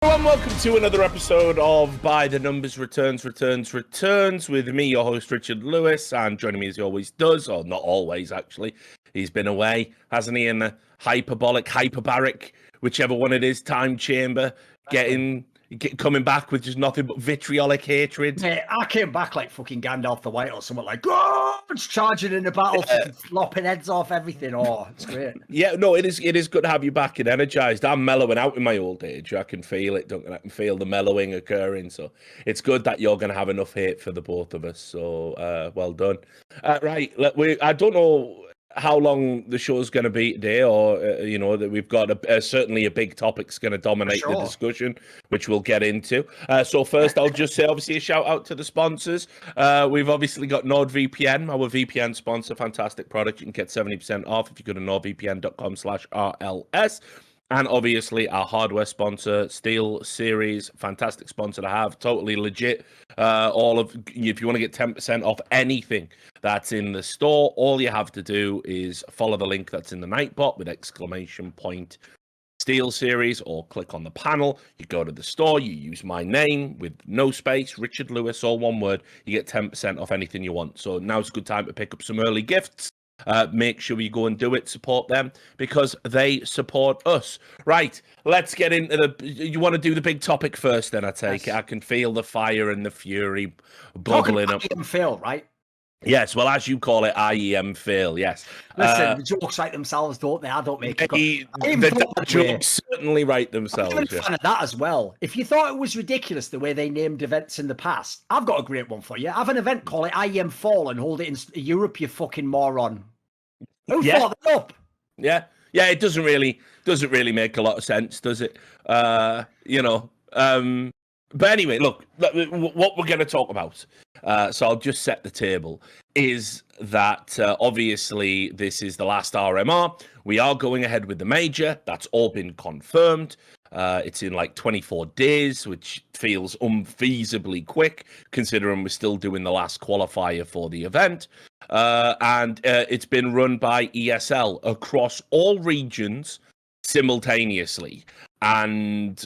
And welcome to another episode of By the Numbers Returns with me, your host Richard Lewis, and joining me as he always does, or not always actually, he's been away, hasn't he, in the hyperbaric, whichever one it is, time chamber, coming back with just nothing but vitriolic hatred. Mate, I came back like fucking Gandalf the White or something like, oh, it's charging in the battle, lopping heads off everything. Oh, it's great. Yeah, no, it is good to have you back and energized. I'm mellowing out in my old age. I can feel it, don't I? I can feel the mellowing occurring. So it's good that you're going to have enough hate for the both of us. So well done. Right, I don't know how long the show's going to be today, or that we've got certainly a big topic's going to dominate the discussion, which we'll get into. So first, I'll just say, obviously, a shout out to the sponsors. We've obviously got NordVPN, our VPN sponsor, fantastic product. You can get 70% off if you go to nordvpn.com/RLS. And obviously our hardware sponsor, Steel Series, fantastic sponsor to have, totally legit. If you want to get 10% off anything that's in the store, all you have to do is follow the link that's in the Nightbot with !Steel Series, or click on the panel. You go to the store, you use my name with no space, Richard Lewis, all one word. You get 10% off anything you want. So now's a good time to pick up some early gifts. Make sure you go and do it. Support them because they support us. Right, let's get into you want to do the big topic first, then I take it. I can feel the fire and the fury bubbling up. IEM fail, right? Yes, well, as you call it, IEM fail, yes. Listen, the jokes write themselves, don't they? I don't make it. The jokes certainly write themselves. I'm a fan of that as well. If you thought it was ridiculous the way they named events in the past, I've got a great one for you. Have an event, call it IEM Fall, and hold it in Europe, you fucking moron. Who thought that up? Yeah, it doesn't really make a lot of sense, does it? But anyway, look, what we're going to talk about, so I'll just set the table, is that obviously this is the last RMR. We are going ahead with the major. That's all been confirmed. It's in like 24 days, which feels unfeasibly quick, considering we're still doing the last qualifier for the event. And it's been run by ESL across all regions simultaneously. And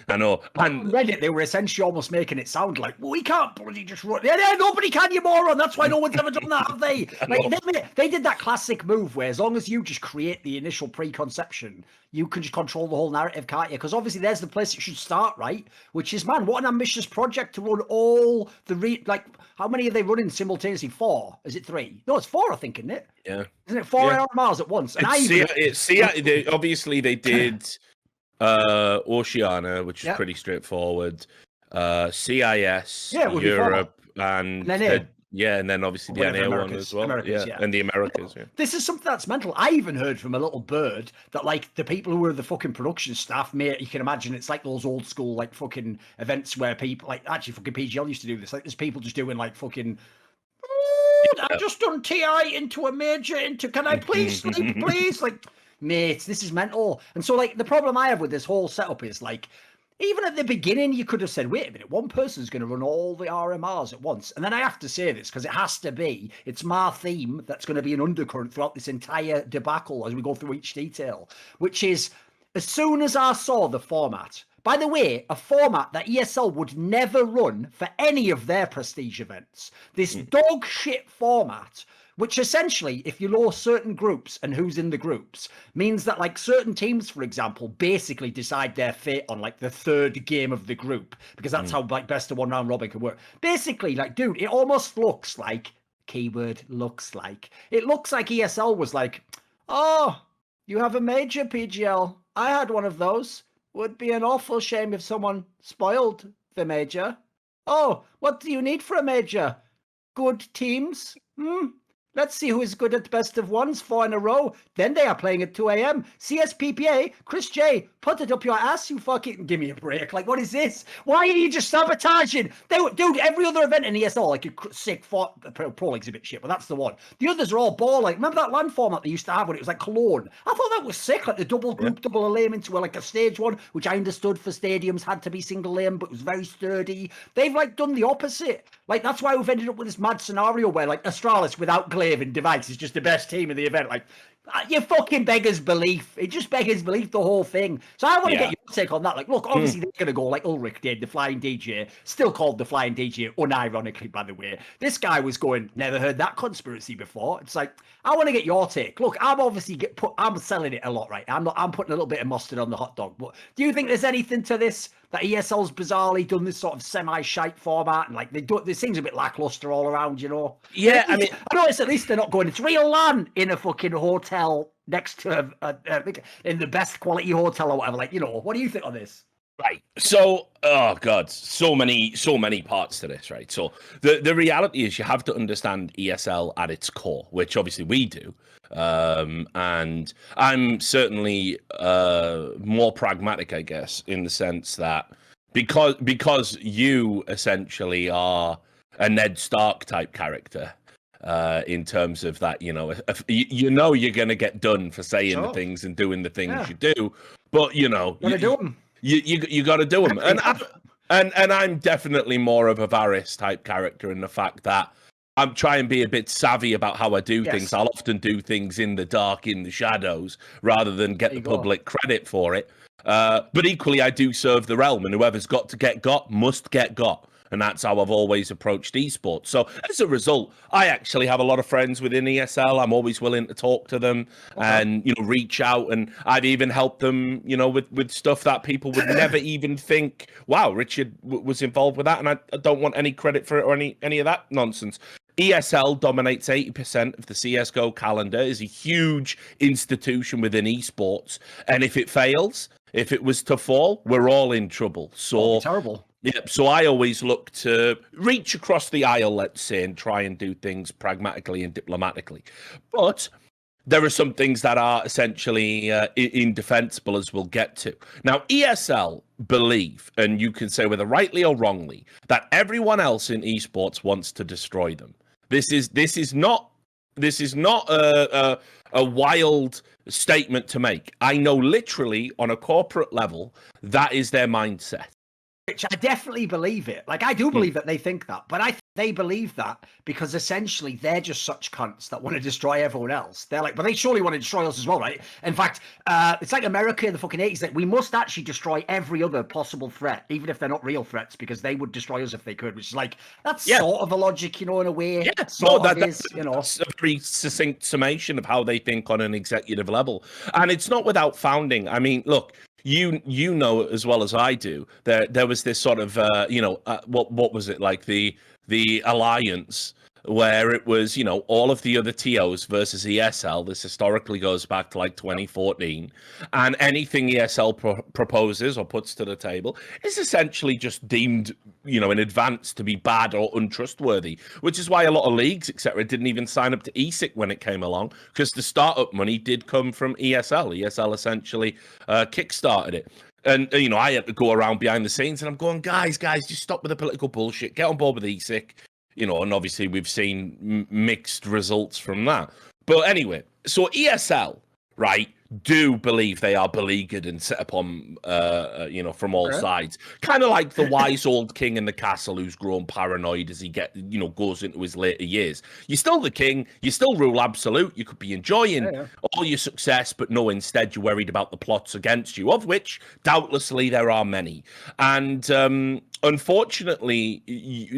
I know. And Reddit, they were essentially almost making it sound like, well, we can't bloody just run. Yeah, nobody can, you moron. That's why no one's ever done that, have they? Like, they did that classic move where as long as you just create the initial preconception, you can just control the whole narrative, can't you? Because obviously there's the place it should start, right? Which is, man, what an ambitious project to run all the how many are they running simultaneously? 4? Is it 3? No, it's 4, I think, isn't it? Yeah. Isn't it 4 RMRs at once? And obviously they did Oceania, which is pretty straightforward. CIS, Europe, and then obviously the NA one as well. And the Americas. Yeah. This is something that's mental. I even heard from a little bird that like the people who were the fucking production staff, mate, you can imagine it's like those old school like fucking events where people like actually fucking PGL used to do this. Like there's people just doing like fucking. I just done TI into a major can I please sleep, please? Like, mate, this is mental. And so like the problem I have with this whole setup is like, even at the beginning, you could have said, wait a minute, one person's going to run all the RMRs at once. And then I have to say this because it has to be, it's my theme that's going to be an undercurrent throughout this entire debacle as we go through each detail, which is as soon as I saw the format, by the way, a format that ESL would never run for any of their prestige events, this dog shit format, which essentially, if you know certain groups and who's in the groups, means that like certain teams, for example, basically decide their fate on like the third game of the group, because that's how like best of one round robin can work. Basically, like, dude, it almost looks like, keyword looks like, it looks like ESL was like, oh, you have a major PGL. I had one of those. Would be an awful shame if someone spoiled the major. Oh, what do you need for a major? Good teams? Let's see who is good at best of ones, 4 in a row. Then they are playing at 2 a.m. CSPPA, Chris J, put it up your ass, you fucking... Give me a break. Like, what is this? Why are you just sabotaging? Dude, every other event in ESL, like a sick Pro League's a bit shit, but that's the one. The others are all ball. Like, remember that LAN format they used to have when it was like Cologne? I thought that was sick, like the double group, double lane into like a stage one, which I understood for stadiums had to be single lane, but it was very sturdy. They've like done the opposite. Like, that's why we've ended up with this mad scenario where like Astralis without Glaive and Device is just the best team in the event. Like, You fucking beggars belief. It just beggars belief, the whole thing. So I want to get your take on that. Like, look, obviously they're going to go like Ulrich did, the Flying DJ, still called the Flying DJ, unironically, by the way. This guy was going, never heard that conspiracy before. It's like, I want to get your take. Look, I'm obviously I'm selling it a lot, right? I'm putting a little bit of mustard on the hot dog. But do you think there's anything to this? That ESL's bizarrely done this sort of semi-shite format, and like this seems a bit lackluster all around, you know? Yeah, I mean, I notice at least they're not going. It's real land in a fucking hotel next to in the best quality hotel or whatever. Like, you know, what do you think of this? Right. So, oh god, so many parts to this, right? So the reality is you have to understand ESL at its core, which obviously we do. And I'm certainly more pragmatic, I guess, in the sense that because you essentially are a Ned Stark type character, in terms of that, you know, if you know you're going to get done for saying the things and doing the things you do, but you know, Gotta do them. You got to do them, and I'm definitely more of a Varys type character in the fact that I'm trying to be a bit savvy about how I do things. I'll often do things in the dark, in the shadows, rather than get the public credit for it. But equally, I do serve the realm, and whoever's got to get got must get got. And that's how I've always approached esports. So as a result, I actually have a lot of friends within ESL. I'm always willing to talk to them and, you know, reach out. And I've even helped them, you know, with stuff that people would never even think, wow, Richard was involved with that. And I don't want any credit for it or any of that nonsense. ESL dominates 80% of the CSGO calendar, is a huge institution within esports. And if it fails, if it was to fall, we're all in trouble. So terrible. Yep. So I always look to reach across the aisle, let's say, and try and do things pragmatically and diplomatically. But there are some things that are essentially indefensible, as we'll get to. Now, ESL believe, and you can say whether rightly or wrongly, that everyone else in esports wants to destroy them. This is not a wild statement to make. I know literally on a corporate level that is their mindset. Which I definitely believe it. Like, I do believe that they think that, but they believe that because essentially they're just such cunts that want to destroy everyone else. They're like, but they surely want to destroy us as well, right? In fact, it's like America in the fucking 80s. Like, we must actually destroy every other possible threat, even if they're not real threats, because they would destroy us if they could, which is like, that's sort of a logic, you know, in a way. Yeah, that's you know. That's a very succinct summation of how they think on an executive level. And it's not without founding. I mean, look, you know as well as I do, there was this sort of what was it, like the alliance, where it was, you know, all of the other TOs versus ESL. This historically goes back to like 2014, and anything ESL proposes or puts to the table is essentially just deemed, you know, in advance to be bad or untrustworthy, which is why a lot of leagues, etc., didn't even sign up to ESIC when it came along, because the startup money did come from ESL. ESL essentially kickstarted it. And, you know, I had to go around behind the scenes and I'm going, guys, just stop with the political bullshit. Get on board with ESIC. You know, and obviously we've seen mixed results from that. But anyway, so ESL, right, do believe they are beleaguered and set upon, you know, from all sides. Kind of like the wise old king in the castle who's grown paranoid as he goes into his later years. You're still the king. You still rule absolute. You could be enjoying all your success, but no, instead you're worried about the plots against you, of which doubtlessly there are many. And unfortunately,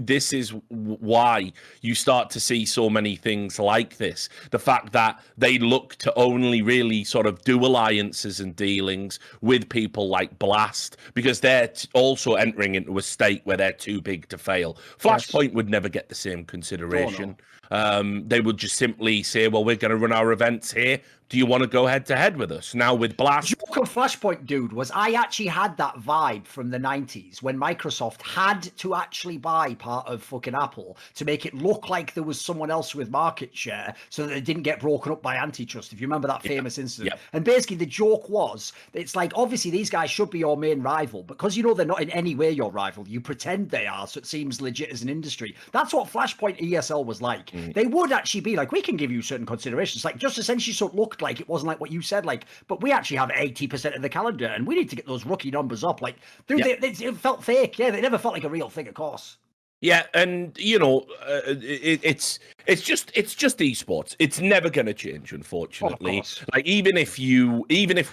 this is why you start to see so many things like this. The fact that they look to only really sort of do alliances and dealings with people like Blast, because they're also entering into a state where they're too big to fail. Flashpoint would never get the same consideration. Oh, no. They would just simply say, well, we're going to run our events here. Do you want to go head to head with us? Now with Blast. The joke of Flashpoint, dude, was I actually had that vibe from the 90s when Microsoft had to actually buy part of fucking Apple to make it look like there was someone else with market share so that it didn't get broken up by antitrust, if you remember that famous incident. And basically the joke was, it's like, obviously these guys should be your main rival, because you know they're not in any way your rival. You pretend they are, so it seems legit as an industry. That's what Flashpoint ESL was like. They would actually be like, we can give you certain considerations, like just essentially so it looked like it wasn't like what you said, like, but we actually have 80% of the calendar and we need to get those rookie numbers up. Like, dude, it felt fake. Yeah, they never felt like a real thing, of course. Yeah, and it's just esports. It's never going to change, unfortunately. course. Like even if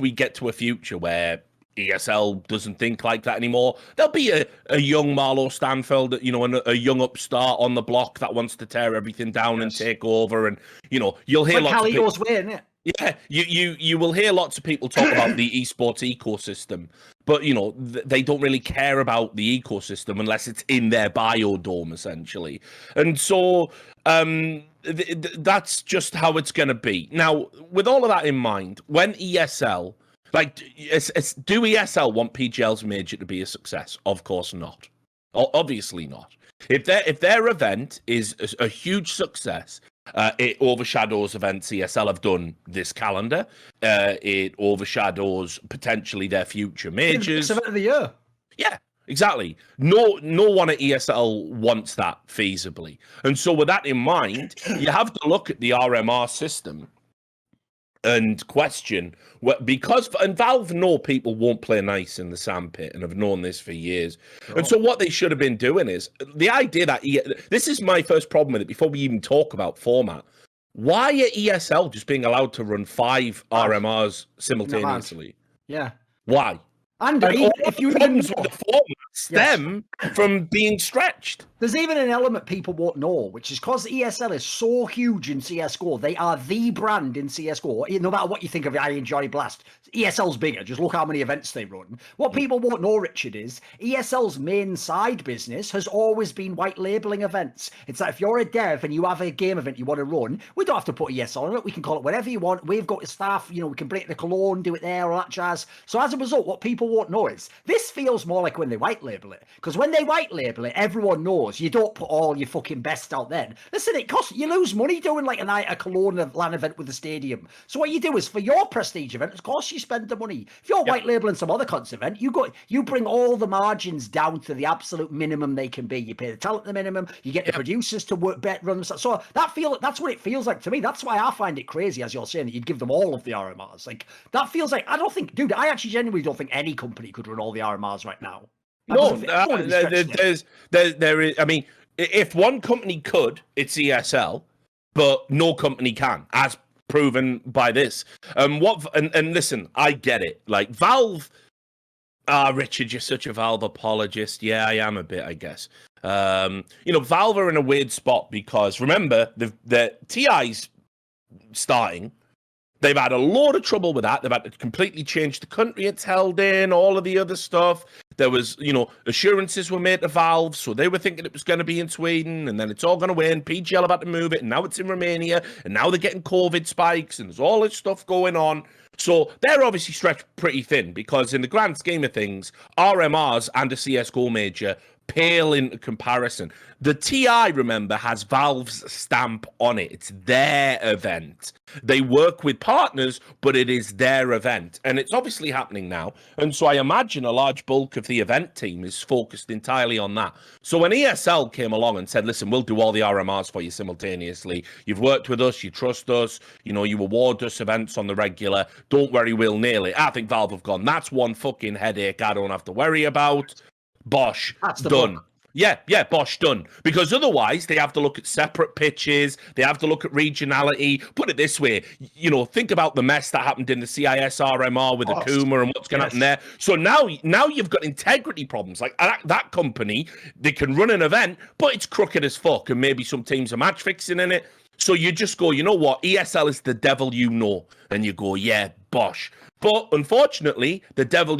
we get to a future where ESL doesn't think like that anymore, there'll be a young Marlo Stanfield, a young upstart on the block that wants to tear everything down and take over, and you'll hear It's like lots of people. Carlito's way, isn't it? Yeah, you will hear lots of people talk about the esports ecosystem, but they don't really care about the ecosystem unless it's in their biodome, essentially. And so that's just how it's going to be. Now, with all of that in mind, when ESL, like, do ESL want PGL's major to be a success? Of course not. Obviously not. If their event is a huge success, it overshadows events ESL have done this calendar. It overshadows potentially their future majors. Event of the year. Yeah, exactly. No one at ESL wants that feasibly. And so with that in mind, you have to look at the RMR system and question and Valve know people won't play nice in the sandpit and have known this for years. And so what they should have been doing is the idea that this is my first problem with it before we even talk about format. Why are ESL just being allowed to run 5 RMRs simultaneously? Yeah. Why? And if you problems with the format stem from being stretched. There's even an element people won't know, which is because ESL is so huge in CSGO. They are the brand in CSGO. No matter what you think of I Enjoy Blast, ESL's bigger. Just look how many events they run. What people won't know, Richard, is ESL's main side business has always been white labeling events. It's like if you're a dev and you have a game event you want to run, we don't have to put ESL on it. We can call it whatever you want. We've got staff, we can bring it to Cologne, do it there, all that jazz. So as a result, what people won't know is this feels more like when they white label it. Because when they white label it, everyone knows you don't put all your fucking best out then. Listen, it costs you lose money doing like a Cologne LAN event with the stadium. So what you do is for your prestige event, of course you spend the money. If you're white labeling some other cunts event, you bring all the margins down to the absolute minimum they can be. You pay the talent the minimum, you get the producers to work bet run. So that's what it feels like to me. That's why I find it crazy, as you're saying, that you'd give them all of the RMRs. Like that feels like I actually genuinely don't think any company could run all the RMRs right now. No, there is. I mean, if one company could, it's ESL, but no company can, as proven by this. And listen, I get it. Like Valve, Richard, you're such a Valve apologist. Yeah, I am a bit, I guess. Valve are in a weird spot because remember the TI's starting. They've had a lot of trouble with that. They've had to completely change the country it's held in, all of the other stuff. There was, assurances were made to Valve, so they were thinking it was going to be in Sweden, and then it's all going to win. PGL about to move it, and now it's in Romania, and now they're getting COVID spikes, and there's all this stuff going on. So they're obviously stretched pretty thin, because in the grand scheme of things, RMRs and a CSGO major pale in comparison. The TI, remember, has Valve's stamp on it. It's their event. They work with partners, but it is their event. And it's obviously happening now. And so I imagine a large bulk of the event team is focused entirely on that. So when ESL came along and said, listen, we'll do all the RMRs for you simultaneously. You've worked with us. You trust us. You award us events on the regular. Don't worry, we'll nail it. I think Valve have gone, that's one fucking headache I don't have to worry about. Bosh, that's the done. book. Yeah, Bosh, done. Because otherwise, they have to look at separate pitches. They have to look at regionality. Put it this way, think about the mess that happened in the CIS RMR with Akuma and what's going to happen there. So now you've got integrity problems. Like that company, they can run an event, but it's crooked as fuck, and maybe some teams are match fixing in it. So you just go, you know what? ESL is the devil you know. And you go, yeah, Bosh. But unfortunately, the devil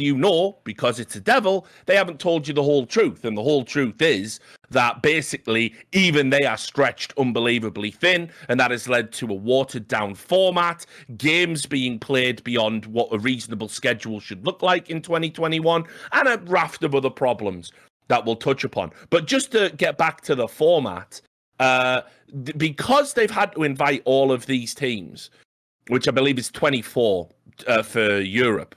because it's a devil, they haven't told you the whole truth. And the whole truth is that basically even they are stretched unbelievably thin. And that has led to a watered down format, games being played beyond what a reasonable schedule should look like in 2021, and a raft of other problems that we'll touch upon. But just to get back to the format, because they've had to invite all of these teams, which I believe is 24 for Europe.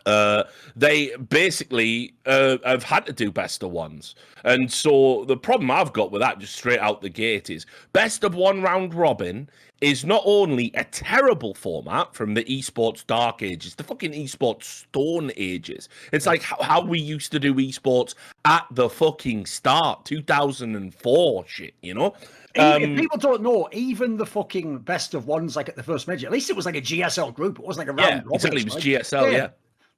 They basically have had to do best of ones. And so the problem I've got with that, just straight out the gate, is best of one round robin is not only a terrible format from the esports dark ages, the fucking esports stone ages. It's like how we used to do esports at the fucking start, 2004 shit, you know? If people don't know, even the fucking best of ones, like at the first major, at least it was like a GSL group. It wasn't like a round robin. Exactly. It was GSL, yeah.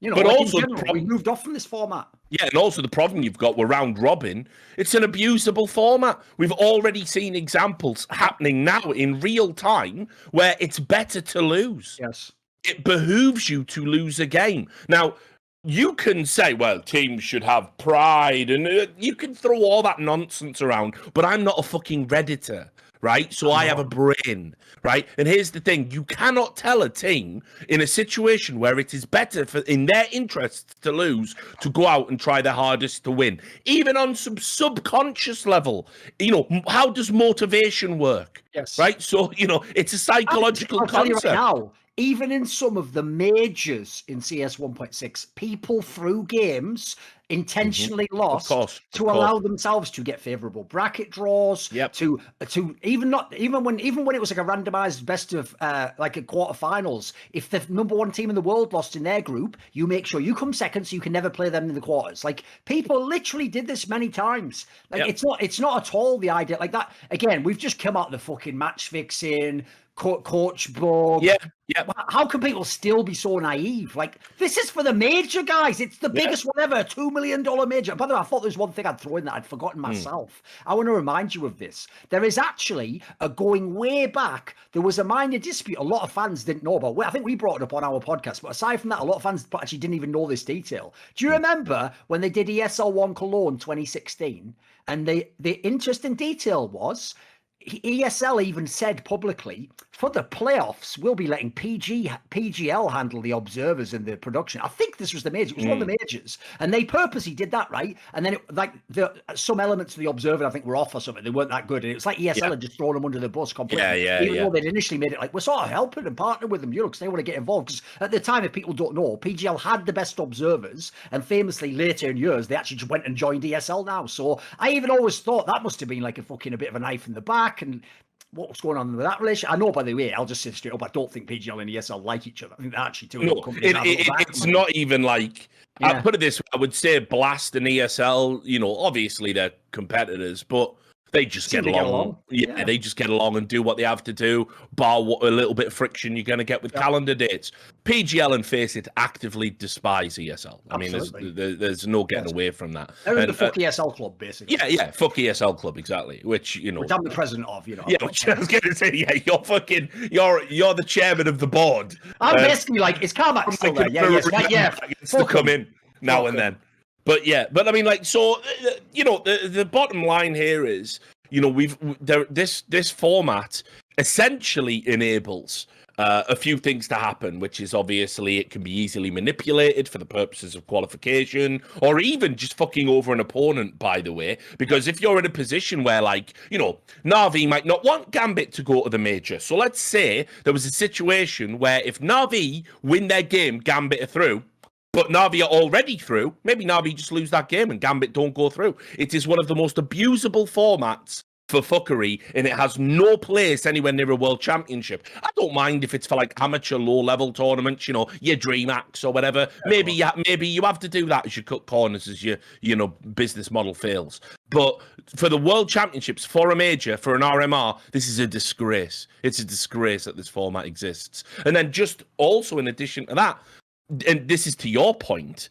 You know, But like also in general, we moved off from this format. Yeah, and also the problem you've got with round robin, it's an abusable format. We've already seen examples happening now in real time where it's better to lose. Yes. It behooves you to lose a game. Now, you can say, well, teams should have pride, and you can throw all that nonsense around, but I'm not a fucking Redditor, right? So I have a brain, right? And here's the thing. You cannot tell a team in a situation where it is better in their interests to lose, to go out and try their hardest to win. Even on some subconscious level, you know, how does motivation work? Yes. Right? So, you know, it's a psychological I'll tell you concept. right now, even in some of the majors in CS 1.6, people through games intentionally lost to allow themselves to get favorable bracket draws. To even when it was like a randomized best of like a quarterfinals, if the number one team in the world lost in their group, you make sure you come second so you can never play them in the quarters. Like, people literally did this many times. Like, it's not at all the idea like that. Again, we've just come out of the fucking match fixing, coach bug. How can people still be so naive? Like, this is for the major, guys. It's the biggest one ever, $2 million major. By the way, I thought there was one thing I'd throw in that I'd forgotten myself. I want to remind you of this. There is actually going way back. There was a minor dispute a lot of fans didn't know about. I think we brought it up on our podcast, but aside from that, a lot of fans actually didn't even know this detail. Do you remember when they did ESL 1 Cologne 2016? And the interesting detail was, ESL even said publicly, for the playoffs, we'll be letting PGL handle the observers and the production. I think this was the major. It was one of the majors. And they purposely did that, right? And then some elements of the observer, I think, were off or something. They weren't that good. And it was like ESL had just thrown them under the bus completely. Even though they'd initially made it like, we're sort of helping and partnering with them, you know, because they want to get involved. Because at the time, if people don't know, PGL had the best observers. And famously, later in years, they actually just went and joined ESL now. So I even always thought that must have been like a bit of a knife in the back. And what's going on with that relationship? I know, by the way, I'll just say straight up, I don't think PGL and ESL like each other. I think they're actually two little companies. It's not even like, I'll put it this way, I would say Blast and ESL, you know, obviously they're competitors, but they just get along. They just get along and do what they have to do, bar what a little bit of friction you're going to get with calendar dates. PGL and Face It actively despise ESL. I mean, there's no getting away from that. They're the fuck ESL club, basically. Yeah, fuck ESL club, exactly. Which, you know, which I'm the president of, you know. Yeah, which I was going to say, you're the chairman of the board. I'm basically like, is Carmack still there? To come in now and then. But I mean, like, so, you know, the bottom line here is, you know, this format essentially enables a few things to happen, which is obviously it can be easily manipulated for the purposes of qualification or even just fucking over an opponent, by the way, because if you're in a position where, like, you know, Na'Vi might not want Gambit to go to the major. So let's say there was a situation where if Na'Vi win their game, Gambit are through, but Na'Vi are already through, maybe Na'Vi just lose that game and Gambit don't go through. It is one of the most abusable formats for fuckery, and it has no place anywhere near a world championship. I don't mind if it's for like amateur low-level tournaments, you know, your DreamHacks or whatever. Maybe you have to do that as you cut corners as your business model fails. But for the world championships, for a major, for an RMR, this is a disgrace. It's a disgrace that this format exists. And then just also in addition to that, and this is to your point,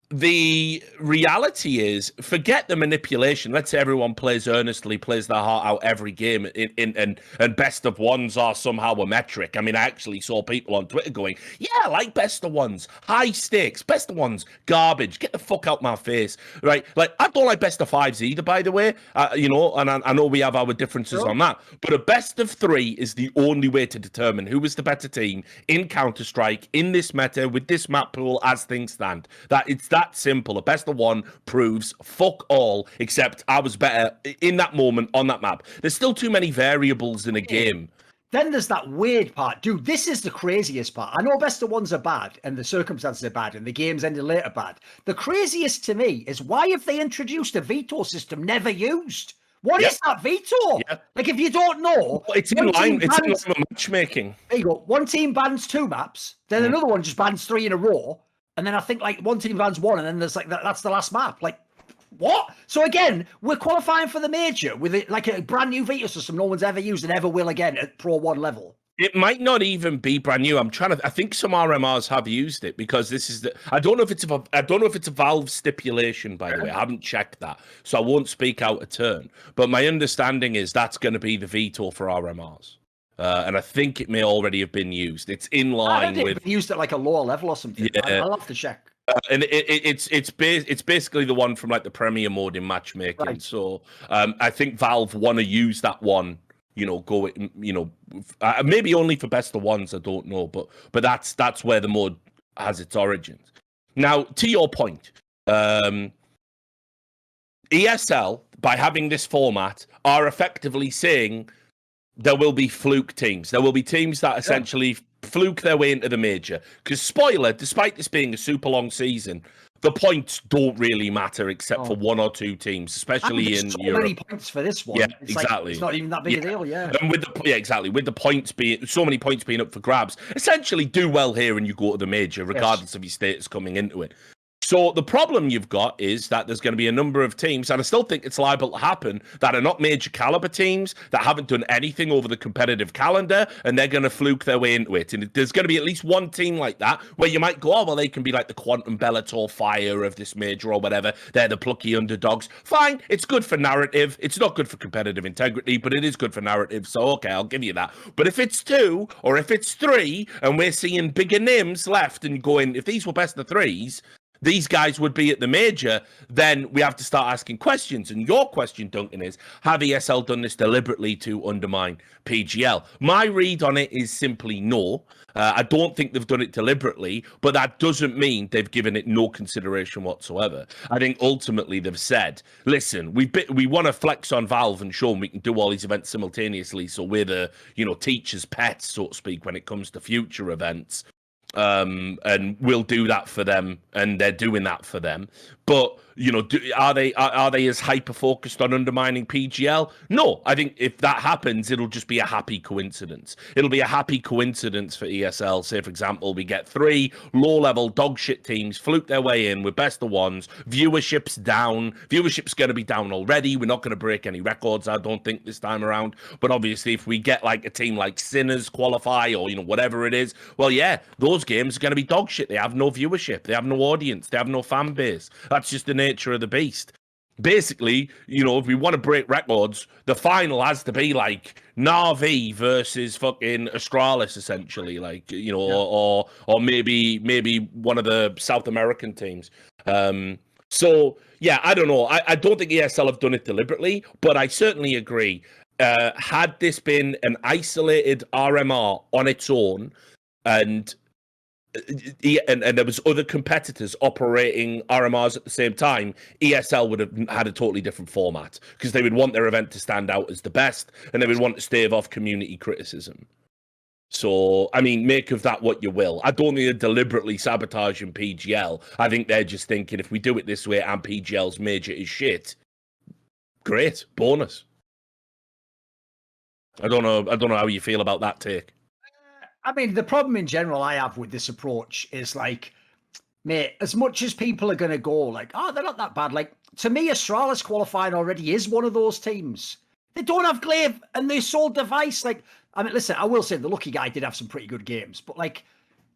the reality is, forget the manipulation. Let's say everyone plays earnestly, plays their heart out every game, and best of ones are somehow a metric. I mean, I actually saw people on Twitter going, yeah, I like best of ones, high stakes, best of ones, garbage, get the fuck out my face, right? Like, I don't like best of fives either, by the way, you know, and I know we have our differences on that, but a best of three is the only way to determine who is the better team in Counterstrike, in this meta, with this map pool as things stand. It's that simple. A best of one proves fuck all, except I was better in that moment on that map. There's still too many variables in a game. Then there's that weird part. Dude, this is the craziest part. I know best of ones are bad and the circumstances are bad and the games ended later bad. The craziest to me is why have they introduced a veto system never used? What is that veto? Yeah. Like, if you don't know, well, it's in line with matchmaking. There you go. One team bans 2 maps, then another one just bans 3 in a row, and then I think like one team bans 1, and then there's like that's the last map. Like, what? So again, we're qualifying for the major with it like a brand new veto system no one's ever used and ever will again at Pro 1 level. It might not even be brand new. I think some RMRs have used it because this is I don't know if it's a Valve stipulation, by the way. I haven't checked that, so I won't speak out of turn. But my understanding is that's going to be the veto for RMRs. And I think it may already have been used. It's in line with used at like a lower level or something. Yeah. I'll have to check. And it's basically the one from like the Premier mode in matchmaking. Right. So I think Valve want to use that one. Maybe only for best of ones. I don't know, but that's where the mode has its origins. Now, to your point, ESL by having this format are effectively saying there will be fluke teams. There will be teams that essentially fluke their way into the major. Because spoiler, despite this being a super long season, the points don't really matter except for 1 or 2 teams, especially in so Europe. Many points for this one. Yeah, it's exactly. Like, it's not even that big a deal. Yeah, and with the points being so many points being up for grabs, essentially do well here and you go to the major, regardless of your status coming into it. So the problem you've got is that there's going to be a number of teams, and I still think it's liable to happen, that are not major caliber teams, that haven't done anything over the competitive calendar, and they're going to fluke their way into it. And there's going to be at least one team like that, where you might go, oh, well, they can be like the Quantum Bellator Fire of this major or whatever. They're the plucky underdogs. Fine, it's good for narrative. It's not good for competitive integrity, but it is good for narrative. So, okay, I'll give you that. But if it's 2, or if it's 3, and we're seeing bigger names left and going, if these were best of 3s, these guys would be at the major, then we have to start asking questions. And your question, Duncan, is, have ESL done this deliberately to undermine PGL? My read on it is simply no. I don't think they've done it deliberately, but that doesn't mean they've given it no consideration whatsoever. I think ultimately they've said, listen, we want to flex on Valve and show them we can do all these events simultaneously, so we're the, teacher's pets, so to speak, when it comes to future events. And we'll do that for them, and they're doing that for them. But are they as hyper focused on undermining PGL? No, I think if that happens, it'll just be a happy coincidence. It'll be a happy coincidence for ESL. Say, for example, we get 3 low-level dog shit teams fluke their way in with best of ones. Viewership's down. Viewership's going to be down already. We're not going to break any records, I don't think, this time around. But obviously, if we get like a team like Sinners qualify or whatever it is, well, yeah, those games are going to be dog shit. They have no viewership. They have no audience. They have no fan base. That's just the nature of the beast. Basically, if we want to break records, the final has to be like Na'Vi versus fucking Astralis, essentially, like, or maybe one of the South American teams. So yeah, I don't know. I don't think ESL have done it deliberately, but I certainly agree. Had this been an isolated RMR on its own, and there was other competitors operating RMRs at the same time, ESL would have had a totally different format, because they would want their event to stand out as the best, and they would want to stave off community criticism. So, I mean, make of that what you will. I don't think they're deliberately sabotaging PGL. I think they're just thinking, if we do it this way and PGL's major is shit, great, bonus. I don't know how you feel about that take. I mean, the problem in general I have with this approach is like, mate, as much as people are going to go like, oh, they're not that bad. Like, to me, Astralis qualifying already is one of those teams. They don't have Glaive and they sold Device. Like, I mean, listen, I will say the Lucky Guy did have some pretty good games, but like,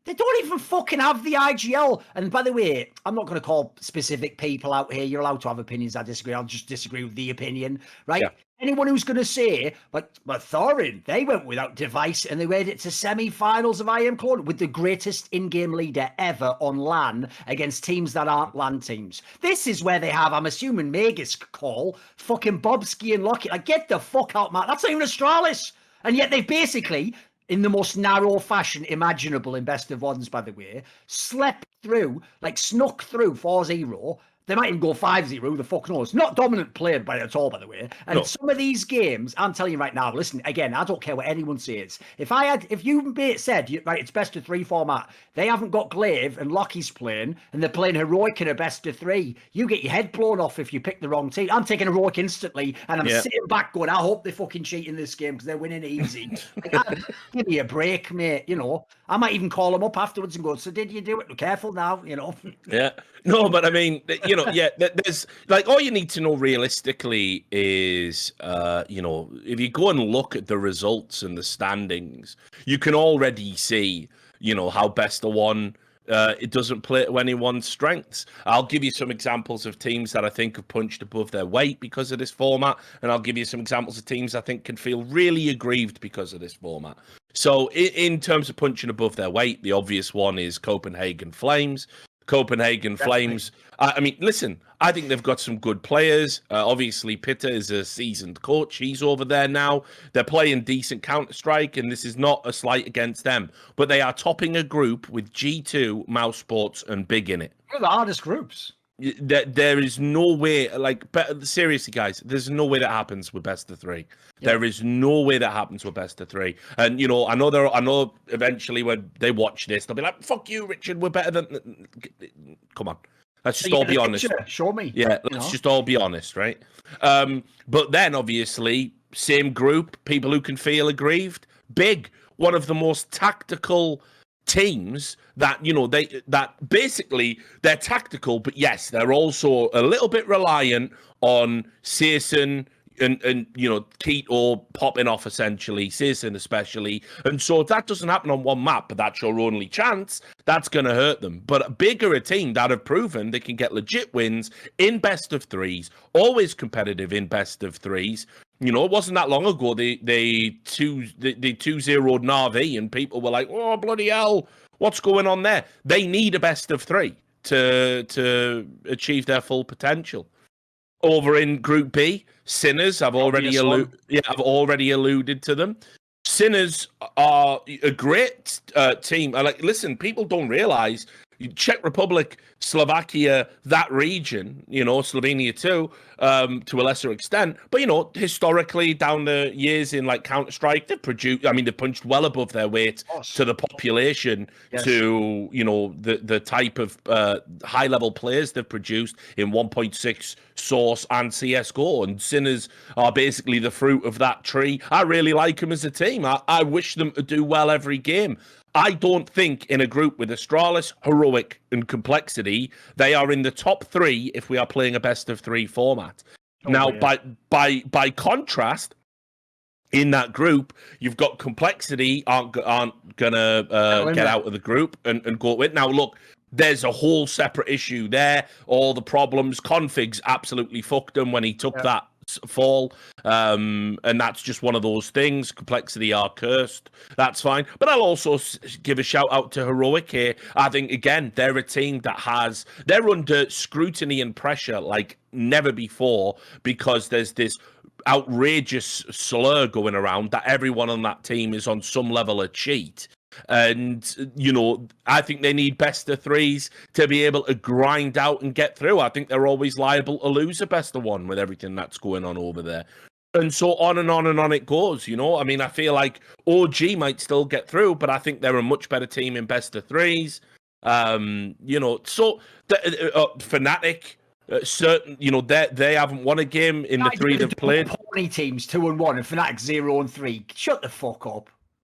they don't even fucking have the IGL. And by the way, I'm not going to call specific people out here. You're allowed to have opinions. I disagree. I'll just disagree with the opinion, right? Yeah. Anyone who's going to say, but Thorin, they went without Device and they made it to semi-finals of IM Clone with the greatest in-game leader ever on LAN against teams that aren't LAN teams. This is where they have, I'm assuming, Magus call fucking Bobski and Lockett. Like, get the fuck out, man. That's not even Astralis. And yet they've basically, in the most narrow fashion imaginable in best of ones, by the way, slept through, like snuck through 4-0 They might even go 5-0, who the fuck knows? Not dominant played by at all, by the way. And No. some of these games, I'm telling you right now, listen, again, I don't care what anyone says. If you said, right, it's best of 3 format, they haven't got Glaive and Lockie's playing, and they're playing Heroic in a best of 3, you get your head blown off if you pick the wrong team. I'm taking Heroic instantly, and I'm sitting back going, I hope they fucking cheat in this game because they're winning easy. Give me a break, mate. You know, I might even call them up afterwards and go, so did you do it? Careful now, you know. Yeah. No, but I mean, you know, there's like all you need to know realistically is, you know, if you go and look at the results and the standings, you can already see, you know, how best of one it doesn't play to anyone's strengths. I'll give you some examples of teams that I think have punched above their weight because of this format, and I'll give you some examples of teams I think can feel really aggrieved because of this format. So in terms of punching above their weight, the obvious one is Copenhagen Flames. Copenhagen Flames. I mean, listen, I think they've got some good players. Obviously, Pitta is a seasoned coach. He's over there now. They're playing decent Counterstrike, and this is not a slight against them. But they are topping a group with G2, Mouse Sports, and Big in it. One of the hardest groups. There is no way, like, seriously, guys, there's no way that happens with best of 3. Yeah. There is no way that happens with best of 3. And, you know, I know eventually when they watch this, they'll be like, fuck you, Richard, we're better than... Come on. Let's just all be honest. Show me. Yeah, let's just all be honest, right? But then, obviously, same group, people who can feel aggrieved. Big, one of the most tactical teams that, you know, that basically they're tactical, but yes, they're also a little bit reliant on Searson and you know, Keto popping off essentially, Searson especially. And so if that doesn't happen on one map, but that's your only chance, that's going to hurt them. But bigger a team that have proven they can get legit wins in best of 3s, always competitive in best of 3s. You know, it wasn't that long ago they 2-0'd Na'Vi, and people were like, "Oh bloody hell, what's going on there?" They need a best of 3 to achieve their full potential. Over in Group B, Sinners, I've already alluded to them. Sinners are a great team. Like, listen, people don't realize Czech Republic, Slovakia, that region, you know, Slovenia too, to a lesser extent. But, you know, historically, down the years in like Counterstrike, they've punched well above their weight to the population, to, you know, the type of high level players they've produced in 1.6 Source and CSGO. And Sinners are basically the fruit of that tree. I really like them as a team. I wish them to do well every game. I don't think in a group with Astralis, Heroic, and Complexity, they are in the top 3 if we are playing a best of 3 format. By contrast, in that group, you've got Complexity aren't gonna get out of the group and go with. Now, look, there's a whole separate issue there. All the problems, Configs absolutely fucked him when he took that fall, and that's just one of those things. Complexity are cursed, that's fine, but I'll also give a shout out to Heroic here. I think again they're a team that they're under scrutiny and pressure like never before, because there's this outrageous slur going around that everyone on that team is on some level a cheat. And, you know, I think they need best of 3s to be able to grind out and get through. I think they're always liable to lose a best of 1 with everything that's going on over there. And so on and on and on it goes, you know. I mean, I feel like OG might still get through, but I think they're a much better team in best of 3s. You know, so Fnatic, certain, you know, they haven't won a game in the 3 they've played. Pony teams 2-1 and Fnatic 0-3. Shut the fuck up.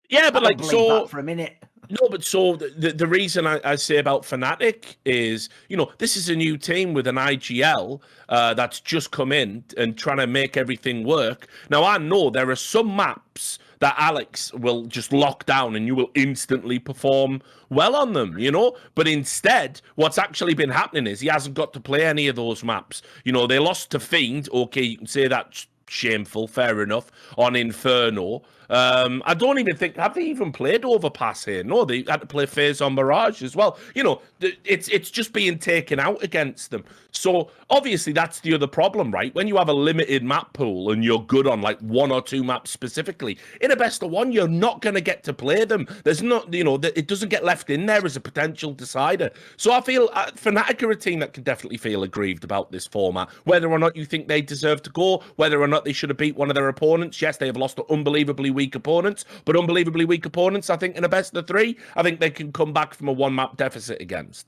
Yeah, but like, so for a minute. No, but so the reason I say about Fnatic is, you know, this is a new team with an IGL that's just come in and trying to make everything work. Now, I know there are some maps that Alex will just lock down and you will instantly perform well on them, you know? But instead, what's actually been happening is he hasn't got to play any of those maps. You know, they lost to Fiend. Okay, you can say that's shameful, fair enough, on Inferno. I don't even think have they even played Overpass here. No, they had to play Phase on Mirage as well. You know, it's just being taken out against them. So obviously that's the other problem, right? When you have a limited map pool and you're good on like 1 or 2 maps specifically, in a best of 1, you're not going to get to play them. There's not, you know, it doesn't get left in there as a potential decider. So I feel Fnatic are a team that can definitely feel aggrieved about this format. Whether or not you think they deserve to go, whether or not they should have beat one of their opponents. Yes, they have lost to unbelievably weak opponents, but unbelievably weak opponents, I think, in a best of 3, I think they can come back from a 1 map deficit against.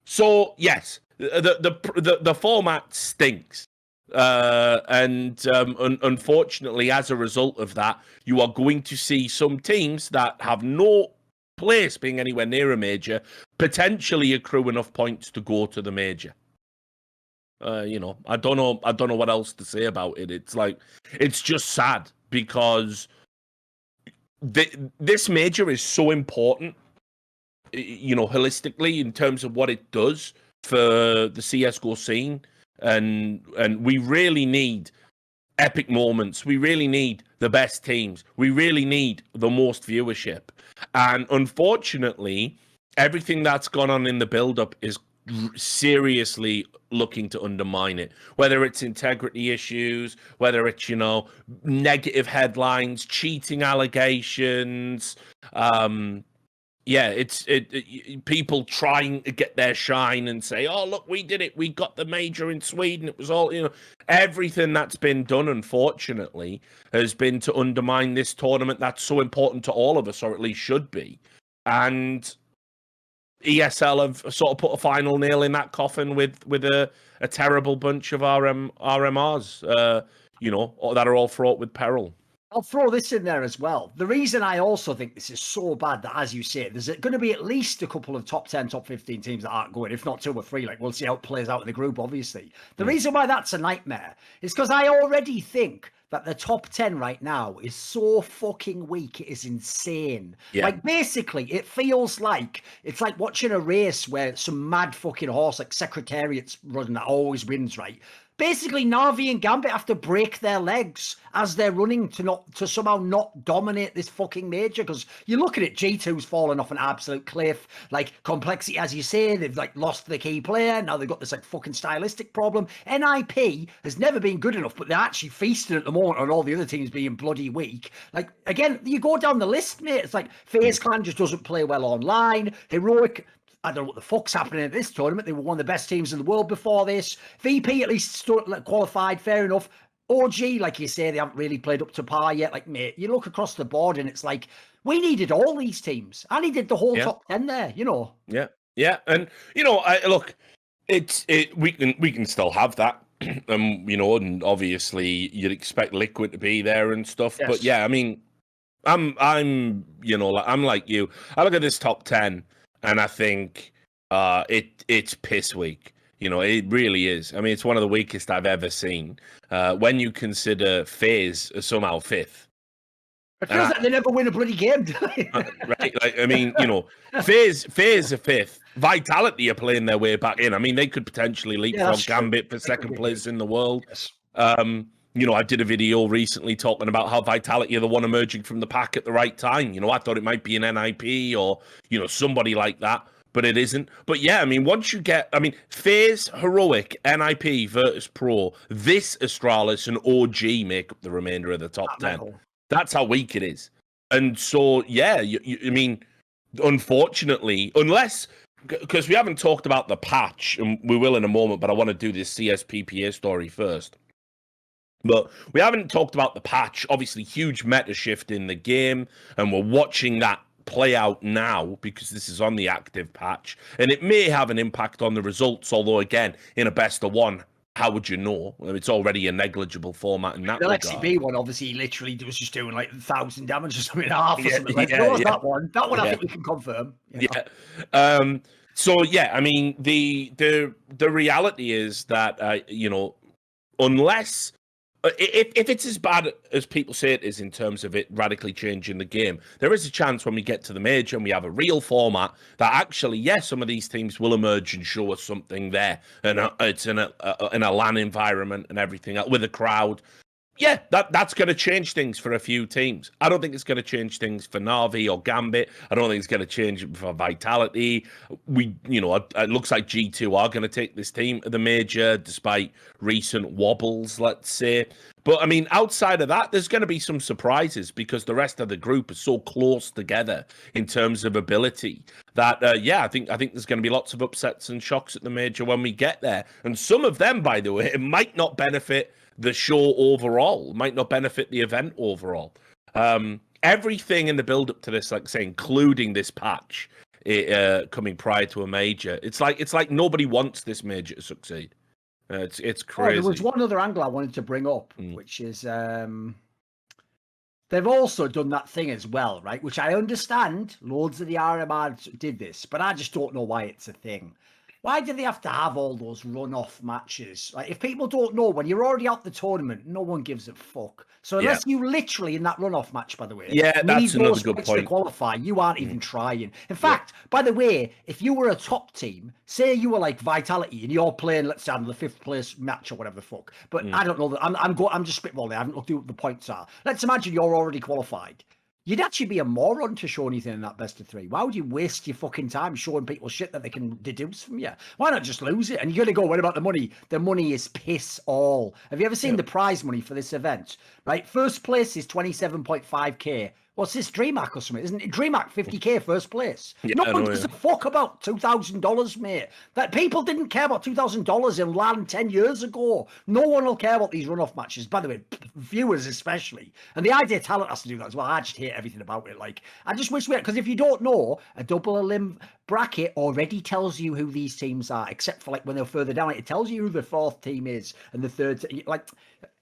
So yes, the format stinks, unfortunately, as a result of that, you are going to see some teams that have no place being anywhere near a major potentially accrue enough points to go to the major. You know, I don't know what else to say about it. It's like, it's just sad because this major is so important, you know, holistically in terms of what it does for the CSGO scene, and we really need epic moments. We really need the best teams. We really need the most viewership. And unfortunately, everything that's gone on in the build-up is seriously looking to undermine it, whether it's integrity issues, whether it's, you know, negative headlines, cheating allegations, yeah, it's people trying to get their shine and say, oh, look, we did it, we got the major in Sweden, it was all, you know, everything that's been done, unfortunately, has been to undermine this tournament that's so important to all of us, or at least should be. And ESL have sort of put a final nail in that coffin with a terrible bunch of RMRs, you know, that are all fraught with peril. I'll throw this in there as well. The reason I also think this is so bad that, as you say, there's going to be at least a couple of top 10, top 15 teams that aren't going, if not 2 or 3. Like, we'll see how it plays out in the group, obviously. The reason why that's a nightmare is because I already think that the top 10 right now is so fucking weak. It is insane. Yeah. Like, basically, it feels like it's like watching a race where some mad fucking horse, like Secretariat's running, that always wins, right? Basically, Na'Vi and Gambit have to break their legs as they're running to somehow not dominate this fucking major. Because you look at it, G2's fallen off an absolute cliff. Like, Complexity, as you say, they've like lost the key player. Now they've got this like fucking stylistic problem. NIP has never been good enough, but they're actually feasting at the moment on all the other teams being bloody weak. Like, again, you go down the list, mate. It's like FaZe Clan just doesn't play well online. Heroic, I don't know what the fuck's happening at this tournament. They were one of the best teams in the world before this. VP at least qualified, fair enough. OG, like you say, they haven't really played up to par yet. Like, mate, you look across the board and it's like, we needed all these teams. I needed the whole top 10 there, you know. Yeah. And, you know, look, we can still have that. You know, and obviously you'd expect Liquid to be there and stuff. Yes. But yeah, I mean, I'm you know, I'm like you. I look at this top 10 and I think it's piss weak. You know, it really is. I mean, it's one of the weakest I've ever seen. When you consider FaZe somehow 5th. It feels like they never win a bloody game. Right? Like, I mean, you know, FaZe are 5th. Vitality are playing their way back in. I mean, they could potentially leapfrog Gambit for second place in the world. Yes. You know, I did a video recently talking about how Vitality are the one emerging from the pack at the right time. You know, I thought it might be an NIP or, you know, somebody like that, but it isn't. But yeah, I mean, once you get, I mean, FaZe, Heroic, NIP, Virtus Pro, this Astralis and OG make up the remainder of the top 10. That's how weak it is. And so, yeah, I mean, unfortunately, unless, because we haven't talked about the patch, and we will in a moment, but I want to do this CSPPA story first. But we haven't talked about the patch. Obviously, huge meta shift in the game, and we're watching that play out now because this is on the active patch, and it may have an impact on the results. Although, again, in a best of 1, how would you know? I mean, it's already a negligible format in that regard. The LXCB one, obviously, literally was just doing like 1,000 damage or something, half or something. Like, that one. That one, I think we can confirm. You know? Yeah. So yeah, I mean, the reality is that you know, unless if it's as bad as people say it is in terms of it radically changing the game, there is a chance when we get to the major and we have a real format that actually, yes, some of these teams will emerge and show us something there, and it's in a LAN environment and everything with a crowd. Yeah, that's going to change things for a few teams. I don't think it's going to change things for Na'Vi or Gambit. I don't think it's going to change it for Vitality. It looks like G2 are going to take this team to the major, despite recent wobbles, let's say. But I mean, outside of that, there's going to be some surprises because the rest of the group is so close together in terms of ability that, I think there's going to be lots of upsets and shocks at the major when we get there. And some of them, by the way, it might not benefit the show overall, might not benefit the event overall. Everything in the build up to this, like say, including this patch coming prior to a major, it's like nobody wants this major to succeed. It's crazy. There was one other angle I wanted to bring up, which is they've also done that thing as well, right? Which I understand loads of the RMR did this, but I just don't know why it's a thing. Why do they have to have all those run-off matches? Like, if people don't know, when you're already out the tournament, no one gives a fuck. So unless you literally in that run-off match, by the way, that's another good point. To qualify, you aren't even trying. In fact, by the way, if you were a top team, say you were like Vitality and you're playing, let's say, the 5th place match or whatever the fuck, but I don't know that I'm just spitballing. I haven't looked at what the points are. Let's imagine you're already qualified. You'd actually be a moron to show anything in that best of 3. Why would you waste your fucking time showing people shit that they can deduce from you? Why not just lose it? And you're going to go, what about the money? The money is piss all. Have you ever seen the prize money for this event? Right? First place is 27.5k. What's this, DreamHack or something? Isn't it DreamHack 50k first place? No one gives a fuck about $2,000, mate. That people didn't care about $2,000 in LAN 10 years ago. No one will care about these runoff matches. By the way, viewers especially. And the idea talent has to do that as well. I just hate everything about it. Like, I just wish we had, because if you don't know, a double elim bracket already tells you who these teams are, except for like when they're further down, it tells you who the 4th team is and the 3rd. Like,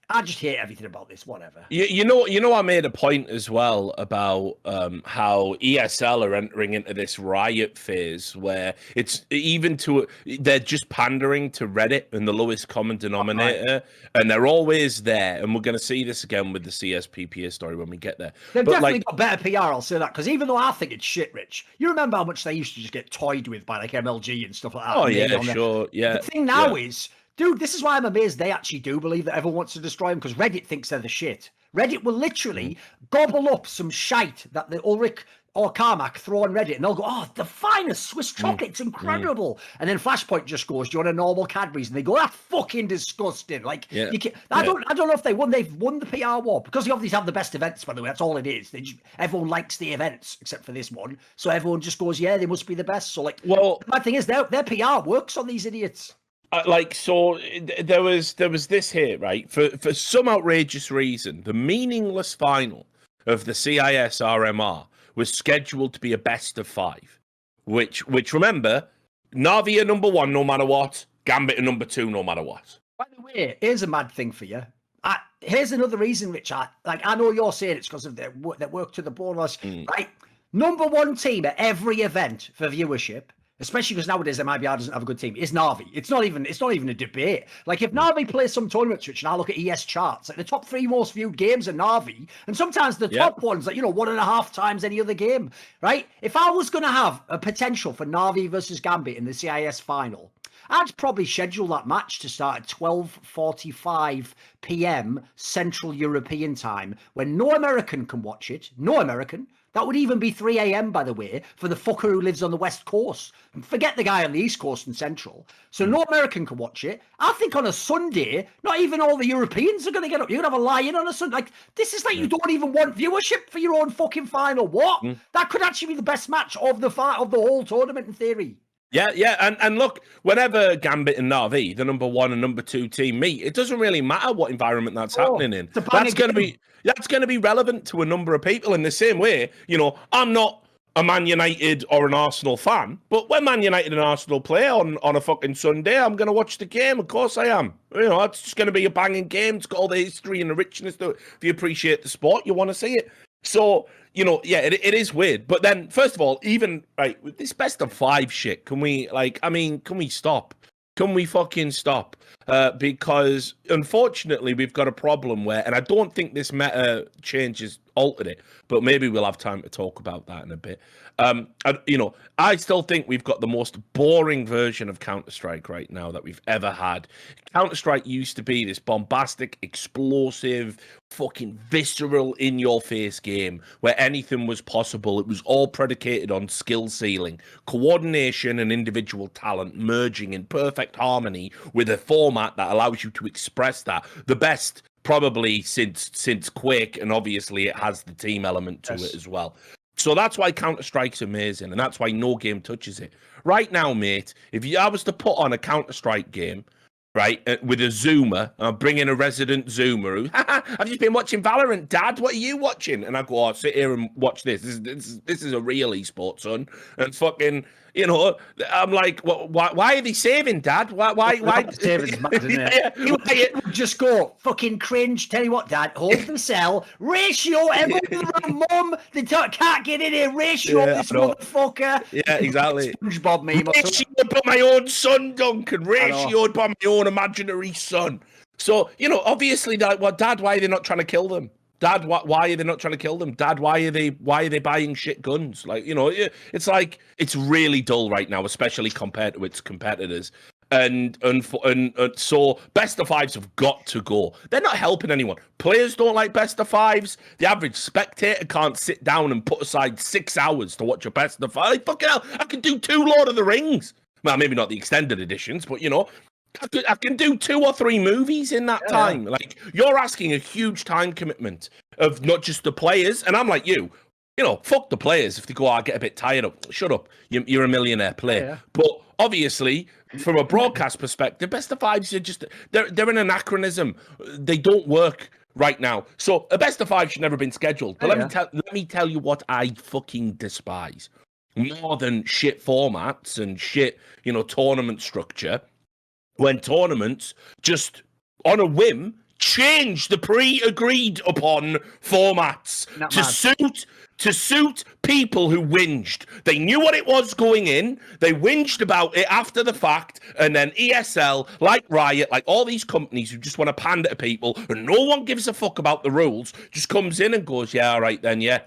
I just hate everything about this, whatever. You know, I made a point as well about how ESL are entering into this riot phase where it's they're just pandering to Reddit and the lowest common denominator, and they're always there. And we're going to see this again with the CSPPA story when we get there. They've definitely got better PR, I'll say that, because even though I think it's shit, Rich, you remember how much they used to just get toyed with by like MLG and stuff like that. Oh, yeah, sure. Yeah. The thing now is, dude, this is why I'm amazed they actually do believe that everyone wants to destroy them, because Reddit thinks they're the shit. Reddit will literally gobble up some shite that the Ulrich or Carmack throw on Reddit, and they'll go, oh, the finest Swiss chocolate, it's incredible. And then Flashpoint just goes, do you want a normal Cadbury's? And they go, that's fucking disgusting. Like, you can't, I don't know if they've won the PR war, because they obviously have the best events, by the way. That's all it is. Everyone likes the events, except for this one. So everyone just goes, yeah, they must be the best. So, like, the bad thing is, their PR works on these idiots. There was this here, right? For some outrageous reason, the meaningless final of the CIS RMR was scheduled to be a best of 5, which remember, Na'Vi are number 1 no matter what, Gambit are number 2 no matter what. By the way, here's a mad thing for you. Here's another reason, Rich. I know you're saying it's because of their work to the bonus, right? Number 1 team at every event for viewership, especially because nowadays MIBR doesn't have a good team, is Na'Vi. It's not even a debate. Like, if Na'Vi plays some tournaments, Rich, and I look at ES charts, like the top 3 most viewed games are Na'Vi, and sometimes the top ones, like, 1.5 times any other game, right? If I was going to have a potential for Na'Vi versus Gambit in the CIS final, I'd probably schedule that match to start at 12:45 p.m. Central European time, when no American can watch it. No American. That would even be 3 a.m., by the way, for the fucker who lives on the West Coast. And forget the guy on the East Coast and Central. So no American can watch it. I think on a Sunday, not even all the Europeans are going to get up. You're going to have a lie-in on a Sunday. Like, this is like you don't even want viewership for your own fucking final. What? That could actually be the best match of the whole tournament in theory. Yeah, and look, whenever Gambit and Na'Vi, the number 1 and number 2 team, meet, it doesn't really matter what environment that's happening in. That's going to be relevant to a number of people in the same way. I'm not a Man United or an Arsenal fan, but when Man United and Arsenal play on a fucking Sunday, I'm going to watch the game. Of course I am. It's just going to be a banging game. It's got all the history and the richness to it. If you appreciate the sport, you want to see it. So, it is weird. But then, first of all, even with this best of 5 shit, can we stop? Can we fucking stop? Because unfortunately, we've got a problem where, and I don't think this meta changes altered it. But maybe we'll have time to talk about that in a bit. And, I still think we've got the most boring version of Counterstrike right now that we've ever had. Counterstrike used to be this bombastic, explosive, fucking visceral, in-your-face game where anything was possible. It was all predicated on skill ceiling, coordination, and individual talent merging in perfect harmony with a format that allows you to express that. The best probably since Quake, and obviously it has the team element to it as well. So that's why Counter-Strike's amazing, and that's why no game touches it. Right now, mate, if I was to put on a Counter-Strike game, right, with a Zoomer, bring in a resident Zoomer who, I've just been watching Valorant, Dad, what are you watching? And I go, oh, sit here and watch this. This is a real esport, son. And fucking, I'm like, why are they saving, Dad? Why? Saving is mad, isn't it? Just go, fucking cringe. Tell you what, Dad, hold the cell. Ratio, everyone around mum. They can't get in here. Ratio this motherfucker. Yeah, exactly. SpongeBob meme. Ratioed by my own son, Duncan. Ratioed by my own imaginary son. So, obviously, Dad, why are they not trying to kill them? Dad, why are they not trying to kill them? Dad, why are they buying shit guns? Like, it's like, it's really dull right now, especially compared to its competitors. And so best of fives have got to go. They're not helping anyone. Players don't like best of fives. The average spectator can't sit down and put aside 6 hours to watch a best of five. Like, fucking hell, I could do 2 Lord of the Rings. Well, maybe not the extended editions, but I can do 2 or 3 movies in that time. Like, you're asking a huge time commitment of not just the players. And I'm like you, fuck the players if they go, I get a bit tired of. Shut up. You're a millionaire player. Yeah. But obviously, from a broadcast perspective, best of fives are just, they're an anachronism. They don't work right now. So a best of five should never have been scheduled. But let me tell you what I fucking despise. More than shit formats and shit, tournament structure. When tournaments just, on a whim, change the pre-agreed upon formats to suit people who whinged. They knew what it was going in. They whinged about it after the fact. And then ESL, like Riot, like all these companies who just want to pander to people and no one gives a fuck about the rules, just comes in and goes, yeah, all right then, yeah.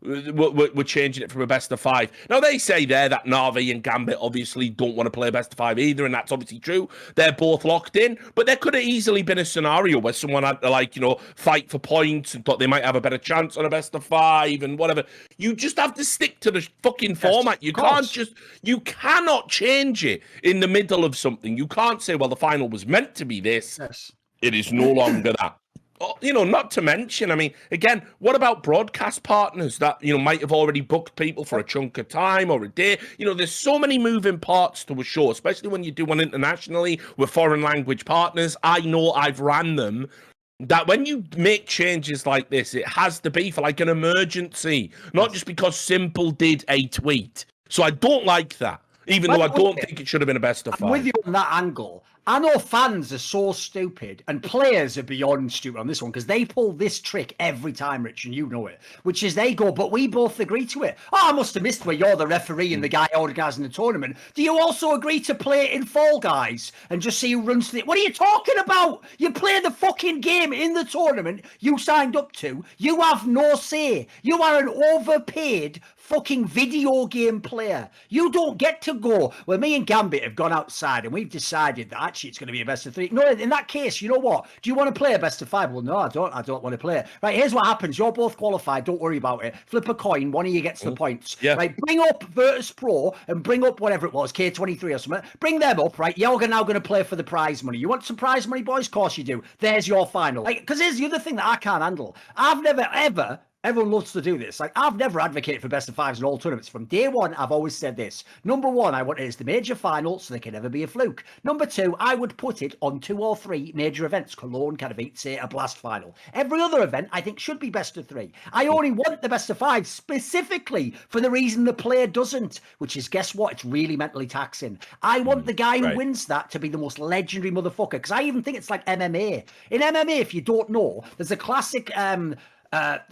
We're changing it from a best of five. Now, they say there that Na'Vi and Gambit obviously don't want to play a best of five either, and that's obviously true. They're both locked in, but there could have easily been a scenario where someone had to, fight for points and thought they might have a better chance on a best of five and whatever. You just have to stick to the fucking format. You cannot change it in the middle of something. You can't say, well, the final was meant to be this. Yes. It is no longer that. Not to mention, again, what about broadcast partners that, might have already booked people for a chunk of time or a day? There's so many moving parts to a show, especially when you do one internationally with foreign language partners. I know I've ran them. That when you make changes like this, it has to be for like an emergency, not just because Simple did a tweet. So I don't like that, even though I don't think it should have been a best of five. I'm with you on that angle. I know fans are so stupid, and players are beyond stupid on this one, because they pull this trick every time, Rich, and you know it, which is they go, but we both agree to it. Oh, I must have missed where you're the referee and the guy organising the tournament. Do you also agree to play it in Fall Guys and just see who runs the... What are you talking about? You play the fucking game in the tournament you signed up to. You have no say. You are an overpaid fucking video game player. You don't get to go. Well, me and Gambit have gone outside and we've decided that actually it's going to be a best of three. No, in that case, you know what? Do you want to play a best of five? Well, no, I don't want to play it. Right, here's what happens. You're both qualified. Don't worry about it. Flip a coin. One of you gets the points. Yeah. Right, bring up Virtus Pro and bring up whatever it was, K23 or something. Bring them up, right? You're now going to play for the prize money. You want some prize money, boys? Of course you do. There's your final. Because here's the other thing that I can't handle. I've never, ever... Everyone loves to do this. Like, I've never advocated for best of fives in all tournaments. From day one, I've always said this. Number one, I want it as the major final, so there can never be a fluke. Number two, I would put it on 2 or 3 major events. Cologne, Katowice, a blast final. Every other event, I think, should be best of 3. I only want the best of 5 specifically for the reason the player doesn't, which is, guess what? It's really mentally taxing. I want the guy who wins that to be the most legendary motherfucker, because I even think it's like MMA. In MMA, if you don't know, there's a classic...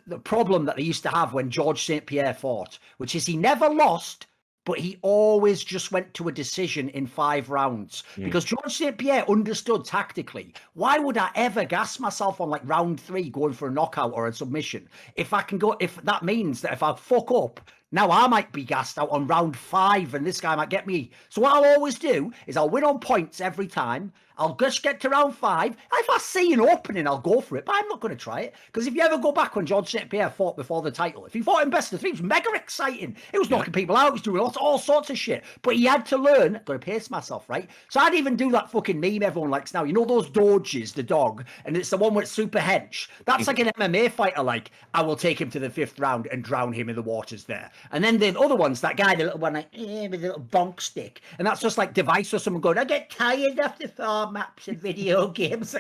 the problem that they used to have when George St. Pierre fought, which is he never lost, but he always just went to a decision in 5 rounds because George St. Pierre understood tactically. Why would I ever gas myself on like round 3 going for a knockout or a submission if I can go? If that means that if I fuck up, now I might be gassed out on round 5 and this guy might get me. So what I'll always do is I'll win on points every time. I'll just get to round 5. If I see an opening, I'll go for it, but I'm not going to try it. Because if you ever go back when George St. Pierre fought before the title, if he fought in best of 3, it was mega exciting. It was knocking people out. He was doing all sorts of shit. But he had to learn, got to pace myself, right? So I'd even do that fucking meme everyone likes now. You know those Doges, the dog, and it's the one with super hench. That's like an MMA fighter, like, I will take him to the 5th round and drown him in the waters there. And then the other ones, that guy, the little one, like, with a little bonk stick. And that's just like Device or someone going, I get tired after 4 maps and video games.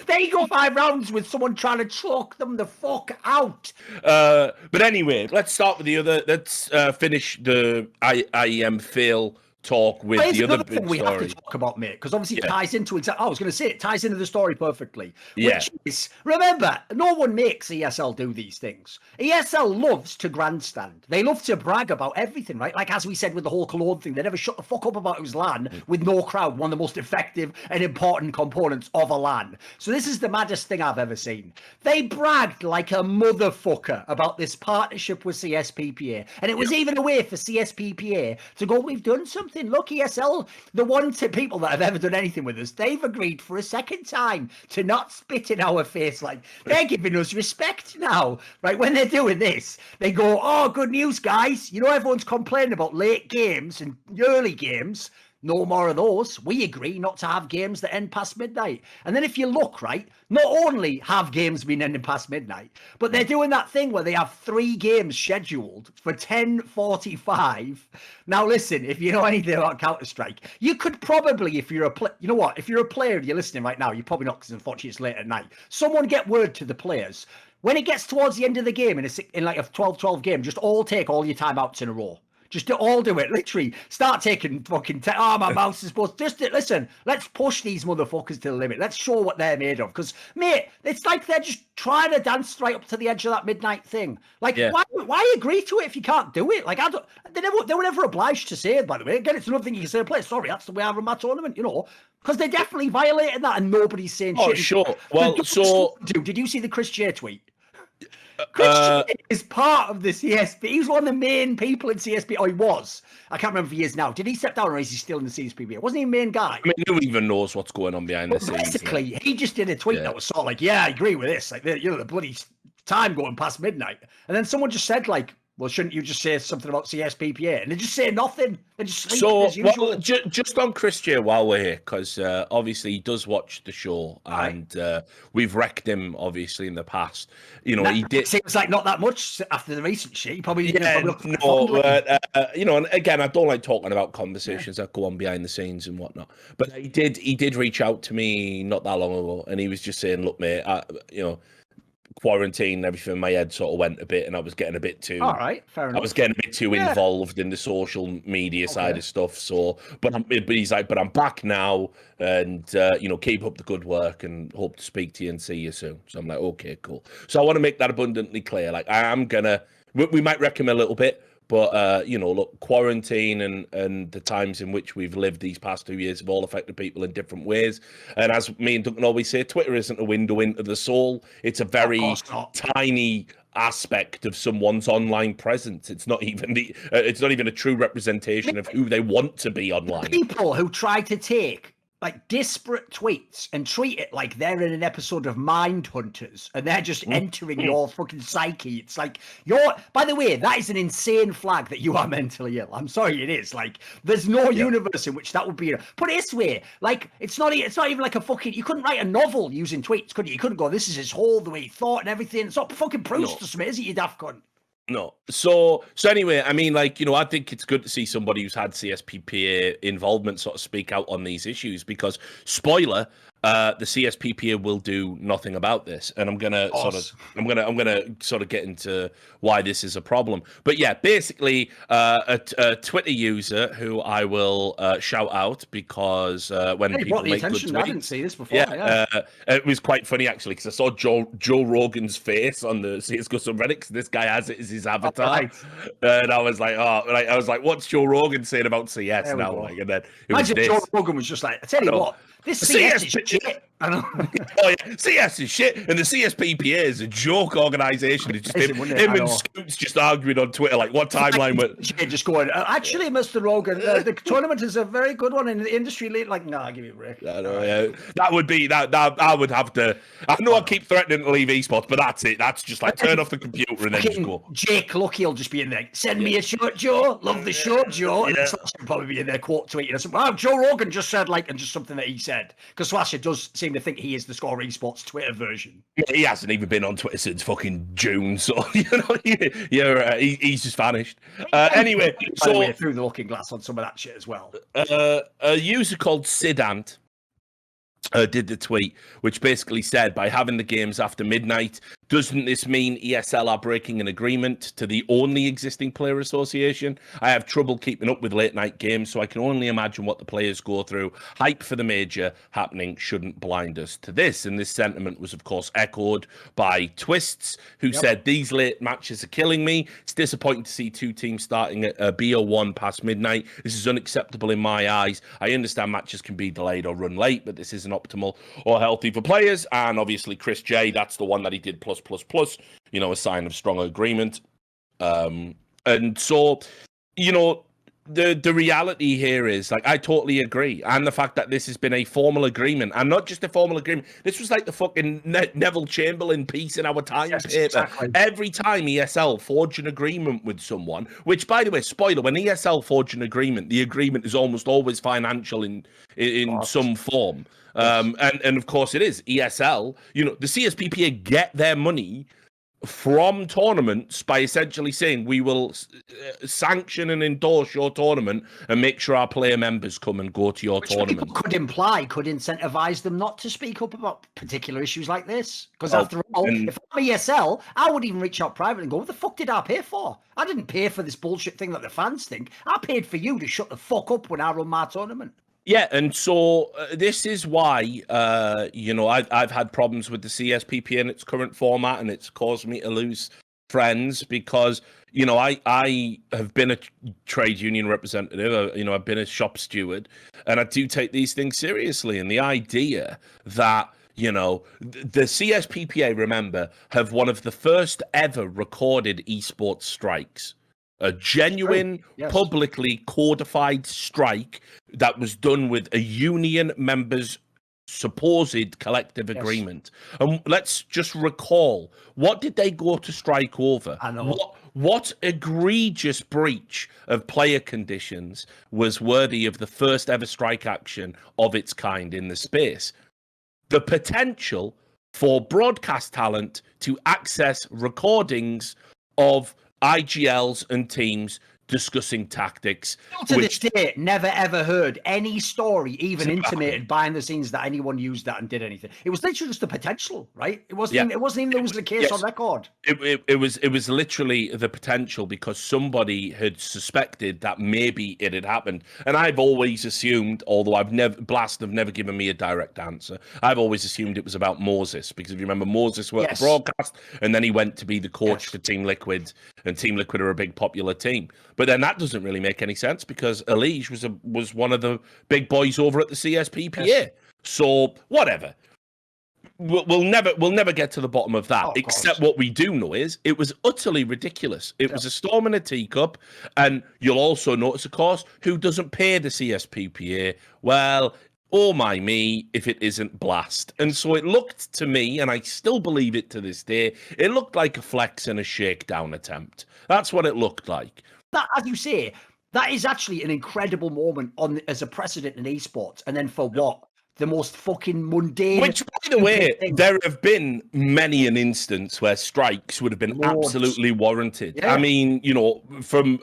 There you go, 5 rounds with someone trying to choke them the fuck out. But anyway, let's start with the other. Let's finish the IEM fail talk with the other big thing we story. have to talk about, mate, because obviously it ties into exactly. I was going to say it ties into the story perfectly. Which is, remember, no one makes ESL do these things. ESL loves to grandstand. They love to brag about everything, right? Like as we said with the whole Cologne thing, they never shut the fuck up about it was LAN with no crowd. One of the most effective and important components of a LAN. So this is the maddest thing I've ever seen. They bragged like a motherfucker about this partnership with CSPPA, and it was even a way for CSPPA to go, we've done something. Look, ESL, the one people that have ever done anything with us, they've agreed for a second time to not spit in our face. Like, they're giving us respect now, right? When they're doing this, they go, oh, good news, guys. You know, everyone's complaining about late games and early games. No more of those. We agree not to have games that end past midnight. And then if you look, right, not only have games been ending past midnight, but they're doing that thing where they have 3 games scheduled for 10:45. Now, listen, if you know anything about Counterstrike, you could probably, if you're a you know what, if you're a player and you're listening right now, you're probably not, because unfortunately it's late at night. Someone get word to the players. When it gets towards the end of the game, in like a 12-12 game, just all take all your timeouts in a row. Just all do it. Literally, start taking fucking. My mouse is supposed. Listen. Let's push these motherfuckers to the limit. Let's show what they're made of. Because, mate, it's like they're just trying to dance right up to the edge of that midnight thing. Like, why agree to it if you can't do it? Like, they were never obliged to say it. By the way, again, it's another thing you can say. Play. Sorry, that's the way I run my tournament. You know, because they definitely violated that, and nobody's saying shit. Oh, sure. Well, did you see the Chris J tweet? Chris is part of the CSP. He's one of the main people in CSP. Oh, he was. I can't remember if he is now. Did he step down or is he still in the CSPB? Wasn't he a main guy? I mean, who even knows what's going on behind the scenes? Basically, he just did a tweet that was sort of like, yeah, I agree with this. Like, you know, the bloody time going past midnight. And then someone just said, like, well, shouldn't you just say something about CSPPA? And they just say nothing. They just sleep as usual. Well, just on Chris J while we're here, because obviously he does watch the show, and we've wrecked him obviously in the past. You know, he did. Seems like not that much after the recent shit. He probably you know, and again, I don't like talking about conversations that go on behind the scenes and whatnot. But he did reach out to me not that long ago, and he was just saying, "Look, mate, you know." Quarantine and everything, my head sort of went a bit, and I was getting a bit too. All right, fair enough. I was getting a bit too involved in the social media side of stuff. So, but he's like, but I'm back now, and you know, keep up the good work, and hope to speak to you and see you soon. So I'm like, okay, cool. So I want to make that abundantly clear. Like, I am gonna, we might wreck him a little bit. But, you know, look, quarantine and the times in which we've lived these past 2 years have all affected people in different ways. And as me and Duncan always say, Twitter isn't a window into the soul. It's a very tiny aspect of someone's online presence. It's not even it's not even a true representation of who they want to be online. People who try to take like disparate tweets and treat it like they're in an episode of Mindhunters and they're just entering your fucking psyche. It's like by the way, that is an insane flag that you are mentally ill. I'm sorry, it is. Like, there's no universe in which that would be. Put it this way, like, it's not even like a fucking. You couldn't write a novel using tweets, could you? You couldn't go, this is his whole the way he thought and everything. It's not fucking Proust or something, is it, you daft cunt? No. So anyway, I mean, like, you know, I think it's good to see somebody who's had CSPPA involvement sort of speak out on these issues because, spoiler, the CSPPA will do nothing about this, and I'm gonna sort of get into why this is a problem. But yeah, basically, a Twitter user who I will shout out because when Hey, people brought the make good attention. tweets, I didn't see this before. it was quite funny actually because I saw Joe Rogan's face on the CS:GO subreddit. 'Cause this guy has it as his avatar, Right. and I was like, oh, like I was like, what's Joe Rogan saying about CS There we now? go. Like, and then it was Imagine Joe this. Rogan was just like, I tell you know. what, this CS CS is shit. I know. Oh yeah, CS is shit, and the CSPPA is a joke organisation. It's just Amazing, him, wouldn't it? him I and know. Scoots just arguing on Twitter, like what timeline went. Just going, actually, Mr. Rogan, the tournament is a very good one in the industry. Like, nah, give me a break. I know, yeah. That would be that. I would have to. I know I keep threatening to leave esports, but that's it. That's just like turn off the computer and then just go. Jake Lucky will just be in there. Send me a short, Joe. Love the short, Joe. And Slasher will probably be in there quote tweeting us. Wow, Joe Rogan just said and just something that he said. Because Slasher does seem to think he is the Score Esports Twitter version. He hasn't even been on Twitter since fucking June, so he's just vanished. Anyway, By the way, through the looking glass on some of that shit as well. A user called Sidant did the tweet, which basically said, by having the games after midnight, doesn't this mean ESL are breaking an agreement to the only existing player association? I have trouble keeping up with late night games, so I can only imagine what the players go through. Hype for the major happening shouldn't blind us to this. And this sentiment was, of course, echoed by Twists, who said, these late matches are killing me. It's disappointing to see two teams starting at BO1 past midnight. This is unacceptable in my eyes. I understand matches can be delayed or run late, but this isn't optimal or healthy for players. And obviously, Chris J, that's the one that he did plus, a sign of strong agreement. And so, the reality here is, like, I totally agree. And the fact that this has been a formal agreement, and not just a formal agreement, this was like the fucking Neville Chamberlain piece in our Times paper. Exactly. Every time ESL forged an agreement with someone, which, by the way, spoiler, when ESL forge an agreement, the agreement is almost always financial in some form. And of course it is. ESL, the CSPPA get their money from tournaments by essentially saying we will sanction and endorse your tournament and make sure our player members come and go to your tournament. Could incentivize them not to speak up about particular issues like this. Because after all, if I'm ESL, I would even reach out privately and go, what the fuck did I pay for? I didn't pay for this bullshit thing that the fans think. I paid for you to shut the fuck up when I run my tournament. Yeah, and so this is why, I've had problems with the CSPP in its current format, and it's caused me to lose friends because, I have been a trade union representative, I've been a shop steward, and I do take these things seriously. And the idea that, the CSPPA, remember, have one of the first ever recorded esports strikes. A genuine, publicly codified strike that was done with a union member's supposed collective agreement. And let's just recall, what did they go to strike over? I know. What egregious breach of player conditions was worthy of the first ever strike action of its kind in the space? The potential for broadcast talent to access recordings of IGLs and teams discussing tactics. To this day, never ever heard any story even intimated behind the scenes that anyone used that and did anything. It was literally just the potential, right? It wasn't even there was the case on record. It was literally the potential because somebody had suspected that maybe it had happened. And I've always assumed, although Blast have never given me a direct answer, I've always assumed it was about Moses, because if you remember, Moses worked the broadcast and then he went to be the coach for Team Liquid, and Team Liquid are a big popular team. But then that doesn't really make any sense because Elige was one of the big boys over at the CSPPA. Yes. So whatever. We'll never get to the bottom of that. Except what we do know is it was utterly ridiculous. It was a storm in a teacup, and you'll also notice, of course, who doesn't pay the CSPPA. Well, oh my me, if it isn't Blast. And so it looked to me, and I still believe it to this day, it looked like a flex and a shakedown attempt. That's what it looked like. That, as you say, that is actually an incredible moment as a precedent in esports. And then for what? the most fucking mundane. Which, by the way, thing. there have been many an instance where strikes would have been absolutely warranted. Yeah. I mean, you know,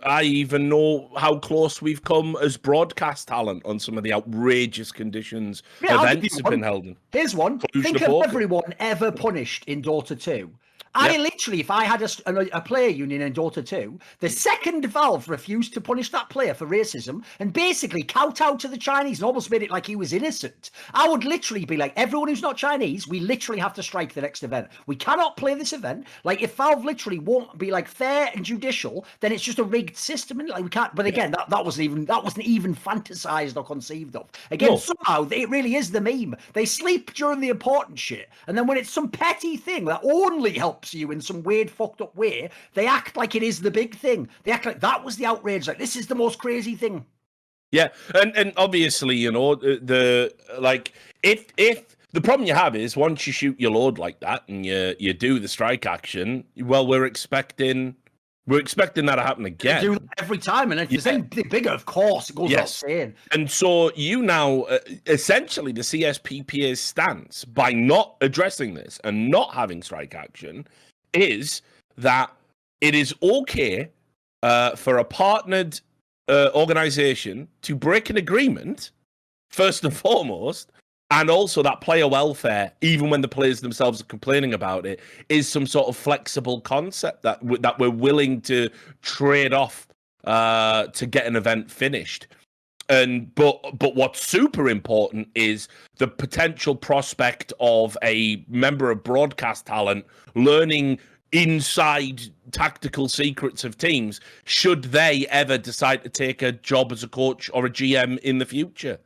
I even know how close we've come as broadcast talent on some of the outrageous conditions events have been held in. Here's one. Think of everyone ever punished in Dota 2. I literally, if I had a player union in Dota 2, the second Valve refused to punish that player for racism and basically kowtowed to the Chinese and almost made it like he was innocent, I would literally be like, everyone who's not Chinese, we literally have to strike the next event. We cannot play this event. Like, if Valve literally won't be like fair and judicial, then it's just a rigged system. And like, we can't. But again, that wasn't even fantasized or conceived of. Again, somehow it really is the meme. They sleep during the important shit, and then when it's some petty thing that only helps you in some weird fucked up way, they act like it is the big thing. They act like that was the outrage, like this is the most crazy thing. Yeah, and obviously, you know, if the problem you have is once you shoot your load like that and you do the strike action, well, we're expecting that to happen again. They do that every time, and if there's anything bigger, of course, it goes without saying. And so you now, essentially, the CSPPA's stance by not addressing this and not having strike action is that it is okay for a partnered organization to break an agreement, first and foremost, and also that player welfare, even when the players themselves are complaining about it, is some sort of flexible concept that we're willing to trade off to get an event finished. But what's super important is the potential prospect of a member of broadcast talent learning inside tactical secrets of teams should they ever decide to take a job as a coach or a GM in the future.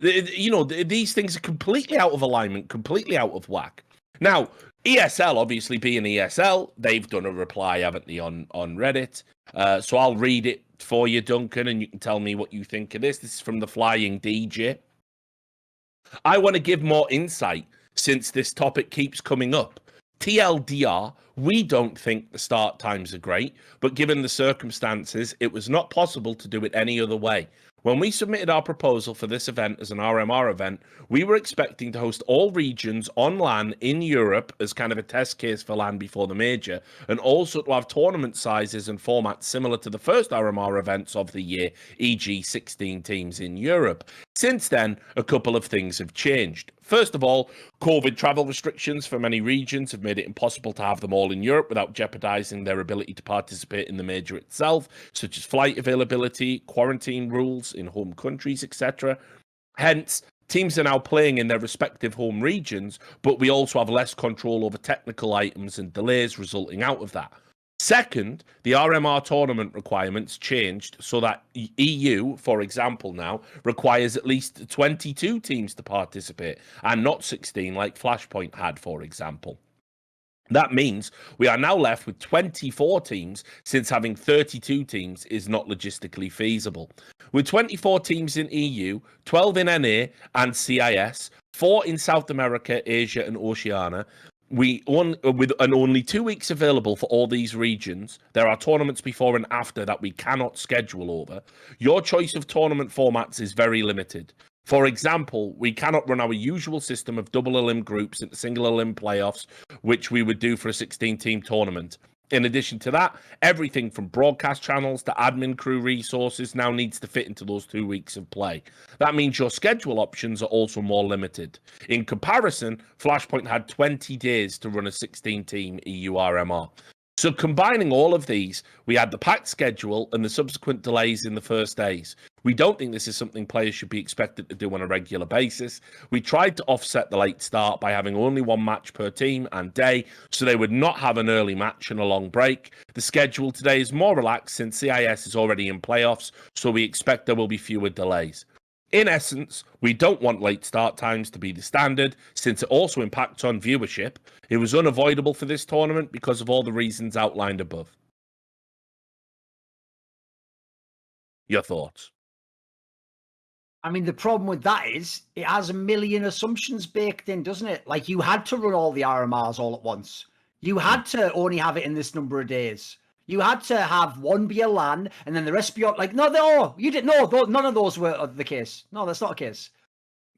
You know, these things are completely out of alignment, completely out of whack. Now, ESL, obviously being ESL, they've done a reply, haven't they, on Reddit? So I'll read it for you, Duncan, and you can tell me what you think of this. This is from the Flying DJ. I want to give more insight since this topic keeps coming up. TLDR, we don't think the start times are great, but given the circumstances, it was not possible to do it any other way. When we submitted our proposal for this event as an RMR event, we were expecting to host all regions on LAN in Europe as kind of a test case for LAN before the major, and also to have tournament sizes and formats similar to the first RMR events of the year, e.g. 16 teams in Europe. Since then, a couple of things have changed. First of all, COVID travel restrictions for many regions have made it impossible to have them all in Europe without jeopardizing their ability to participate in the major itself, such as flight availability, quarantine rules in home countries, etc. Hence, teams are now playing in their respective home regions, but we also have less control over technical items and delays resulting out of that. Second, the RMR tournament requirements changed so that EU, for example, now requires at least 22 teams to participate and not 16 like Flashpoint had, for example. That means we are now left with 24 teams, since having 32 teams is not logistically feasible. With 24 teams in EU, 12 in NA and CIS, 4 in South America, Asia and Oceania, with only 2 weeks available for all these regions, there are tournaments before and after that we cannot schedule over. Your choice of tournament formats is very limited. For example, we cannot run our usual system of double elim groups into single elim playoffs, which we would do for a 16-team tournament. In addition to that, everything from broadcast channels to admin crew resources now needs to fit into those 2 weeks of play. That means your schedule options are also more limited. In comparison, Flashpoint had 20 days to run a 16-team EU RMR. So combining all of these, we had the packed schedule and the subsequent delays in the first days. We don't think this is something players should be expected to do on a regular basis. We tried to offset the late start by having only 1 match per team and day, so they would not have an early match and a long break. The schedule today is more relaxed since CIS is already in playoffs, so we expect there will be fewer delays. In essence, we don't want late start times to be the standard, since it also impacts on viewership. It was unavoidable for this tournament because of all the reasons outlined above. Your thoughts? I mean, the problem with that is it has a million assumptions baked in, doesn't it? Like, you had to run all the RMRs all at once. You had to only have it in this number of days. You had to have one be a LAN, and then the rest be like, no, you didn't know. None of those were the case. No, that's not the case.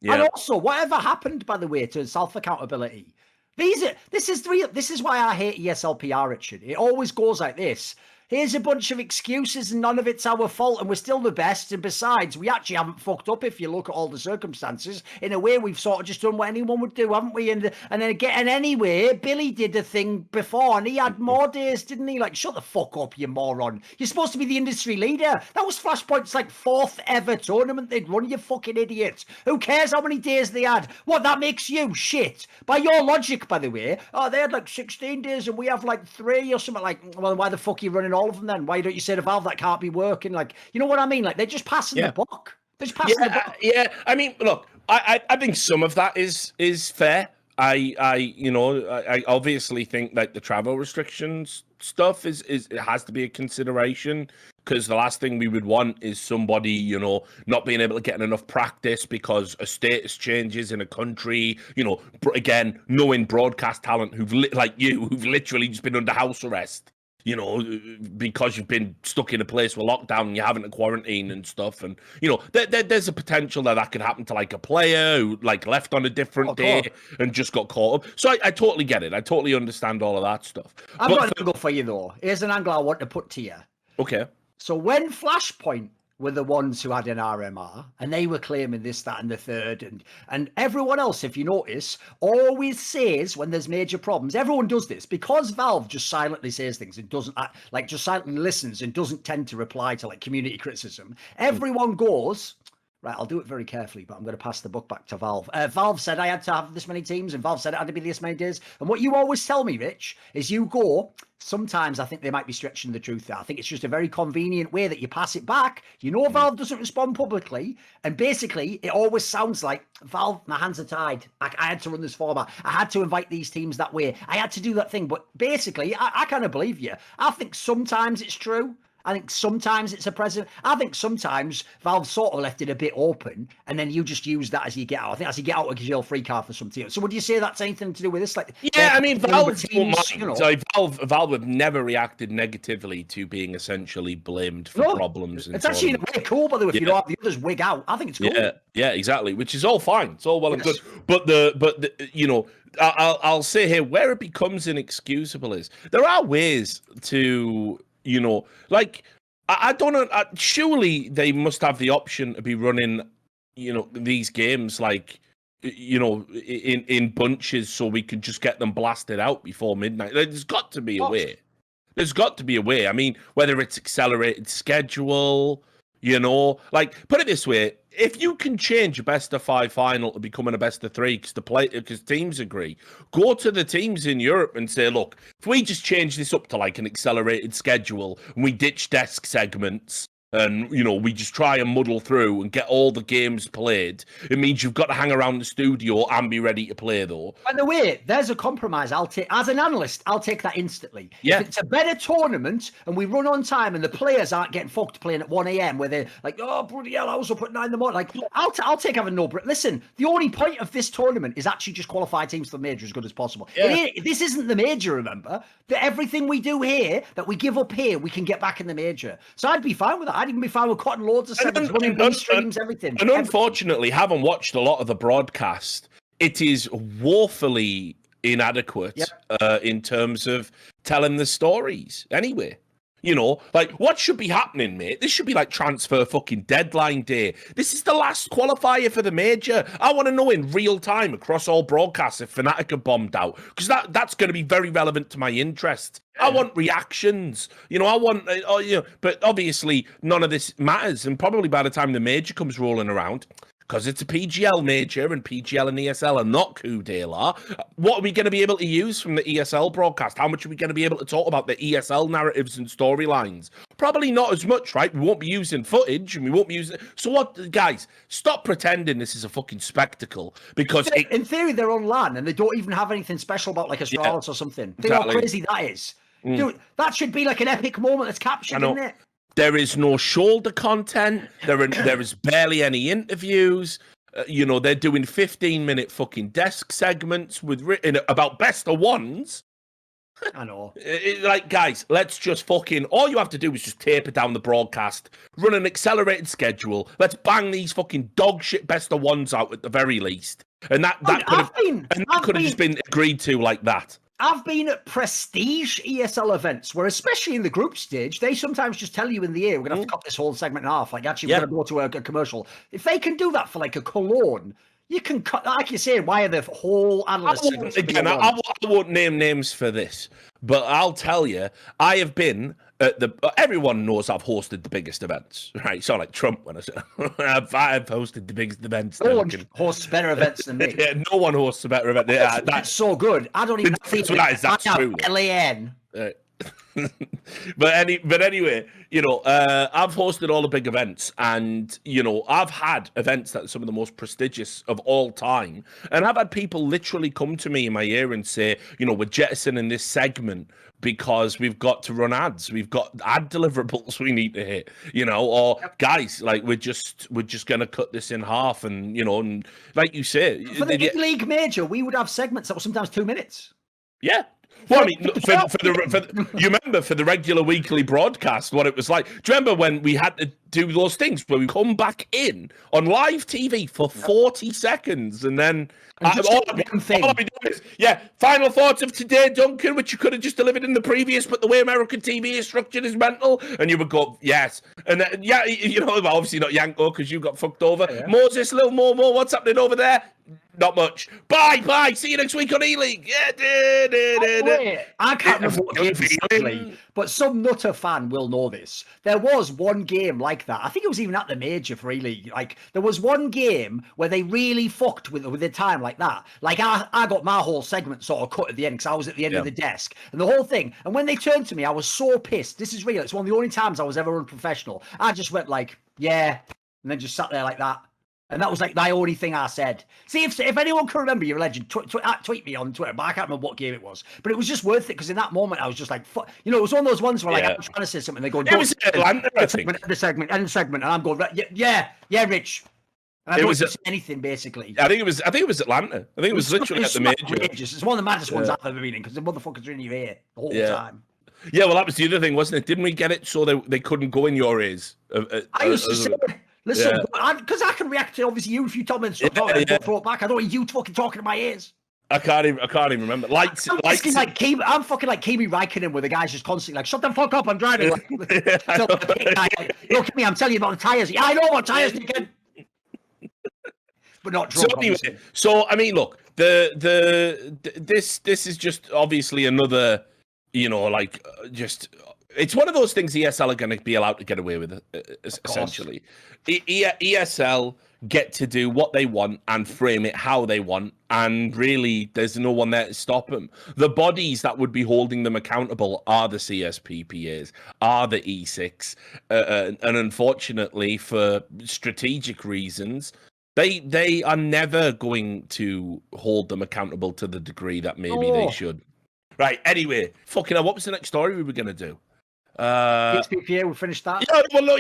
And Yeah. also, whatever happened, by the way, to self accountability. This is why I hate ESLPR, Richard. It always goes like this. Here's a bunch of excuses and none of it's our fault and we're still the best. And besides, we actually haven't fucked up if you look at all the circumstances. In a way, we've sort of just done what anyone would do, haven't we? And then again, and anyway, Billy did a thing before and he had more days, didn't he? Like, shut the fuck up, you moron. You're supposed to be the industry leader. That was Flashpoint's like 4th ever tournament they'd run, you fucking idiot. Who cares how many days they had? What, that makes you shit? By your logic, by the way, they had like 16 days and we have like 3 or something. Like, well, why the fuck are you running all of them then? Why don't you say to Valve that can't be working? Like, you know what I mean? Like, they're just passing the buck. They're just passing the buck. Yeah. I mean, look, I think some of that is fair. I obviously think that the travel restrictions stuff is it has to be a consideration, because the last thing we would want is somebody, not being able to get enough practice because a status changes in a country, again, knowing broadcast talent who've literally just been under house arrest, because you've been stuck in a place with lockdown and you're having to quarantine and stuff. And, there's a potential that could happen to like a player who like left on a different day and just got caught up. So I totally get it. I totally understand all of that stuff. I've got an angle for you though. Here's an angle I want to put to you. Okay. So when Flashpoint were the ones who had an RMR and they were claiming this, that, and the third, and everyone else, if you notice, always says when there's major problems, everyone does this because Valve just silently says things and doesn't just silently listens and doesn't tend to reply to like community criticism. Everyone goes, right, I'll do it very carefully, but I'm going to pass the buck back to Valve. Valve said I had to have this many teams, and Valve said it had to be this many days. And what you always tell me, Rich, is you go, sometimes I think they might be stretching the truth there. I think it's just a very convenient way that you pass it back. Valve doesn't respond publicly. And basically, it always sounds like, Valve, my hands are tied. I had to run this format. I had to invite these teams that way. I had to do that thing. But basically, I kind of believe you. I think sometimes it's true. I think sometimes it's a present. I think sometimes Valve sort of left it a bit open, and then you just use that as you get out. I think as you get out, it gives you a free card for some team. So would you say that's anything to do with this? Like, yeah, I mean, Valve, teams, Valve have never reacted negatively to being essentially blamed for problems. It's actually in a way cool, by the way, if you don't have the others wig out. I think it's cool. Yeah, exactly. Which is all fine. It's all well and good. But I'll say here where it becomes inexcusable is there are ways to. I don't know. Surely they must have the option to be running, these games like, in bunches so we can just get them blasted out before midnight. There's got to be a way. There's got to be a way. I mean, whether it's accelerated schedule, put it this way. If you can change a best of 5 final to becoming a best of 3 because teams agree, go to the teams in Europe and say, look, if we just change this up to like an accelerated schedule and we ditch desk segments and, we just try and muddle through and get all the games played, it means you've got to hang around the studio and be ready to play, though. By the way, there's a compromise I'll take. As an analyst, I'll take that instantly. Yeah. If it's a better tournament and we run on time and the players aren't getting fucked playing at 1 a.m. where they're like, oh, bloody hell, I was up at 9 in the morning. Like, I'll take having no break. Listen, the only point of this tournament is actually just qualify teams for the major as good as possible. Yeah. This isn't the major, remember? That everything we do here, that we give up here, we can get back in the major. So I'd be fine with that. I'd even be fine with cutting loads of sevens, running B streams, everything. And unfortunately, having watched a lot of the broadcast, it is woefully inadequate in terms of telling the stories. Anyway, what should be happening, mate? This should be like transfer fucking deadline day. This is the last qualifier for the major. I want to know in real time across all broadcasts if Fnatic are bombed out, because that's going to be very relevant to my interest. I want reactions, but obviously none of this matters. And probably by the time the major comes rolling around, because it's a PGL major and PGL and ESL are not coup d'etat, what are we going to be able to use from the ESL broadcast? How much are we going to be able to talk about the ESL narratives and storylines? Probably not as much, right? We won't be using footage and we won't be using... So what, guys, stop pretending this is a fucking spectacle, because... In theory, they're on LAN and they don't even have anything special about like Astralis or something. Think how crazy that is. Dude, that should be like an epic moment that's captured, isn't it? There is no shoulder content. There is barely any interviews. They're doing 15-minute fucking desk segments about best of ones. I know. Like, guys, let's just fucking. All you have to do is just taper down the broadcast, run an accelerated schedule. Let's bang these fucking dog shit best of ones out at the very least, and that could have just been agreed to like that. I've been at prestige ESL events where, especially in the group stage, they sometimes just tell you in the air, we're going to have to cut this whole segment in half. Like, actually, we're going to go to a commercial. If they can do that for like a Cologne, you can cut, like you say, why are the whole analysts? I won't name names for this, but I'll tell you, I have been at everyone knows I've hosted the biggest events, right? It's not like Trump when I say I've hosted the biggest events. No one hosts better events than me. Yeah, no one hosts a better event. That's so good. I don't even think that's true. LAN. But anyway, I've hosted all the big events, and I've had events that are some of the most prestigious of all time, and I've had people literally come to me in my ear and say, we're jettisoning this segment because we've got to run ads, we've got ad deliverables we need to hit, or guys, like we're just gonna cut this in half, and and like you say, for the E-League major, we would have segments that were sometimes 2 minutes. Yeah. Well, I mean, you remember for the regular weekly broadcast what it was like? Do you remember when we had to do those things where we come back in on live TV for 40 seconds and then all I do is, final thoughts of today, Duncan, which you could have just delivered in the previous, but the way American TV is structured is mental, and you would go, yes. And then, obviously not Yanko because you got fucked over. Yeah. Moses, little more, what's happening over there? Not much. Bye. See you next week on E-League. I can't remember what game exactly, but some nutter fan will know this. There was one game like that. I think it was even at the major for E-League. Like, there was one game where they really fucked with the time like that. Like, I got my whole segment sort of cut at the end because I was at the end of the desk. And the whole thing. And when they turned to me, I was so pissed. This is real. It's one of the only times I was ever unprofessional. I just went like, yeah. And then just sat there like that. And that was like the only thing I said. See, if anyone can remember, you're a legend. Tweet me on Twitter, but I can't remember what game it was. But it was just worth it because in that moment I was just like, it was one of those ones where like I'm trying to say something, and they go, it was Atlanta, I think. End the segment, and I'm going, yeah, Rich. And I don't say anything basically. I think it was Atlanta. I think it was literally at the major. It's one of the maddest ones I've ever been in because the motherfuckers are in your ear the whole time. Yeah, well, that was the other thing, wasn't it? Didn't we get it so they couldn't go in your ears? I used to say. Listen, because I can react to obviously you if you tell me stuff. Throw it back. I don't want you fucking talking in my ears. I can't even remember. Lights. I'm fucking like Kimi Räikkönen, where the guy's just constantly like, "Shut the fuck up! I'm driving." Look at me! I'm telling you about the tires. Yeah, I know what tires you can. But not drunk. So anyway, I mean, look, this is just obviously another, it's one of those things ESL are going to be allowed to get away with, essentially. ESL get to do what they want and frame it how they want, and really, there's no one there to stop them. The bodies that would be holding them accountable are the CSPPAs, are the E6, and unfortunately, for strategic reasons, they are never going to hold them accountable to the degree that maybe they should. Right, anyway, fucking hell, what was the next story we were going to do? XPPA, we finished that. Yeah, well, no.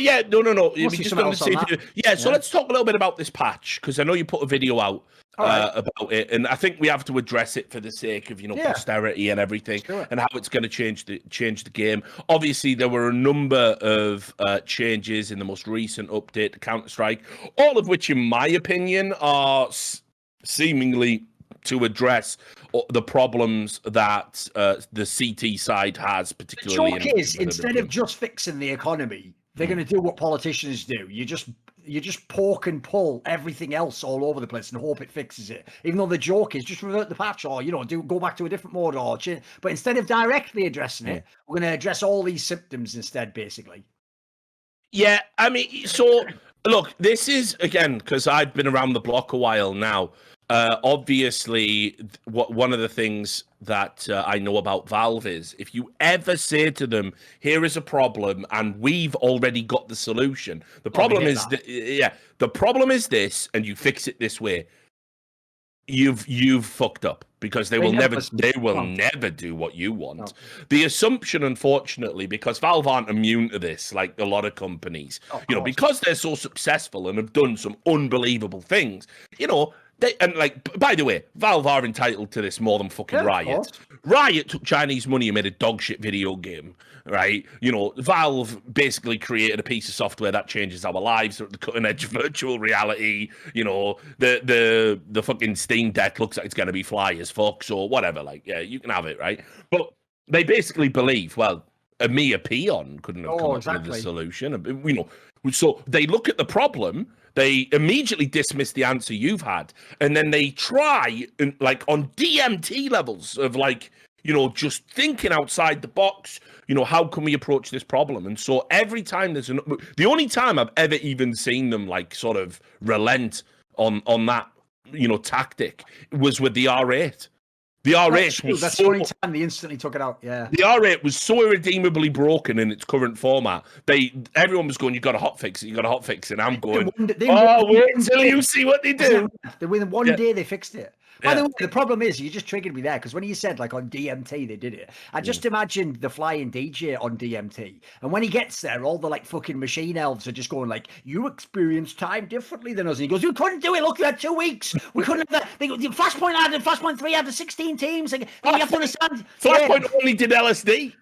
So let's talk a little bit about this patch because I know you put a video out about it, and I think we have to address it for the sake of posterity and everything, and how it's going to change the game. Obviously, there were a number of changes in the most recent update to Counterstrike, all of which, in my opinion, are seemingly to address the problems that the CT side has, particularly. The joke is, instead of just fixing the economy, they're going to do what politicians do. You just poke and pull everything else all over the place and hope it fixes it. Even though the joke is just revert the patch or go back to a different mode or change. But instead of directly addressing it, we're going to address all these symptoms instead, basically. Yeah, I mean, so look, this is again because I've been around the block a while now. Obviously, one of the things that I know about Valve is if you ever say to them, "Here is a problem, and we've already got the solution." The problem is, the problem is this, and you fix it this way. You've fucked up because they will never do what you want. No. The assumption, unfortunately, because Valve aren't immune to this, like a lot of companies, because they're so successful and have done some unbelievable things, And like, by the way, Valve are entitled to this more than fucking Yeah, of Riot. course. Riot took Chinese money and made a dog shit video game, right? You know, Valve basically created a piece of software that changes our lives, the cutting edge virtual reality. You know, the fucking Steam Deck looks like it's going to be fly as fuck, so whatever. Like, yeah, you can have it, right? But they basically believe, well, a mere peon couldn't have come up with the solution. You know, so they look at the problem, they immediately dismiss the answer you've had, and then they try, like on DMT levels of like, you know, just thinking outside the box. You know, how can we approach this problem? And so every time the only time I've ever even seen them like sort of relent on that, you know, tactic was with the R8. The R8 was that's the only time they instantly took it out. Yeah, the R8 was so irredeemably broken in its current format. Everyone was going, "You got to hotfix it. You got to hotfix it." And I'm going, wait until you see what they do. Within one day, they fixed it. By the way, the problem is, you just triggered me there, because when you said, like, on DMT they did it, I just imagined the flying DJ on DMT. And when he gets there, all the, like, fucking machine elves are just going, like, you experience time differently than us. And he goes, you couldn't do it. Look, you had 2 weeks. We couldn't have that. Flashpoint 3 had the 16 teams. Like, you have to understand. Flashpoint only did LSD.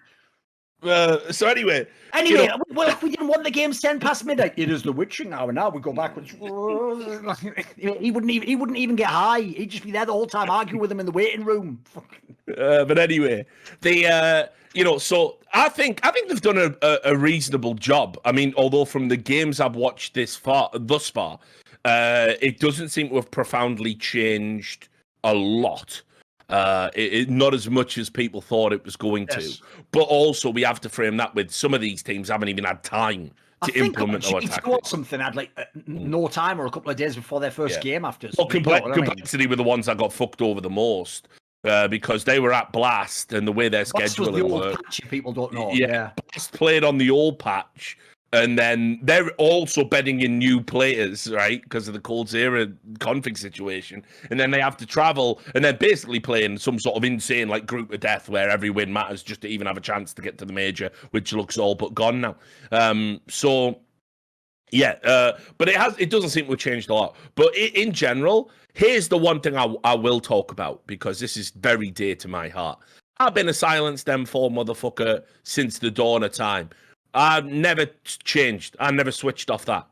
So anyway, you know, well, we didn't want the games 10 past midnight. It is the witching hour now. We go backwards. He wouldn't even get high. He'd just be there the whole time, arguing with him in the waiting room. But anyway, you know, so I think they've done a reasonable job. I mean, although from the games I've watched thus far, it doesn't seem to have profoundly changed a lot. Not as much as people thought it was going to, but also we have to frame that with some of these teams haven't even had time to implement our tactics. Something had like no time or a couple of days before their first game after. Well, complexity were the ones that got fucked over the most because they were at Blast and the way their scheduling worked. People don't know. Yeah, Blast played on the old patch. And then they're also betting in new players, right? Because of the Cold Zero config situation. And then they have to travel, and they're basically playing some sort of insane like group of death where every win matters just to even have a chance to get to the major, which looks all but gone now. But it doesn't seem to have changed a lot. But in general, here's the one thing I will talk about, because this is very dear to my heart. I've been a silenced M4 motherfucker since the dawn of time. I never changed. I never switched off that.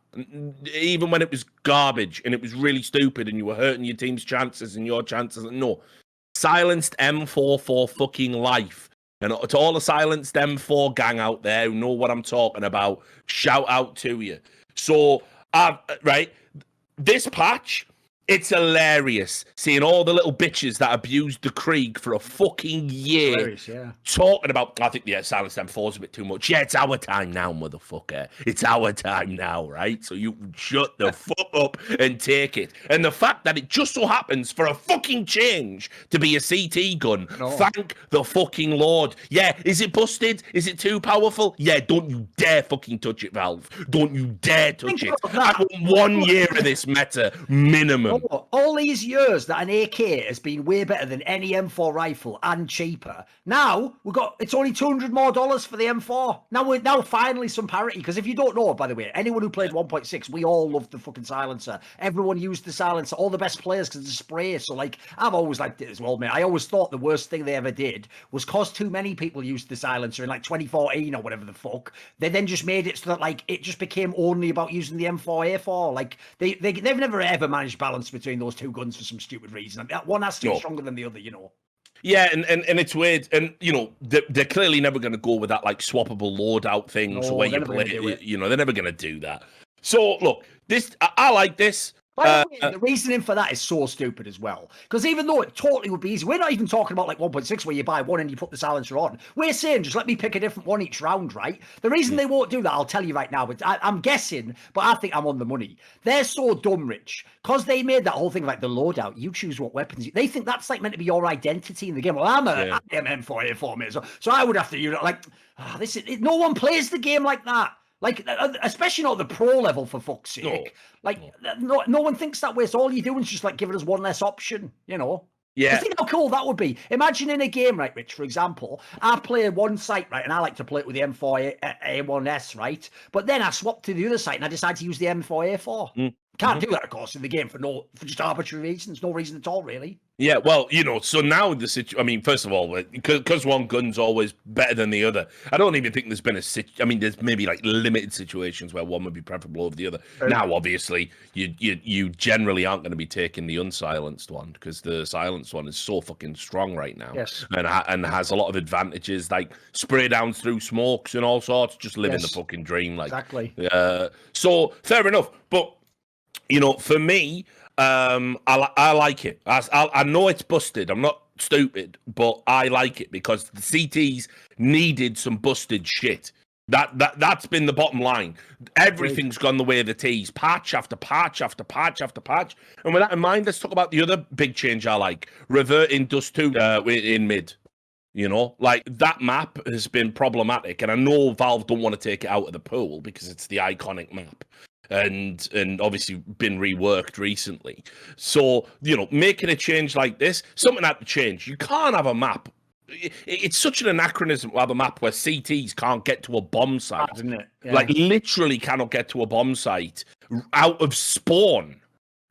Even when it was garbage and it was really stupid and you were hurting your team's chances and your chances. No. Silenced M4 for fucking life. And to all the silenced M4 gang out there who know what I'm talking about, shout out to you. So, right, this patch, it's hilarious seeing all the little bitches that abused the Krieg for a fucking year talking about, I think, Silence M4 is a bit too much. Yeah, it's our time now, motherfucker. It's our time now, right? So you shut the fuck up and take it. And the fact that it just so happens for a fucking change to be a CT gun, thank the fucking Lord. Yeah, is it busted? Is it too powerful? Yeah, don't you dare fucking touch it, Valve. Don't you dare touch it. I want 1 year of this meta, minimum. All these years that an AK has been way better than any M4 rifle and cheaper. Now it's only $200 more for the M4. Now finally some parity. Because if you don't know, by the way, anyone who played 1.6, we all loved the fucking silencer. Everyone used the silencer. All the best players because of the spray. So like, I've always liked it as well, mate. I always thought the worst thing they ever did was cause too many people used the silencer in like 2014 or whatever the fuck. They then just made it so that like it just became only about using the M4A4. Like they've never ever managed balance between those two guns for some stupid reason. That one has to be stronger than the other, you know. Yeah, and it's weird, and you know they're clearly never going to go with that like swappable loadout thing. So where you play, you know, they're never going to do that. So look, I like this. By the way, the reasoning for that is so stupid as well. Because even though it totally would be easy, we're not even talking about like 1.6 where you buy one and you put the silencer on. We're saying just let me pick a different one each round, right? The reason they won't do that, I'll tell you right now, but I'm guessing, but I think I'm on the money. They're so dumb, Rich, because they made that whole thing like the loadout. You choose what weapons. They think that's like meant to be your identity in the game. Well, I'm an M4A4 mate, so I would have to, you know, like, no one plays the game like that. Like, especially not the pro level, for fuck's sake. No one thinks that way. So all you're doing is just like giving us one less option, you know? Yeah. Think how cool that would be. Imagine in a game, right, Rich, for example, I play one site, right, and I like to play it with the M4A1S, right? But then I swap to the other site and I decide to use the M4A4. Can't do that, of course, in the game for just arbitrary reasons. No reason at all, really. Yeah, well, so now the situation. I mean, first of all, because one gun's always better than the other. I don't even think there's been I mean, there's maybe like limited situations where one would be preferable over the other. Now, obviously, you generally aren't going to be taking the unsilenced one because the silenced one is so fucking strong right now. Yes. And has a lot of advantages like spray down through smokes and all sorts. Just living the fucking dream, like exactly. So fair enough, but for me. I like it. I know it's busted. I'm not stupid, but I like it because the CTs needed some busted shit. That's been the bottom line. Everything's gone the way of the T's. Patch after patch after patch after patch. And with that in mind, let's talk about the other big change I like: reverting Dust 2 in mid. Like that map has been problematic, and I know Valve don't want to take it out of the pool because it's the iconic map. And obviously been reworked recently. So, making a change like this, something had to change. You can't have a map. It's such an anachronism to have a map where CTs can't get to a bomb site. Isn't it? Yeah. Like, literally cannot get to a bomb site out of spawn.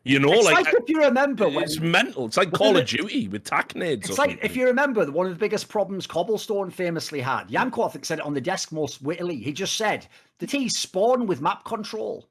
It's like if you remember it's mental. It's like Call of Duty with tac nades. It's like if you remember one of the biggest problems Cobblestone famously had. Yanko, I think, said it on the desk most wittily. He just said the T's spawn with map control.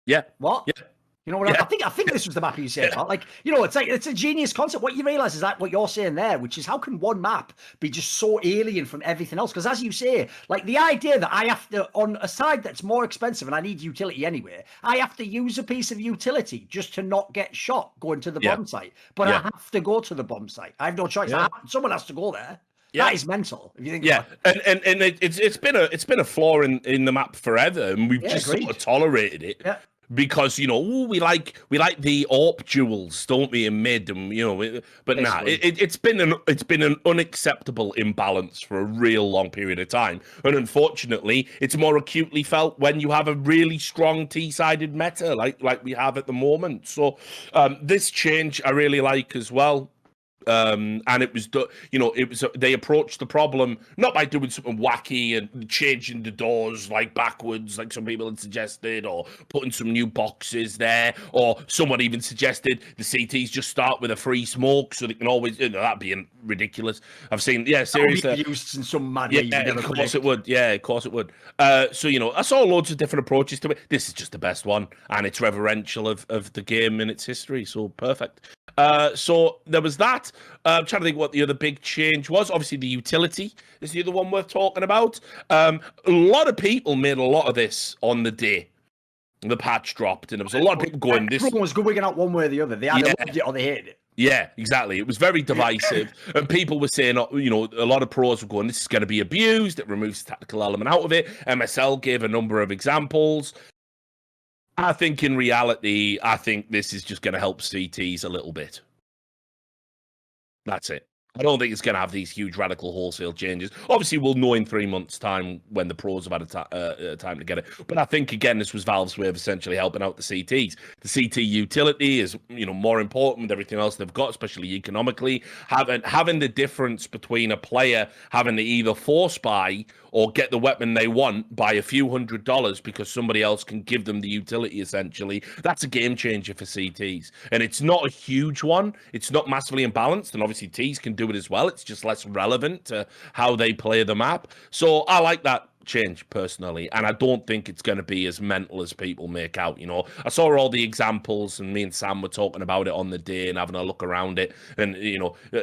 Yeah. What? Yeah. You know what? Yeah. I think this was the map you said. Yeah. Like, it's a genius concept. What you realize is that what you're saying there, which is how can one map be just so alien from everything else? Because as you say, like the idea that I have to, on a side that's more expensive and I need utility anyway, I have to use a piece of utility just to not get shot going to the bomb site. But I have to go to the bomb site. I have no choice. Someone has to go there. Yeah. That is mental. If you think about it. And it's been a flaw in the map forever, and we've just sort of tolerated it. Yeah. Because we like the AWP duels, don't we, in mid, and but it's been an unacceptable imbalance for a real long period of time, and unfortunately, it's more acutely felt when you have a really strong T-sided meta like we have at the moment. So this change I really like as well. And it was, they approached the problem not by doing something wacky and changing the doors like backwards, like some people had suggested, or putting some new boxes there, or someone even suggested the CTs just start with a free smoke so they can always, that'd be ridiculous. I've seen, seriously, used in some mad way. Of course it would. Yeah, of course it would. So I saw loads of different approaches to it. This is just the best one, and it's reverential of the game and its history. So perfect. So there was that. I'm trying to think what the other big change was. Obviously, the utility is the other one worth talking about. A lot of people made a lot of this on the day the patch dropped, and there was a lot of people going, this was going out one way or the other. They either loved it or they hated it. Yeah, exactly. It was very divisive, and people were saying, a lot of pros were going, this is going to be abused. It removes the tactical element out of it. MSL gave a number of examples. I think in reality, this is just going to help CTs a little bit. That's it. I don't think it's going to have these huge radical wholesale changes. Obviously, we'll know in 3 months' time when the pros have had a time to get it. But I think, again, this was Valve's way of essentially helping out the CTs. The CT utility is, more important than everything else they've got, especially economically. Having the difference between a player having to either force buy or get the weapon they want by a few $100s because somebody else can give them the utility, essentially, that's a game changer for CTs. And it's not a huge one. It's not massively imbalanced. And obviously, Ts can do it as well. It's just less relevant to how they play the map. So I like that change personally, and I don't think it's going to be as mental as people make out. I saw all the examples, and me and Sam were talking about it on the day and having a look around it, and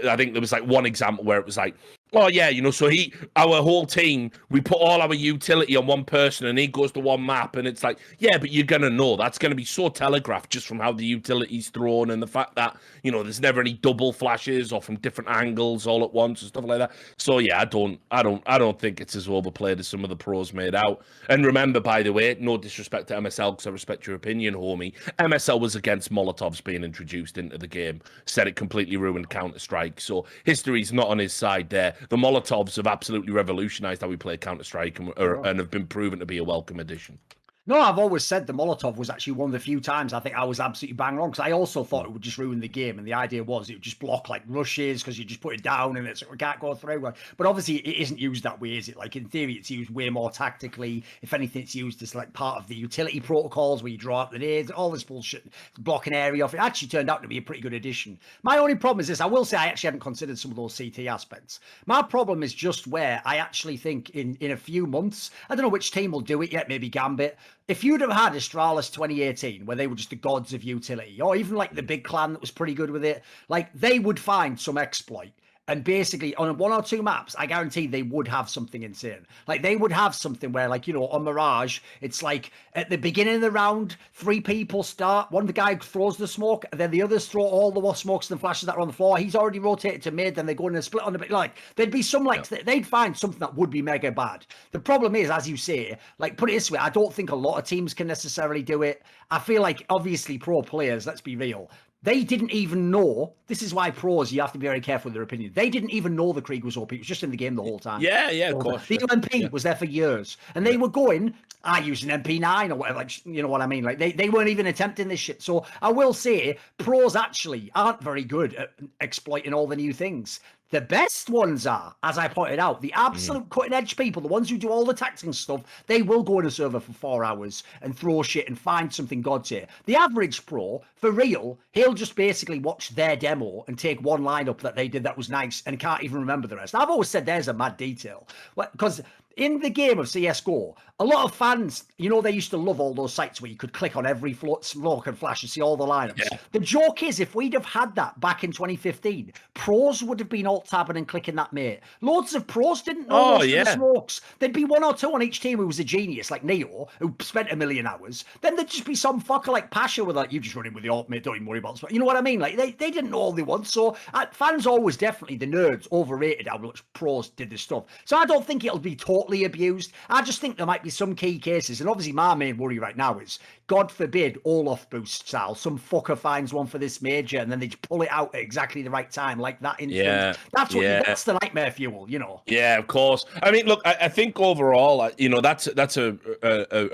I think there was like one example where it was like, oh yeah, so our whole team, we put all our utility on one person and he goes to one map, and it's like, yeah, but you're gonna know that's gonna be so telegraphed just from how the utility's thrown and the fact that there's never any double flashes or from different angles all at once and stuff like that. So yeah, I don't think it's as overplayed as some of the pros made out. And remember, by the way, no disrespect to MSL, because I respect your opinion, homie, MSL was against Molotovs being introduced into the game, said it completely ruined Counterstrike. So history's not on his side there. The Molotovs have absolutely revolutionized how we play Counter-Strike and have been proven to be a welcome addition. No, I've always said the Molotov was actually one of the few times I think I was absolutely bang wrong, because I also thought it would just ruin the game, and the idea was it would just block like rushes because you just put it down and it can't go through. But obviously it isn't used that way, is it? Like in theory, it's used way more tactically. If anything, it's used as like part of the utility protocols where you draw out the nades, all this bullshit, blocking area off. It actually turned out to be a pretty good addition. My only problem is this: I will say I actually hadn't considered some of those CT aspects. My problem is just where I actually think in a few months, I don't know which team will do it yet, maybe Gambit. If you'd have had Astralis 2018, where they were just the gods of utility, or even like the big clan that was pretty good with it, like they would find some exploit. And basically, on one or two maps, I guarantee they would have something insane. Like they would have something where, like, you know, on Mirage, it's like at the beginning of the round, 3 people start. One of the guy throws the smoke, and then the others throw all the smokes and flashes that are on the floor. He's already rotated to mid, then they go in and split on the bit. Like there'd be some like they'd find something that would be mega bad. The problem is, as you say, like put it this way, I don't think a lot of teams can necessarily do it. I feel like obviously pro players, let's be real, they didn't even know. This is why pros, you have to be very careful with their opinion. They didn't even know the Krieg was OP. It was just in the game the whole time. Yeah, of course. The UMP was there for years. And they were going, I used an MP9 or whatever. Like, you know what I mean? Like they weren't even attempting this shit. So I will say pros actually aren't very good at exploiting all the new things. The best ones are, as I pointed out, the absolute cutting edge people, the ones who do all the tactics stuff, they will go in a server for 4 hours and throw shit and find something God's here. The average pro, for real, he'll just basically watch their demo and take one lineup that they did that was nice and can't even remember the rest. I've always said there's a mad detail. Because in the game of CSGO, a lot of fans, you know, they used to love all those sites where you could click on every smoke and flash and see all the lineups. Yeah. The joke is, if we'd have had that back in 2015, pros would have been alt-tabbing and clicking that, mate. Loads of pros didn't know the smokes. There'd be 1 or 2 on each team who was a genius, like Neo, who spent 1 million hours. Then there'd just be some fucker like Pasha with like, you just run in with the alt, mate, don't even worry about it. You know what I mean? Like they didn't know all they want. So fans always definitely, the nerds, overrated how much pros did this stuff. So I don't think it'll be totally abused. I just think there might be some key cases, and obviously my main worry right now is, God forbid, Olaf boost style, some fucker finds one for this major and then they just pull it out at exactly the right time, like that instance. That's the nightmare fuel, you know. Yeah, of course. I mean, look, I think overall, you know, that's a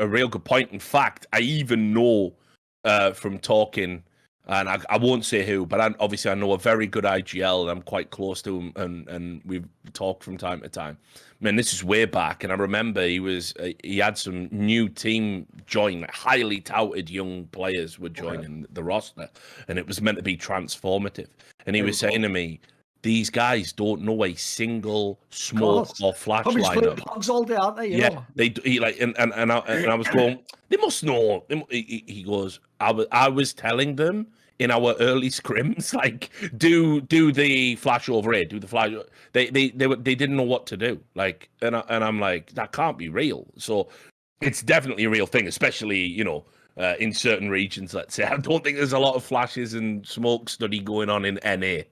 real good point. In fact, I even know from talking, and I won't say who, but obviously I know a very good IGL, and I'm quite close to him, and we've talked from time to time. Man, this is way back, and I remember he had some new team join, like highly touted young players were joining the roster, and it was meant to be transformative. And he was saying to me, these guys don't know a single smoke or flash lineup. Pogs all day, aren't they? You know? He like, and I was going, they must know. He goes, I was telling them in our early scrims, like, do the flash over here, do the flash. They didn't know what to do. Like, and I'm like, that can't be real. So it's definitely a real thing, especially, you know, in certain regions. Let's say, I don't think there's a lot of flashes and smoke study going on in NA.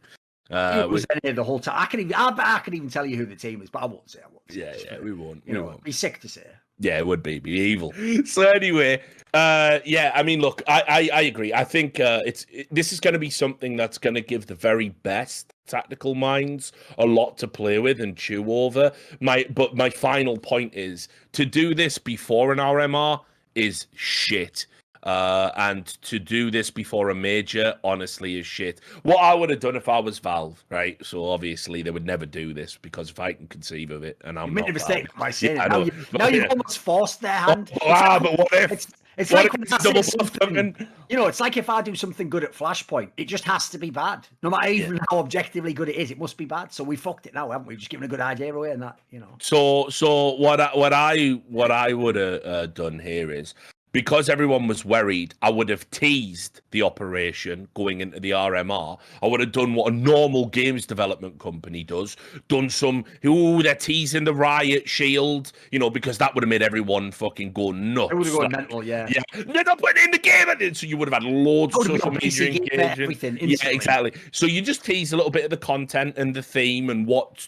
It was NA the whole time. I can even tell you who the team is, but I won't say. Yeah, we won't. You know, it'd be sick to say. Yeah, it would be evil. So anyway, yeah, I mean, look, I agree. I think this is going to be something that's going to give the very best tactical minds a lot to play with and chew over. But my final point is, to do this before an RMR is shit. And to do this before a major, honestly, is shit. What I would have done if I was Valve, right? So obviously they would never do this, because if I can conceive of it, and I'm you made a mistake by saying it. Now you've almost forced their hand. But what if? It's what like if double something? You know, it's like if I do something good at Flashpoint, it just has to be bad. No matter even how objectively good it is, it must be bad. So we fucked it now, haven't we? Just given a good idea away, and that, you know. So what I would have done here is, because everyone was worried, I would have teased the operation going into the RMR. I would have done what a normal games development company does. Done some, they're teasing the Riot Shield, you know, because that would have made everyone fucking go nuts. It would have gone mental, yeah. Yeah, they're not putting in the game. And so you would have had loads of social media engagement. Yeah, exactly. So you just tease a little bit of the content and the theme and what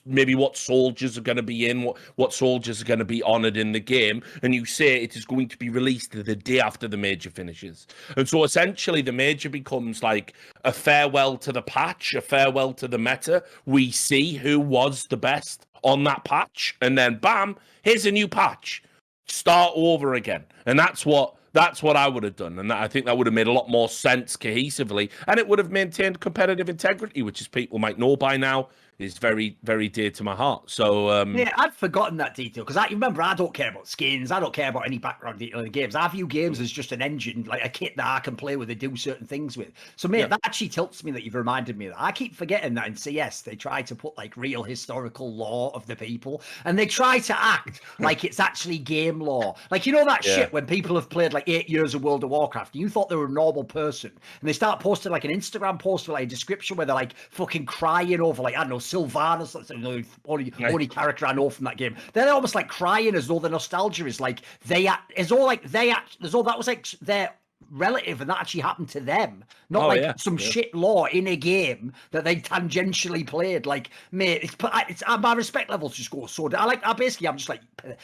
soldiers are going to be in, what soldiers are going to be honoured in the game. And you say it is going to be released the day after the major finishes. And so essentially the major becomes like a farewell to the patch, a farewell to the meta. We see who was the best on that patch, and then bam, here's a new patch. start over again. And that's what I would have done. And I think that would have made a lot more sense cohesively. And it would have maintained competitive integrity, which, as people might know by now, is very, very dear to my heart. So yeah, I'd forgotten that detail because I remember I don't care about skins. I don't care about any background detail in the games. I view games as just an engine, like a kit that I can play with and do certain things with. So, mate, that actually tilts me that you've reminded me of that. I keep forgetting that in CS they try to put like real historical lore of the people, and they try to act like it's actually game lore. Like, you know that shit when people have played like 8 years of World of Warcraft and you thought they were a normal person, and they start posting like an Instagram post with like a description where they're like fucking crying over like, I don't know, Sylvanas, the only character I know from that game. They're almost like crying as though the nostalgia is like as though that was like their relative and that actually happened to them, not some shit lore in a game that they tangentially played. Like, mate, it's my respect levels just go so down. I'm just like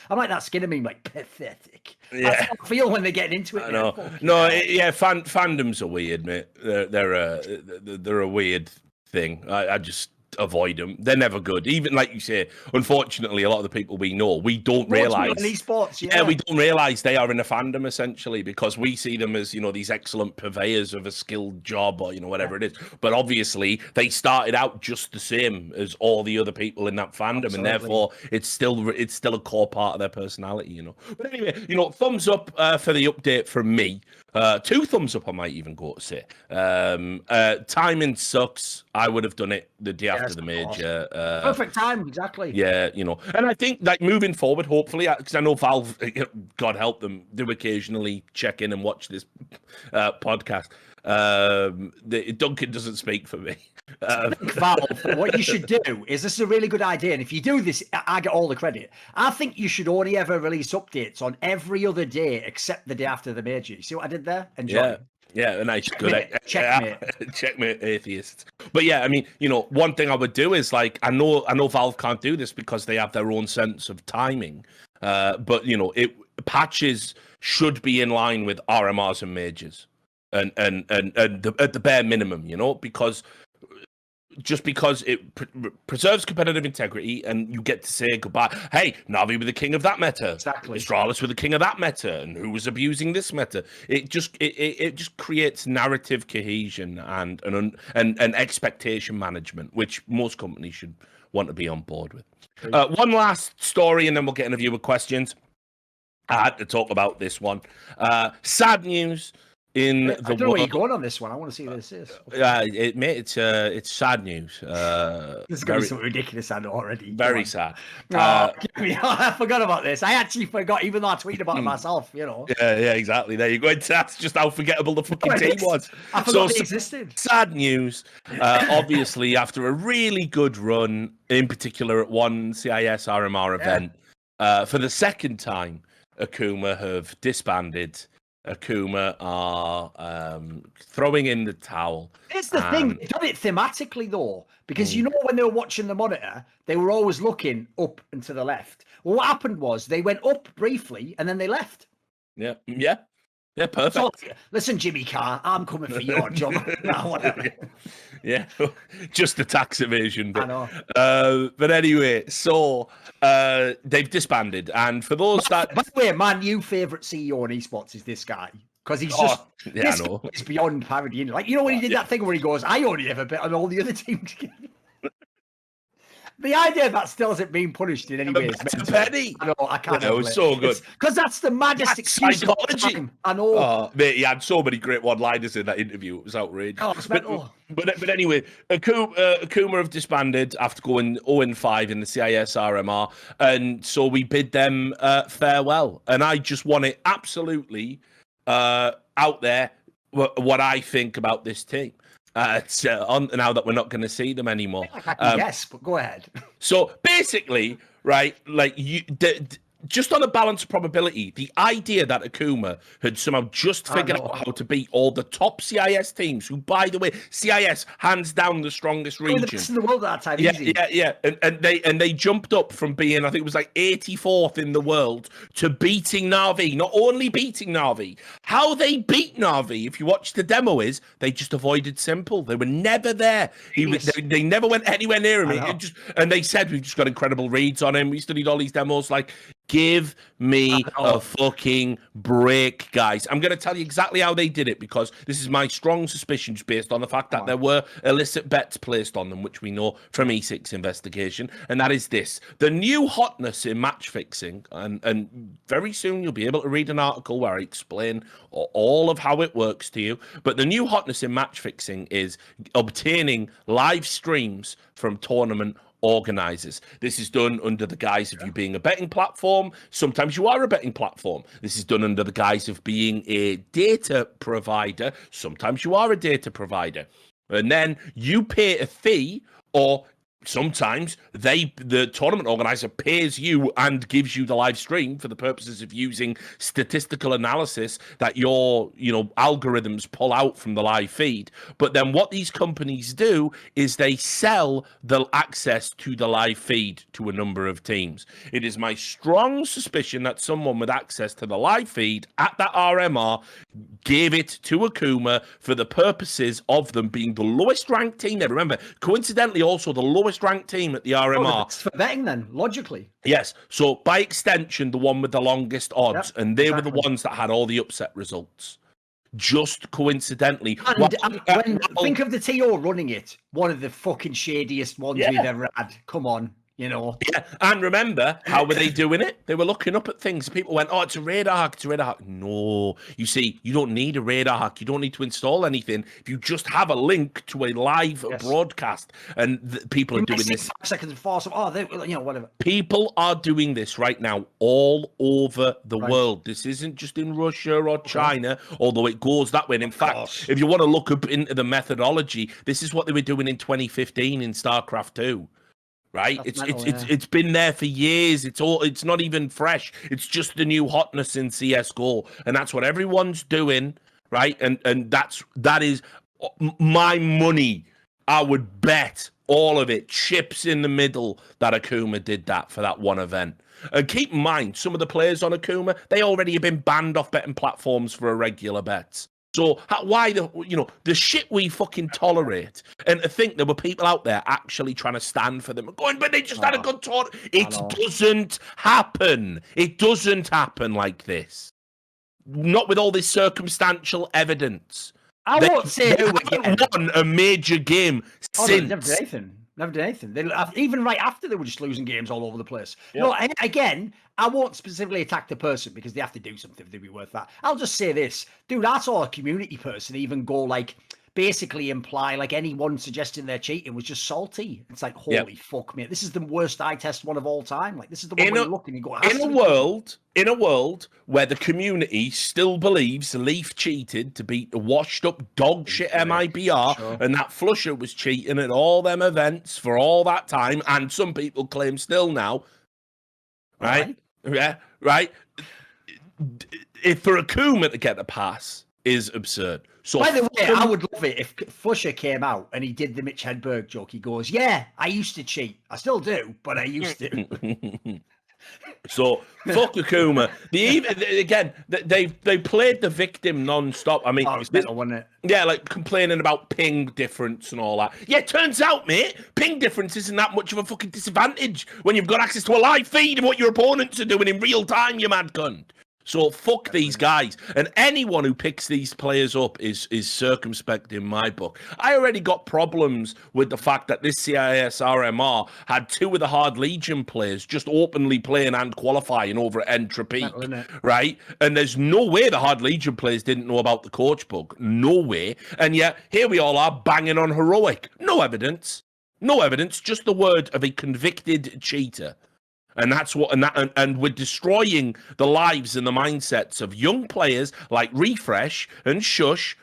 that Skinner meme, like pathetic. That's how I feel when they're getting into it. Fandoms are weird, mate. They're a weird thing. I just avoid them. They're never good. Even like you say, unfortunately, a lot of the people we know, we don't realize esports. We don't realize they are in a fandom essentially because we see them as, these excellent purveyors of a skilled job or whatever it is. But obviously, they started out just the same as all the other people in that fandom, and therefore it's still a core part of their personality. But anyway, thumbs up for the update from me. 2 thumbs up, I might even go to say. Timing sucks. I would have done it the day after the major. Perfect time, exactly. Yeah, and I think like moving forward, hopefully, because I know Valve, God help them, do occasionally check in and watch this podcast. Duncan doesn't speak for me. Valve, what you should do is, this is a really good idea, and if you do this, I get all the credit. I think you should only ever release updates on every other day except the day after the major. You see what I did there? Enjoy. Yeah, nice. Checkmate. Checkmate, atheists. But yeah, I mean, one thing I would do is like, I know Valve can't do this because they have their own sense of timing. But patches should be in line with RMRs and majors, and at the bare minimum, because it preserves competitive integrity, and you get to say goodbye. Hey, Navi were the king of that meta. Exactly. Astralis were the king of that meta, and who was abusing this meta? It just creates narrative cohesion and expectation management, which most companies should want to be on board with. One last story, and then we'll get into viewer questions. I had to talk about this one. Sad news. I don't know where you're going on this one. I want to see what this is. It's sad news. This is going to be something ridiculous, I know already. Very sad. I forgot about this. I actually forgot, even though I tweeted about it myself, Yeah, exactly. There you go. That's just how forgettable the fucking team was. I forgot they existed. Sad news. Obviously, after a really good run, in particular at one CIS RMR event, for the second time, Akuma have disbanded. Akuma are throwing in the towel. It's the thing. They've done it thematically, though, because when they were watching the monitor, they were always looking up and to the left. Well, what happened was they went up briefly and then they left. Yeah, perfect. So, listen, Jimmy Carr, I'm coming for your job. Yeah, just the tax evasion bit. I know. But anyway, so they've disbanded, and for those By the way, my new favourite CEO in esports is this guy. Because he's just it's beyond parody. Like, when he did that thing where he goes, I only have a bit on all the other teams. The idea that still hasn't been punished in any way is penny. I know, I can't. It was so good. Because that's the maddest excuse. Psychology. I know. Oh, mate, he had so many great one-liners in that interview. It was outrageous. Oh, it's mental. But anyway, Akuma have disbanded after going 0-5 in the CIS RMR, and so we bid them farewell. And I just want it absolutely out there what I think about this team. It's on now that we're not going to see them anymore. I can guess, but go ahead. So basically, right, like just on a balanced probability, the idea that Akuma had somehow just figured out how to beat all the top CIS teams, who, by the way, CIS hands down the strongest region. The best in the world at that time. Yeah. And they jumped up from being, I think it was like 84th in the world, to beating Na'Vi. Not only beating Na'Vi, how they beat Na'Vi, if you watch the demo, is they just avoided Simple. They were never there. They never went anywhere near him. And they said, we've just got incredible reads on him. We studied all these demos. Like, Give me a fucking break, guys. I'm going to tell you exactly how they did it because this is my strong suspicions based on the fact that there were illicit bets placed on them, which we know from E6 investigation. And that is this. The new hotness in match fixing, and very soon you'll be able to read an article where I explain all of how it works to you. But the new hotness in match fixing is obtaining live streams from tournament organizers. This is done under the guise of you being a betting platform. Sometimes you are a betting platform. This is done under the guise of being a data provider. Sometimes you are a data provider. And then you pay a fee, or sometimes the tournament organizer pays you and gives you the live stream for the purposes of using statistical analysis that your algorithms pull out from the live feed. But then what these companies do is they sell the access to the live feed to a number of teams. It is my strong suspicion that someone with access to the live feed at that RMR gave it to Akuma for the purposes of them being the lowest ranked team there. Remember, coincidentally, also the lowest ranked team at the RMR. It's for betting then, logically. Yes. So by extension, the one with the longest odds, and they were the ones that had all the upset results. Just coincidentally. And think of the TO running it, one of the fucking shadiest ones we've ever had. Come on. Yeah, and remember, how were they doing it? They were looking up at things. People went, oh, it's a radar hack, it's a radar hack. No, you see, you don't need a radar hack. You don't need to install anything. If you just have a link to a live broadcast, and people are doing this. 5 seconds before, whatever. People are doing this right now all over the world. This isn't just in Russia or China, although it goes that way. And in fact, if you want to look up into the methodology, this is what they were doing in 2015 in StarCraft 2. Right, it's been there for years. It's not even fresh. It's just the new hotness in CSGO, and that's what everyone's doing, right? And that is my money. I would bet all of it, chips in the middle, that Akuma did that for that one event. And keep in mind, some of the players on Akuma, they already have been banned off betting platforms for irregular bets. So why the shit we fucking tolerate, and to think there were people out there actually trying to stand for them and going, but they just had a good talk. It doesn't happen. It doesn't happen like this. Not with all this circumstantial evidence. I won't say who won a major game since. Never did anything. Even right after, they were just losing games all over the place. Yeah. No, again, I won't specifically attack the person because they have to do something to be worth that. I'll just say this. Dude, I saw a community person even go basically imply anyone suggesting they're cheating was just salty. It's like, holy fuck, mate. This is the worst eye test one of all time. This is the one where you look and you go, in a world where the community still believes Leaf cheated to beat the washed up dog shit MIBR, and that Flusher was cheating at all them events for all that time, and some people claim still now, right? Yeah, right. If for Akuma to get a pass is absurd. So by the way, I would love it if Flusher came out and he did the Mitch Hedberg joke. He goes, yeah, I used to cheat. I still do, but I used to. So fuck Akuma. They played the victim non-stop. I mean, it was mental, wasn't it? Yeah, complaining about ping difference and all that. Yeah, it turns out, mate, ping difference isn't that much of a fucking disadvantage when you've got access to a live feed of what your opponents are doing in real time, you mad cunt. So fuck these guys, and anyone who picks these players up is circumspect in my book. I already got problems with the fact that this CIS RMR had 2 of the Hard Legion players just openly playing and qualifying over at Entropy, right? And there's no way the Hard Legion players didn't know about the coach bug. No way. And yet here we all are banging on Heroic. No evidence, just the word of a convicted cheater. And that's what, and we're destroying the lives and the mindsets of young players like Refresh and Shush,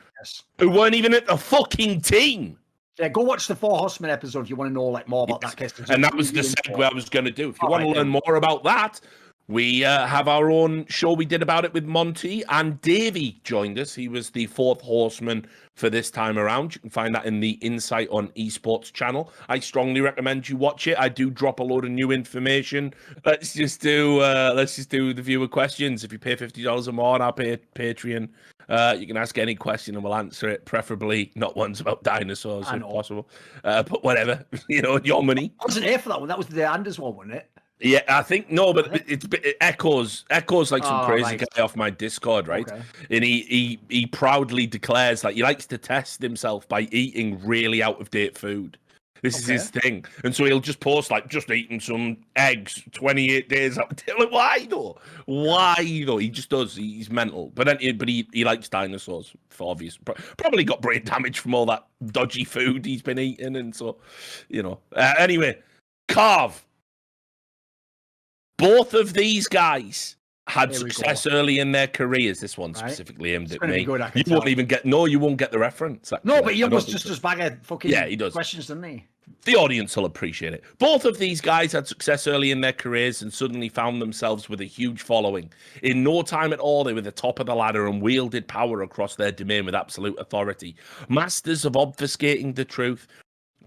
who weren't even at the fucking team. Yeah, go watch the 4 Horsemen episode if you want to know more about that case. And that was the segue I was going to do. If you want to learn more about that, we have our own show we did about it with Monty, and Davey joined us. He was the 4th Horseman for this time around. You can find that in the Insight on Esports channel. I strongly recommend you watch it. I do drop a load of new information. Let's just do the viewer questions. If you pay $50 or more on our Patreon, you can ask any question and we'll answer it, preferably not ones about dinosaurs if possible. But whatever, your money. I wasn't here for that one. That was the Anders one, wasn't it? Yeah, I think no, but it echoes like some crazy right. guy off my Discord, right? Okay. And he proudly declares like he likes to test himself by eating really out of date food. This is his thing, and so he'll just post like just eating some eggs 28 days out of date. Like, why though? Why though? He just does. He's mental, but then he likes dinosaurs for obvious. Probably got brain damage from all that dodgy food he's been eating, and so Anyway, Carve. Both of these guys had success early in their careers. This one specifically aimed at me. You won't even get. No, you won't get the reference. Actually. No, but he was just as bag of fucking he does. questions than me. The audience will appreciate it. Both of these guys had success early in their careers and suddenly found themselves with a huge following. In no time at all, they were the top of the ladder and wielded power across their domain with absolute authority. Masters of obfuscating the truth.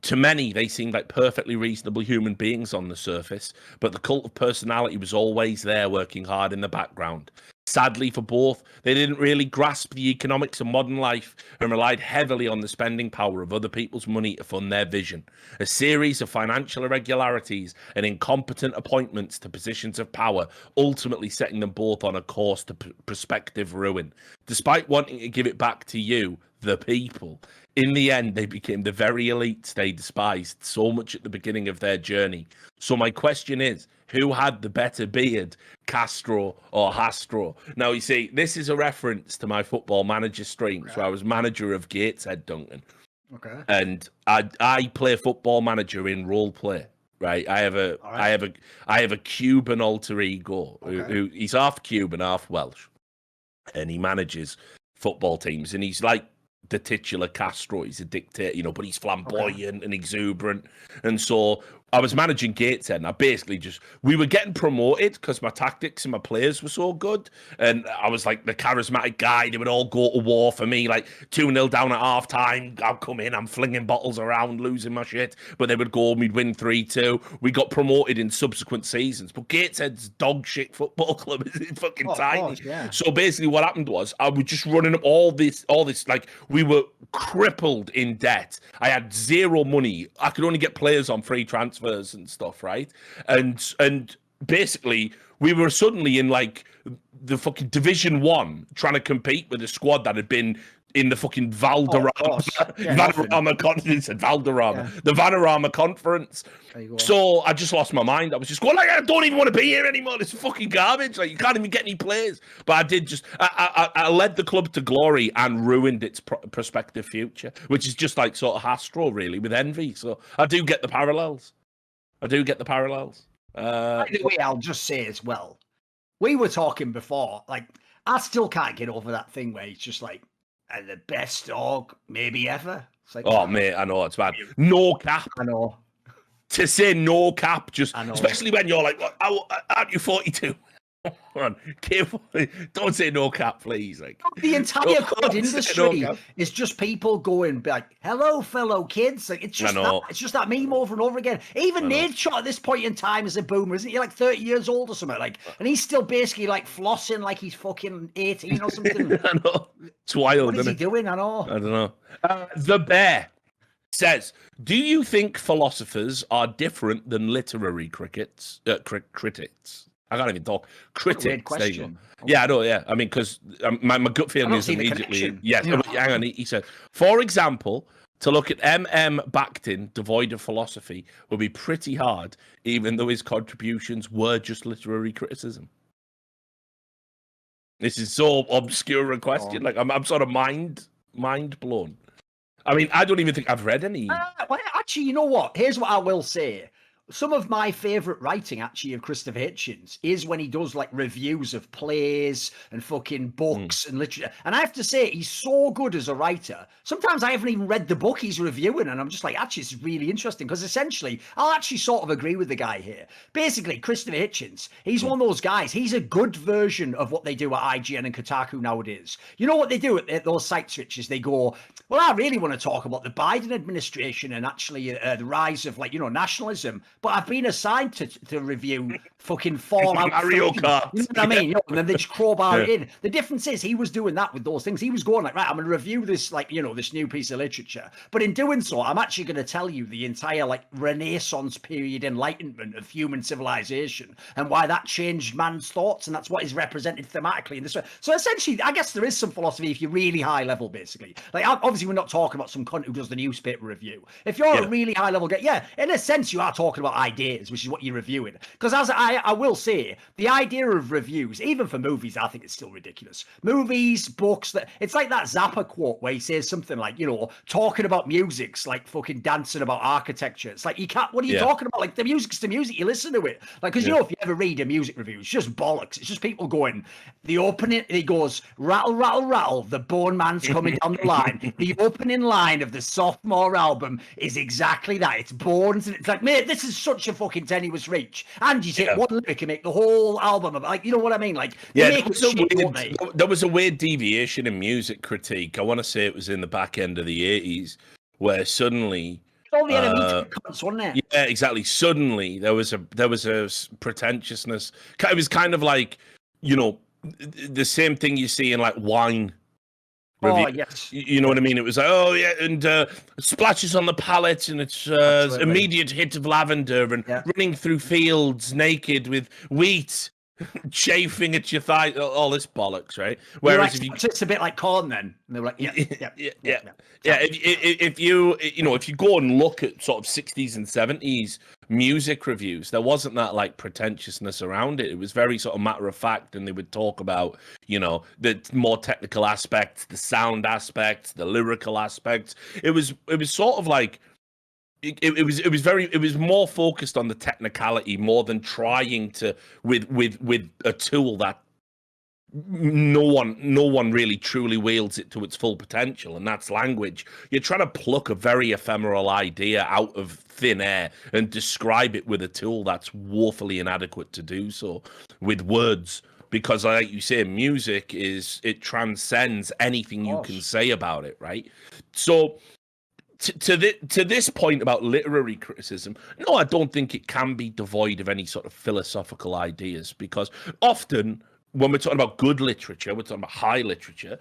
To many, they seemed like perfectly reasonable human beings on the surface, but the cult of personality was always there working hard in the background. Sadly for both, they didn't really grasp the economics of modern life and relied heavily on the spending power of other people's money to fund their vision. A series of financial irregularities and incompetent appointments to positions of power, ultimately setting them both on a course to prospective ruin. Despite wanting to give it back to you, the people, in the end, they became the very elites they despised so much at the beginning of their journey. So my question is, who had the better beard, Castro or Hastro? Now, you see, this is a reference to my Football Manager streams where I was manager of Gateshead, Duncan. Okay. And I play Football Manager in role play. Right, I have a Cuban alter ego who he's half Cuban, half Welsh, and he manages football teams, and he's like the titular Castro. He's a dictator, but he's flamboyant and exuberant. And so I was managing Gateshead, and I basically we were getting promoted because my tactics and my players were so good. And I was like the charismatic guy. They would all go to war for me, like 2-0 down at half time. I'll come in, I'm flinging bottles around, losing my shit. But they would go, we'd win 3-2. We got promoted in subsequent seasons. But Gateshead's dog shit football club is fucking tiny. Course, yeah. So basically what happened was I was just running up all this, like we were crippled in debt. I had zero money. I could only get players on free transfers and stuff, right? And basically we were suddenly in like the fucking Division 1 trying to compete with a squad that had been in the fucking Valderrama, the Vanarama Conference. So I just lost my mind. I was just going like, I don't even want to be here anymore. It's fucking garbage. Like you can't even get any players. But I did I led the club to glory and ruined its prospective future, which is just like sort of Hastro really with envy. So I do get the parallels. By the way, I'll just say as well, we were talking before, like I still can't get over that thing where it's just like, the best dog maybe ever. It's like, oh, mate, I know it's bad. No cap. I know. To say no cap, especially when you're like, what, aren't you 42? Come on, careful. Don't say no cap, please. Like the entire COD industry is just people going like, "Hello, fellow kids." Like it's just that meme over and over again. Even Nadeshot at this point in time is a boomer, isn't he? Like 30 years old or something. Like, and he's still basically like flossing like he's fucking 18 or something. I know. It's wild. What is he doing? I know. I don't know. The Bear says, "Do you think philosophers are different than literary critics?" I can't even talk. Critics. Question. Yeah, I know. Yeah, I mean, because my gut feeling is immediately yes. Yeah. Hang on. He said, for example, to look at Bakhtin devoid of philosophy would be pretty hard, even though his contributions were just literary criticism. This is so obscure a question. Like I'm sort of mind blown. I mean, I don't even think I've read any. Well, actually, you know what? Here's what I will say. Some of my favourite writing, actually, of Christopher Hitchens is when he does, like, reviews of plays and fucking books and literature. And I have to say, he's so good as a writer. Sometimes I haven't even read the book he's reviewing, and I'm just like, actually, it's really interesting. Because essentially, I'll actually sort of agree with the guy here. Basically, Christopher Hitchens, he's one of those guys. He's a good version of what they do at IGN and Kotaku nowadays. You know what they do at those site switches? They go, well, I really want to talk about the Biden administration and actually the rise of, like, nationalism. but I've been assigned to review fucking Fallout Mario 3. Kart. You know what I mean? You know, and then they just crowbar it in. The difference is he was doing that with those things. He was going like, right, I'm going to review this, like, you know, this new piece of literature. But in doing so, I'm actually going to tell you the entire, like, Renaissance period enlightenment of human civilization and why that changed man's thoughts. And that's what is represented thematically in this way. So essentially, I guess there is some philosophy if you're really high level, basically. Like, obviously, we're not talking about some cunt who does the newspaper review. If you're a really high level guy, in a sense, you are talking about ideas, which is what you're reviewing. Because as I will say, the idea of reviews, even for movies, I think it's still ridiculous. Movies, books, it's like that Zappa quote where he says something like, you know, talking about music's like fucking dancing about architecture. It's like, you can't, what are you talking about? Like, the music's the music, you listen to it. Like, because you know, if you ever read a music review, it's just bollocks. It's just people going, the opening, he goes, rattle, rattle, rattle, the Bone Man's coming down the line. The opening line of the sophomore album is exactly that. It's Bones, and it's like, mate, this is such a fucking tenuous reach. And you take one lyric and make the whole album of, like, you know what I mean? Like, there was a weird deviation in music critique. I want to say it was in the back end of the 80s where suddenly all the enemy cunts, wasn't it? Yeah, exactly. Suddenly there was a pretentiousness. It was kind of like, you know, the same thing you see in like wine review. Oh, yes. You know what I mean? It was like, oh yeah, and splashes on the palette, and it's immediate hit of lavender, and running through fields naked with wheat chafing at your thigh, all this bollocks, right? Whereas if you, it's a bit like corn, then and they were like, yeah. If you go and look at sort of 60s and 70s music reviews, there wasn't that like pretentiousness around it. It was very sort of matter of fact, and they would talk about, you know, the more technical aspects, the sound aspects, the lyrical aspects. It was sort of like. It was more focused on the technicality more than trying to with a tool that no one really truly wields it to its full potential, and that's language. You're trying to pluck a very ephemeral idea out of thin air and describe it with a tool that's woefully inadequate to do so with words. Because, like you say, music it transcends anything you can say about it, right? So. To this point about literary criticism, no, I don't think it can be devoid of any sort of philosophical ideas, because often when we're talking about good literature, we're talking about high literature,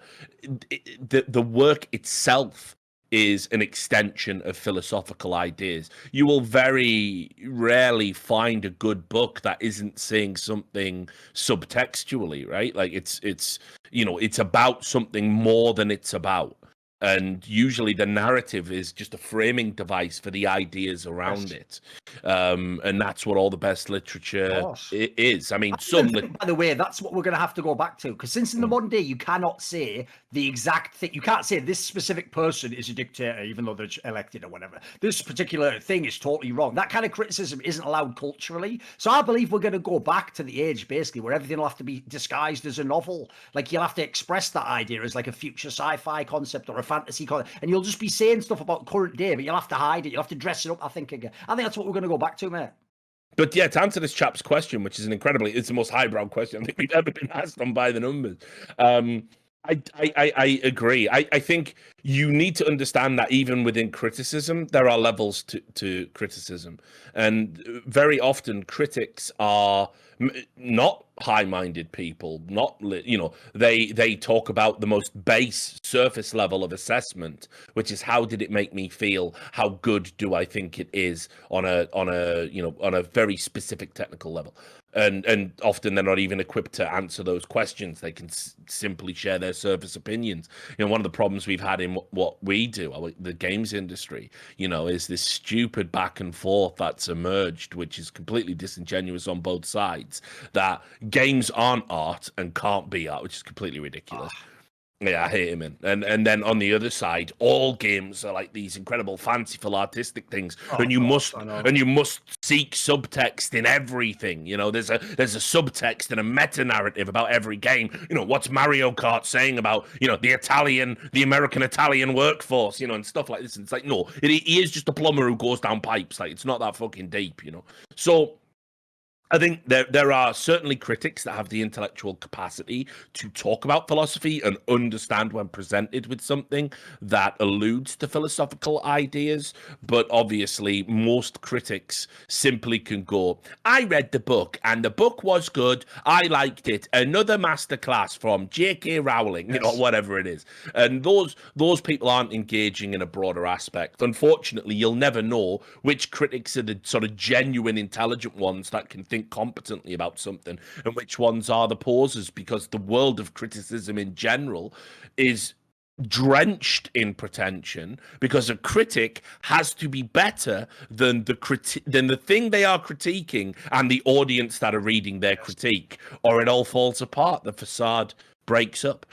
the work itself is an extension of philosophical ideas. You will very rarely find a good book that isn't saying something subtextually, right? Like it's you know, it's about something more than it's about. And usually the narrative is just a framing device for the ideas around it. And that's what all the best literature is. I mean, by the way, that's what we're going to have to go back to. Because since in the modern day, you cannot say the exact thing. You can't say this specific person is a dictator, even though they're elected or whatever. This particular thing is totally wrong. That kind of criticism isn't allowed culturally. So I believe we're going to go back to the age, basically, where everything will have to be disguised as a novel. Like, you'll have to express that idea as like a future sci-fi concept or a fantasy concept, and you'll just be saying stuff about current day, but you'll have to hide it. You'll have to dress it up. I think that's what we're going to go back to, mate. But yeah, to answer this chap's question, which is it's the most highbrow question I think we've ever been asked on By the Numbers. I agree. I think you need to understand that even within criticism, there are levels to criticism. And very often critics are not high-minded people, they talk about the most base surface level of assessment, which is how did it make me feel? How good do I think it is on a very specific technical level? And often they're not even equipped to answer those questions. They can simply share their surface opinions. You know, one of the problems we've had in what we do, the games industry, is this stupid back and forth that's emerged, which is completely disingenuous on both sides, that games aren't art and can't be art, which is completely ridiculous. Yeah, I hate him. And then on the other side, all games are like these incredible, fanciful, artistic things, and you must seek subtext in everything. There's a subtext and a meta narrative about every game. What's Mario Kart saying about the American Italian workforce, and stuff like this. And it's like, no, he is just a plumber who goes down pipes. Like, it's not that fucking deep, So I think there are certainly critics that have the intellectual capacity to talk about philosophy and understand when presented with something that alludes to philosophical ideas. But obviously, most critics simply can go, I read the book and the book was good. I liked it. Another masterclass from J.K. Rowling, Yes. whatever it is. And those people aren't engaging in a broader aspect. Unfortunately, you'll never know which critics are the sort of genuine, intelligent ones that can think competently about something and which ones are the posers, because the world of criticism in general is drenched in pretension, because a critic has to be better than the thing they are critiquing and the audience that are reading their critique, or it all falls apart. The facade breaks up.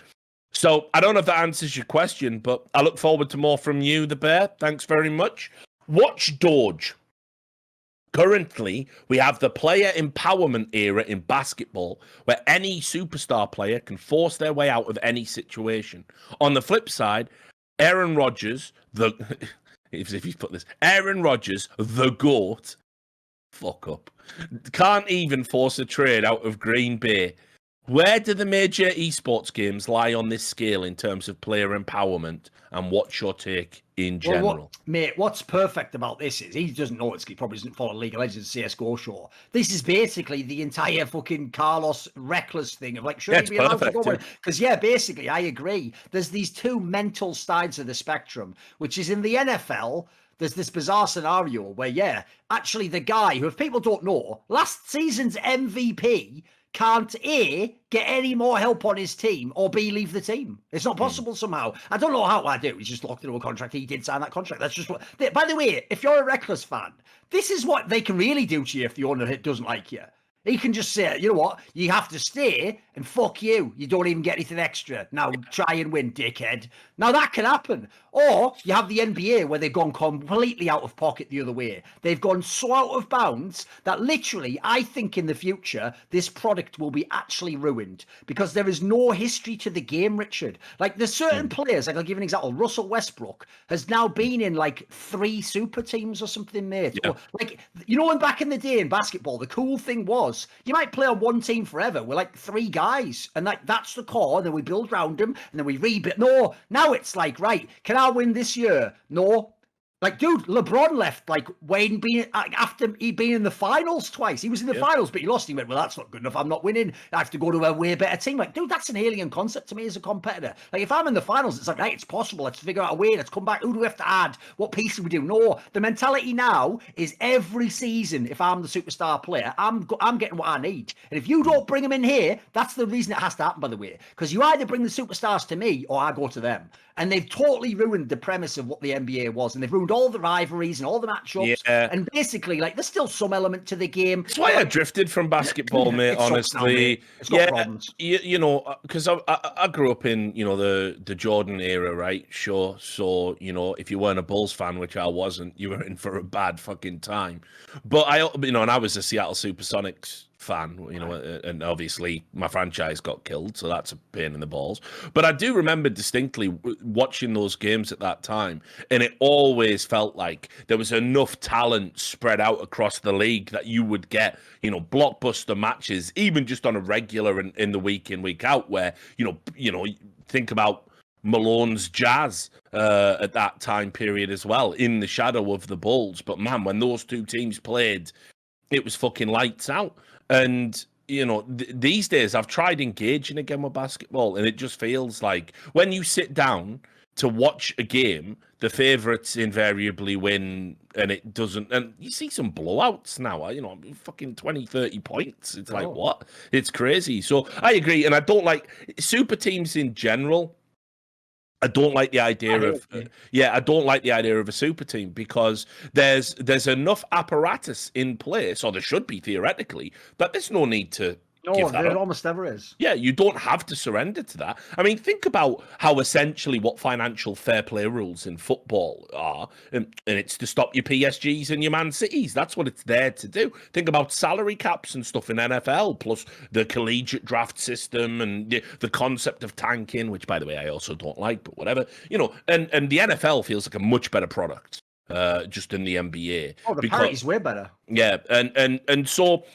So I don't know if that answers your question, but I look forward to more from you, the Bear. Thanks very much. Watch Doge. Currently, we have the player empowerment era in basketball, where any superstar player can force their way out of any situation. On the flip side, Aaron Rodgers, if you put this, Aaron Rodgers, the GOAT, fuck up, can't even force a trade out of Green Bay. Where do the major esports games lie on this scale in terms of player empowerment, and what's your take in general? Mate, what's perfect about this is he doesn't know he probably doesn't follow League of Legends CSGO show. This is basically the entire fucking Carlos reckless thing of like, should he be allowed to go? Because basically, I agree. There's these two mental sides of the spectrum, which is in the NFL. There's this bizarre scenario where, actually the guy who, if people don't know, last season's MVP can't A, get any more help on his team, or B, leave the team. It's not possible somehow. I don't know how I do. He's just locked into a contract. He did sign that contract. That's just what. By the way, if you're a Reckless fan, this is what they can really do to you if the owner doesn't like you. He can just say, you know what, you have to stay and fuck you. You don't even get anything extra. Now try and win, dickhead. Now that can happen. Or you have the NBA where they've gone completely out of pocket the other way. They've gone so out of bounds that literally, I think in the future, this product will be actually ruined because there is no history to the game, Richard. Like there's certain players, like I'll give you an example. Russell Westbrook has now been in like 3 super teams or something, mate. Yeah. Or, like, when back in the day in basketball, the cool thing was, you might play on one team forever with like 3 guys, and that's the core. Then we build around them, and then we rebuild. No, now it's like, right, can I win this year? No. Like, dude, LeBron left like Wayne being after he'd been in the finals twice. He was in the finals, but he lost. He went, well, that's not good enough. I'm not winning. I have to go to a way better team. Like, dude, that's an alien concept to me as a competitor. Like, if I'm in the finals, it's like, right, it's possible. Let's figure out a way. Let's come back. Who do we have to add? What piece do we do? No, the mentality now is every season, if I'm the superstar player, I'm getting what I need. And if you don't bring them in here, that's the reason it has to happen, by the way. Because you either bring the superstars to me or I go to them. And they've totally ruined the premise of what the NBA was. And they've ruined all the rivalries and all the matchups. Yeah. And basically, like, there's still some element to the game. That's why I drifted from basketball, mate, honestly. It's got problems. Because I grew up in, the Jordan era, right? Sure. So, if you weren't a Bulls fan, which I wasn't, you were in for a bad fucking time. But and I was a Seattle Supersonics fan, and obviously my franchise got killed, so that's a pain in the balls. But I do remember distinctly watching those games at that time, and it always felt like there was enough talent spread out across the league that you would get, blockbuster matches, even just on a regular in the week in, week out, where, think about Malone's Jazz at that time period as well, in the shadow of the Bulls. But man, when those two teams played, it was fucking lights out. And, these days I've tried engaging again with basketball, and it just feels like when you sit down to watch a game, the favourites invariably win, and it doesn't. And you see some blowouts now, fucking 20, 30 points. It's like, what? It's crazy. So I agree. And I don't like super teams in general. I don't like the idea of I don't like the idea of a super team, because there's enough apparatus in place, or there should be theoretically, that there's no need to give that there up. almost never is. Yeah, you don't have to surrender to that. I mean, think about how essentially what financial fair play rules in football are, and it's to stop your PSGs and your Man Cities. That's what it's there to do. Think about salary caps and stuff in NFL, plus the collegiate draft system and the concept of tanking, which, by the way, I also don't like, but whatever. And the NFL feels like a much better product just in the NBA. Oh, the parity's way better. Yeah, and so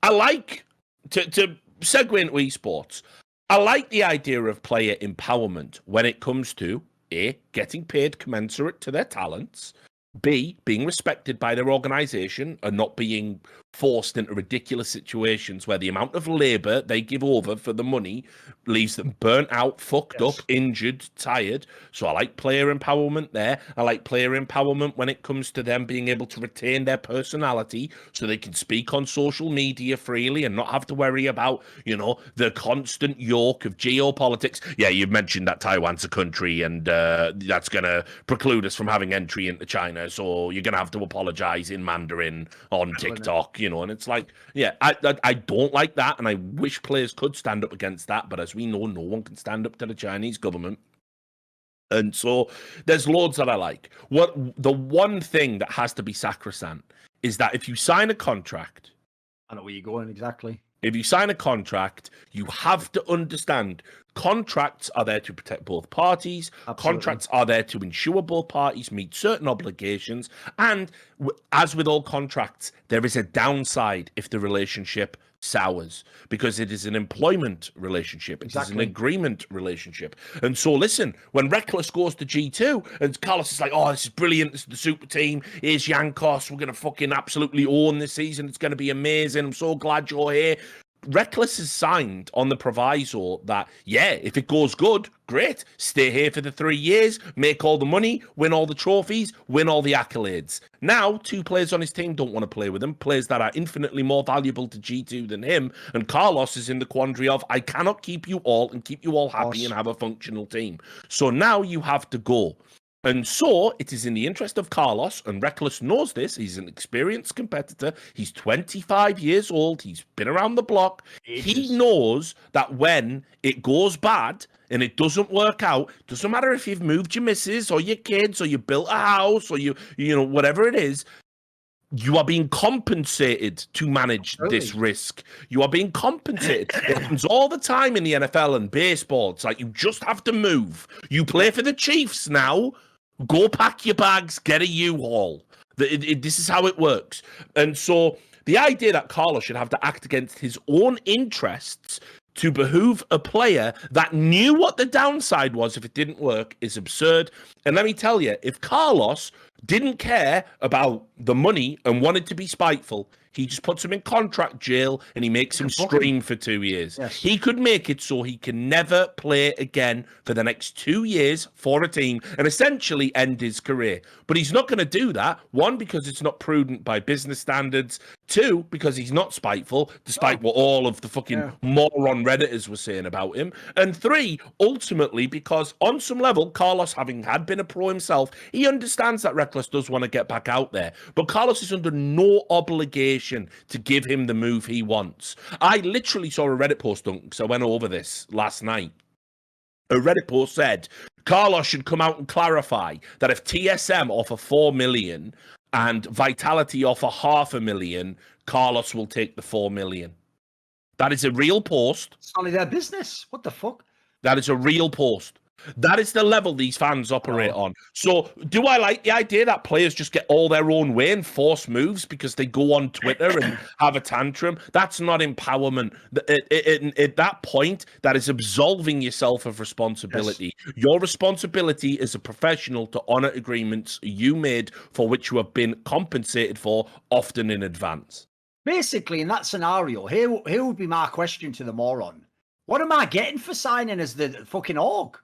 I like to segue into esports. I like the idea of player empowerment when it comes to A, getting paid commensurate to their talents, B, being respected by their organization and not being forced into ridiculous situations where the amount of labor they give over for the money leaves them burnt out, fucked up, injured, tired. So I like player empowerment there. I like player empowerment when it comes to them being able to retain their personality so they can speak on social media freely and not have to worry about, the constant yoke of geopolitics. Yeah, you mentioned that Taiwan's a country and that's going to preclude us from having entry into China. So you're going to have to apologize in Mandarin on TikTok, and it's like, yeah, I don't like that. And I wish players could stand up against that. But as we know, no one can stand up to the Chinese government. And so there's loads that I like. The one thing that has to be sacrosanct is that if you sign a contract, I know where you're going exactly. If you sign a contract, you have to understand contracts are there to protect both parties. Absolutely. Contracts are there to ensure both parties meet certain obligations. And as with all contracts, there is a downside if the relationship sours because it is an employment relationship. It is an agreement relationship. And so, listen, when Reckless goes to G2 and Carlos is like, oh, this is brilliant. This is the super team. Here's Yankos. We're going to fucking absolutely own this season. It's going to be amazing. I'm so glad you're here. Reckless is signed on the proviso that, yeah, if it goes good, great. Stay here for the 3 years, make all the money, win all the trophies, win all the accolades. Now, 2 players on his team don't want to play with him, players that are infinitely more valuable to G2 than him, and Carlos is in the quandary of, I cannot keep you all and keep you all happy and have a functional team. So now you have to go. And so it is in the interest of Carlos, and Reckless knows this. He's an experienced competitor. He's 25 years old. He's been around the block. He knows that when it goes bad and it doesn't work out, doesn't matter if you've moved your missus or your kids or you built a house or you whatever it is, you are being compensated to manage this risk. You are being compensated. It happens all the time in the NFL and baseball. It's like you just have to move. You play for the Chiefs now. Go pack your bags, get a U-Haul. This is how it works. And so the idea that Carlos should have to act against his own interests to behoove a player that knew what the downside was if it didn't work is absurd. And let me tell you, if Carlos didn't care about the money and wanted to be spiteful, he just puts him in contract jail and he makes him stream for 2 years. Yes. He could make it so he can never play again for the next 2 years for a team and essentially end his career. But he's not going to do that. 1, because it's not prudent by business standards. 2, because he's not spiteful, despite what all of the fucking moron Redditors were saying about him. And 3, ultimately, because on some level, Carlos, having had been a pro himself, he understands that Reckless does want to get back out there. But Carlos is under no obligation to give him the move he wants. I literally saw a Reddit post, because I went over this last night. A Reddit post said, Carlos should come out and clarify that if TSM offer 4 million and Vitality offer 500,000, Carlos will take the 4 million. That is a real post. It's only their business. What the fuck? That is a real post. That is the level these fans operate on. So do I like the idea that players just get all their own way and force moves because they go on Twitter and have a tantrum? That's not empowerment. At that point, that is absolving yourself of responsibility. Yes. Your responsibility as a professional to honor agreements you made for which you have been compensated for, often in advance. Basically, in that scenario, here would be my question to the moron. What am I getting for signing as the fucking org?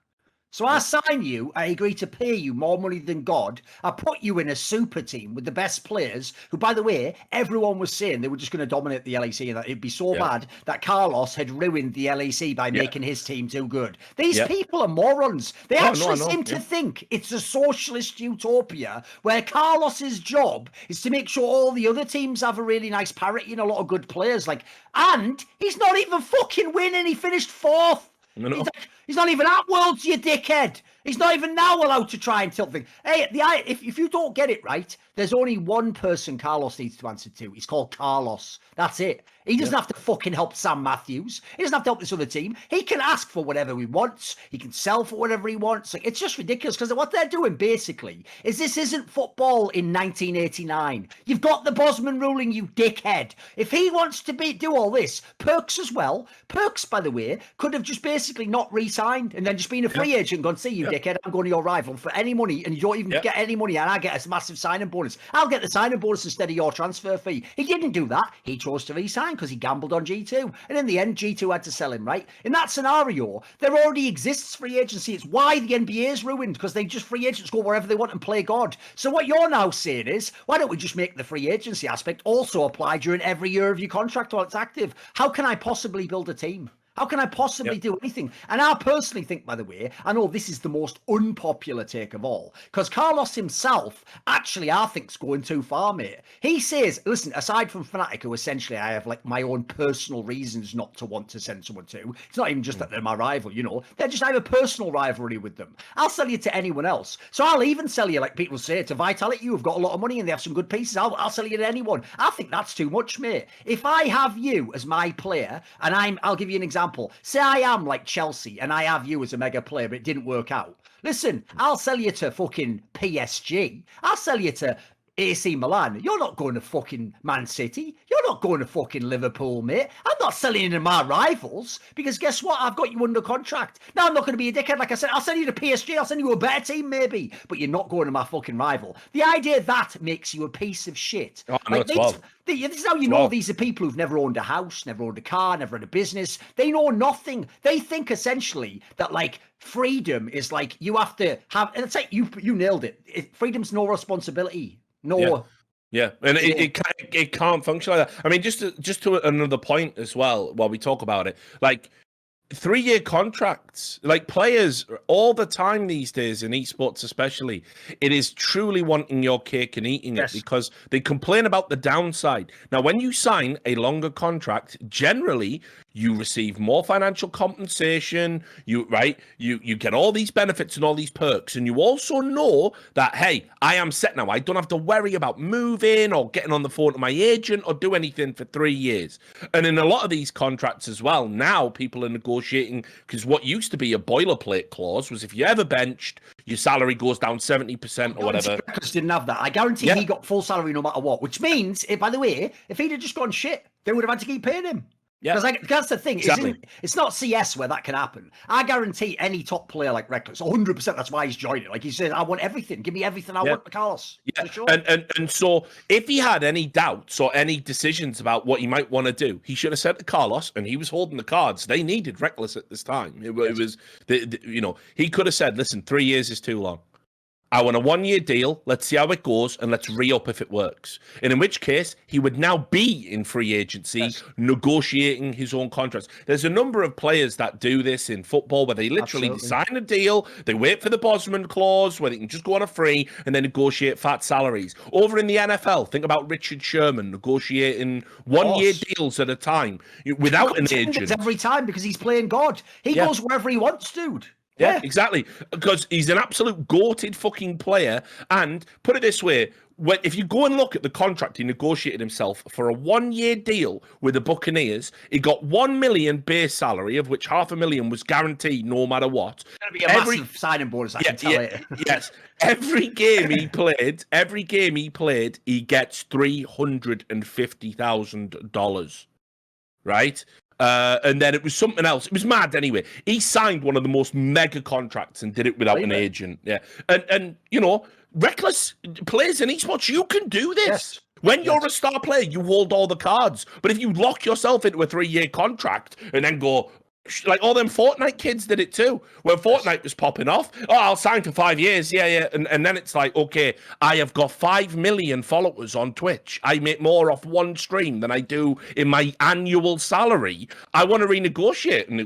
So I sign you, I agree to pay you more money than God. I put you in a super team with the best players, who, by the way, everyone was saying they were just going to dominate the LEC and that it'd be so bad that Carlos had ruined the LEC by making his team too good. These people are morons. They actually seem to think it's a socialist utopia where Carlos's job is to make sure all the other teams have a really nice parity and a lot of good players. And he's not even fucking winning. He finished 4th. No. He's not even at Worlds, you dickhead. He's not even now allowed to try and tilt things. Hey, if you don't get it right, there's only one person Carlos needs to answer to. He's called Carlos. That's it. He doesn't have to fucking help Sam Matthews. He doesn't have to help this other team. He can ask for whatever he wants. He can sell for whatever he wants. Like, it's just ridiculous because what they're doing basically is this isn't football in 1989. You've got the Bosman ruling, you dickhead. If he wants to do all this, Perks as well. Perks, by the way, could have just basically not re-signed and then just been a free agent and gone, see you, dickhead, I'm going to your rival for any money and you don't even get any money and I get a massive signing bonus. I'll get the signing bonus instead of your transfer fee. He didn't do that. He chose to re-sign because he gambled on G2. And in the end, G2 had to sell him, right? In that scenario, there already exists free agency. It's why the NBA is ruined, because they just free agents go wherever they want and play God. So what you're now saying is, why don't we just make the free agency aspect also apply during every year of your contract while it's active? How can I possibly build a team? How can I possibly do anything? And I personally think, by the way, I know this is the most unpopular take of all, because Carlos himself, actually, I think, is going too far, mate. He says, listen, aside from Fnatic, who essentially I have like my own personal reasons not to want to send someone to, it's not even just that they're my rival, you know, they're just, I have a personal rivalry with them. I'll sell you to anyone else. So I'll even sell you, like people say, to Vitality, who've got a lot of money and they have some good pieces. I'll sell you to anyone. I think that's too much, mate. If I have you as my player, and I'll give you an example. Say I am like Chelsea and I have you as a mega player, but it didn't work out. Listen, I'll sell you to fucking PSG. I'll sell you to AC Milan. You're not going to fucking Man City. You're not going to fucking Liverpool, mate. I'm not selling you to my rivals because guess what? I've got you under contract. Now I'm not going to be a dickhead. Like I said, I'll send you to PSG. I'll send you a better team maybe, but you're not going to my fucking rival. The idea that makes you a piece of shit. Oh, no, this is how you know these are people who've never owned a house, never owned a car, never had a business. They know nothing. They think essentially that like freedom is like you have to have, and it's like you nailed it. Freedom's no responsibility. No. Yeah, and it can't function like that. I mean, just to another point as well, while we talk about it, like 3-year contracts, like players all the time these days in esports especially, it is truly wanting your cake and eating it because they complain about the downside. Now, when you sign a longer contract, generally you receive more financial compensation, you get all these benefits and all these perks, and you also know that, hey, I am set now. I don't have to worry about moving or getting on the phone to my agent or do anything for 3 years. And in a lot of these contracts as well, now people are negotiating, because what used to be a boilerplate clause was if you ever benched, your salary goes down 70% or whatever. Reckless didn't have that. I guarantee he got full salary no matter what, which means, by the way, if he'd have just gone shit, they would have had to keep paying him. Yeah, because that's the thing. Exactly. It's not CS where that can happen. I guarantee any top player like Reckless, 100%. That's why he's joining. Like he said, I want everything. Give me everything I want, Carlos. Yeah, sure. and so if he had any doubts or any decisions about what he might want to do, he should have said to Carlos, and he was holding the cards. They needed Reckless at this time. It was, he could have said, "Listen, 3 years is too long. I want a 1-year deal. Let's see how it goes, and let's re-up if it works." And in which case, he would now be in free agency, negotiating his own contracts. There's a number of players that do this in football, where they literally sign a deal, they wait for the Bosman clause, where they can just go on a free, and then negotiate fat salaries. Over in the NFL, think about Richard Sherman negotiating 1-year deals at a time without an agent. Every time, because he's playing God. He goes wherever he wants, dude. Yeah, exactly. Because he's an absolute goated fucking player. And put it this way, if you go and look at the contract he negotiated himself for a 1-year deal with the Buccaneers, he got $1 million base salary, of which $500,000 was guaranteed no matter what. It's going to be a massive signing bonus, I can tell you. Yes. Every game he played, he gets $350,000. Right? And then it was something else. It was mad anyway. He signed one of the most mega contracts and did it without an agent. Yeah. And Reckless players in esports, you can do this. Yes. When you're a star player, you hold all the cards. But if you lock yourself into a 3-year contract and then go, like all them Fortnite kids did it too. When Fortnite was popping off, I'll sign for 5 years. Yeah. And then it's like, okay, I have got 5 million followers on Twitch. I make more off one stream than I do in my annual salary. I want to renegotiate. And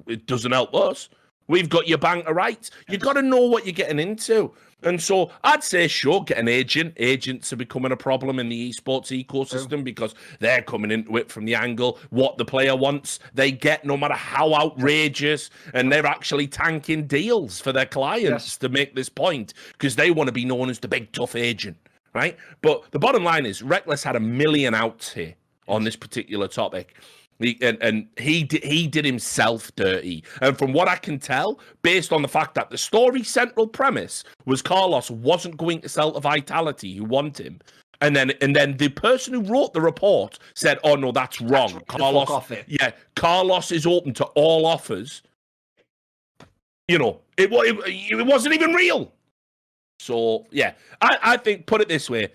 it doesn't help us. We've got your banker rights. You got to know what you're getting into. And so I'd say, sure, get an agent. Agents are becoming a problem in the esports ecosystem because they're coming into it from the angle what the player wants. They get no matter how outrageous, and they're actually tanking deals for their clients to make this point because they want to be known as the big tough agent, right? But the bottom line is Reckless had $1 million outs here. on this particular topic. And he did himself dirty. And from what I can tell, based on the fact that the story's central premise was Carlos wasn't going to sell to Vitality, who want him. And then the person who wrote the report said, "Oh no, that's wrong. Carlos is open to all offers." You know, it wasn't even real. So yeah, I think, put it this way,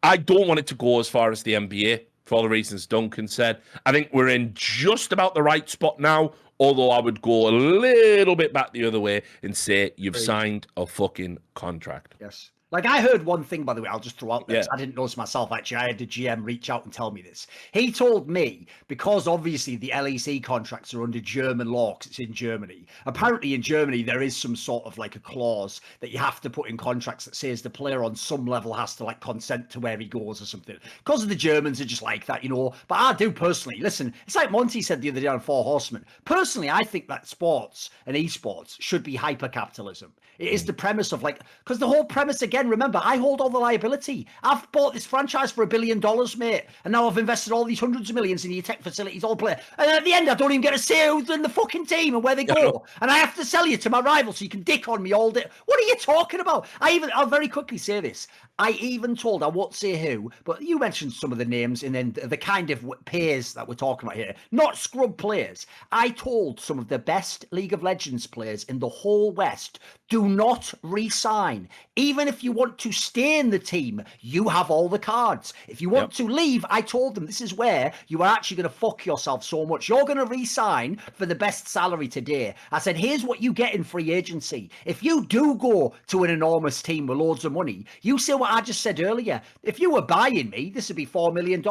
I don't want it to go as far as the NBA. For all the reasons Duncan said. I think we're in just about the right spot now, although I would go a little bit back the other way and say you've signed a fucking contract. Yes. Like, I heard one thing, by the way, I'll just throw out there. I didn't notice myself, actually. I had the GM reach out and tell me this. He told me, because obviously the LEC contracts are under German law, because it's in Germany. Apparently in Germany, there is some sort of like a clause that you have to put in contracts that says the player on some level has to like consent to where he goes or something. Because the Germans are just like that, you know. But I do personally, listen, it's like Monty said the other day on Four Horsemen. Personally, I think that sports and esports should be hyper-capitalism. It is the premise of like, because the whole premise, again, remember, I hold all the liability. I've bought this franchise for $1 billion, mate. And now I've invested all these hundreds of millions in your tech facilities, all play. And at the end, I don't even get to say who's in the fucking team and where they go. And I have to sell you to my rival so you can dick on me all day. What are you talking about? I'll very quickly say this. I even told, I won't say who, but you mentioned some of the names and then the kind of players that we're talking about here, not scrub players. I told some of the best League of Legends players in the whole West, do not re-sign. Even if you want to stay in the team, you have all the cards. If you want to leave, I told them this is where you are actually going to fuck yourself so much. You're going to re-sign for the best salary today. I said, here's what you get in free agency. If you do go to an enormous team with loads of money, you say what I just said earlier. If you were buying me, this would be $4 million.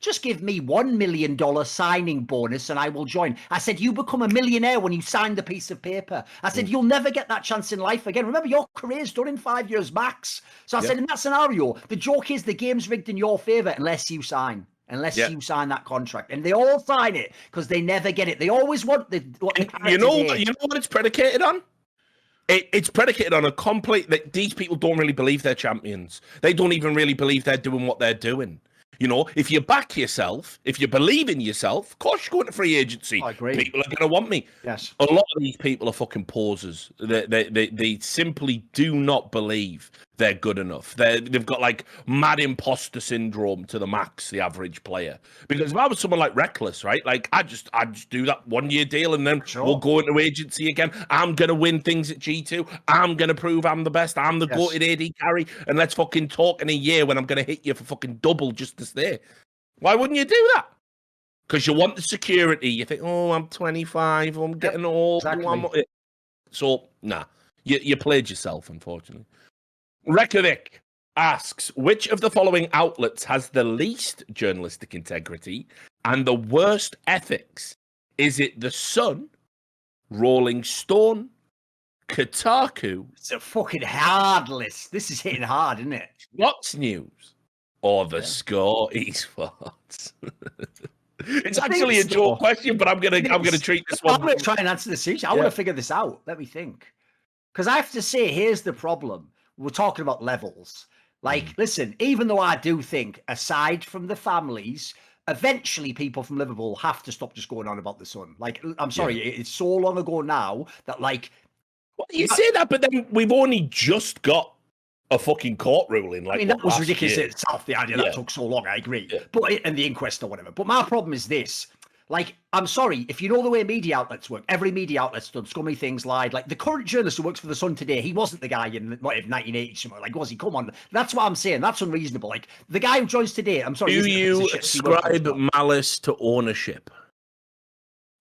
Just give me $1 million signing bonus and I will join. I said, you become a millionaire when you sign the piece of paper. I said, you'll never get that chance in life again. Remember, your career's done in 5 years max. So I said, in that scenario, the joke is the game's rigged in your favor unless you sign. Unless you sign that contract. And they all sign it because they never get it. They always want what you know what it's predicated on? It's predicated on a complete that these people don't really believe they're champions. They don't even really believe they're doing what they're doing. You know, if you back yourself, if you believe in yourself, of course you're going to free agency. I agree. People are going to want me. Yes. A lot of these people are fucking posers. They simply do not believe they're good enough. They've got like mad imposter syndrome to the max, the average player. Because if I was someone like Reckless, right? Like I just do that 1 year deal and then we'll go into agency again. I'm gonna win things at G2. I'm gonna prove I'm the best. I'm the goated AD carry. And let's fucking talk in a year when I'm gonna hit you for fucking double just to stay. Why wouldn't you do that? Because you want the security. You think, oh, I'm 25. I'm getting old. Exactly. So nah, you played yourself, unfortunately. Rekovic asks, which of the following outlets has the least journalistic integrity and the worst ethics? Is it The Sun, Rolling Stone, Kotaku? It's a fucking hard list. This is hitting hard, isn't it? Fox News or The Score Esports? It's actually a joke question, but I'm gonna treat this one. I'm gonna try and answer this seriously. I want to figure this out. Let me think. Because I have to say, here's the problem. We're talking about levels. Like, listen, even though I do think, aside from the families, eventually people from Liverpool have to stop just going on about The Sun. Like, I'm sorry, it's so long ago now that, like... Well, you say that, but then we've only just got a fucking court ruling. Like, I mean, that was ridiculous in itself, the idea that took so long, I agree. But and the inquest or whatever. But my problem is this. Like, I'm sorry, if you know the way media outlets work, every media outlet's done scummy things, lied. Like, the current journalist who works for The Sun today, he wasn't the guy in 1980 somewhere. Like, was he? Come on. That's what I'm saying. That's unreasonable. Like, the guy who joins today, I'm sorry. Do you ascribe malice to ownership?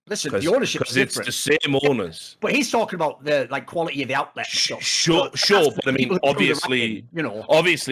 Listen, the ownership is different. It's the same owners. But he's talking about the quality of the outlet. Sure. But I mean, obviously,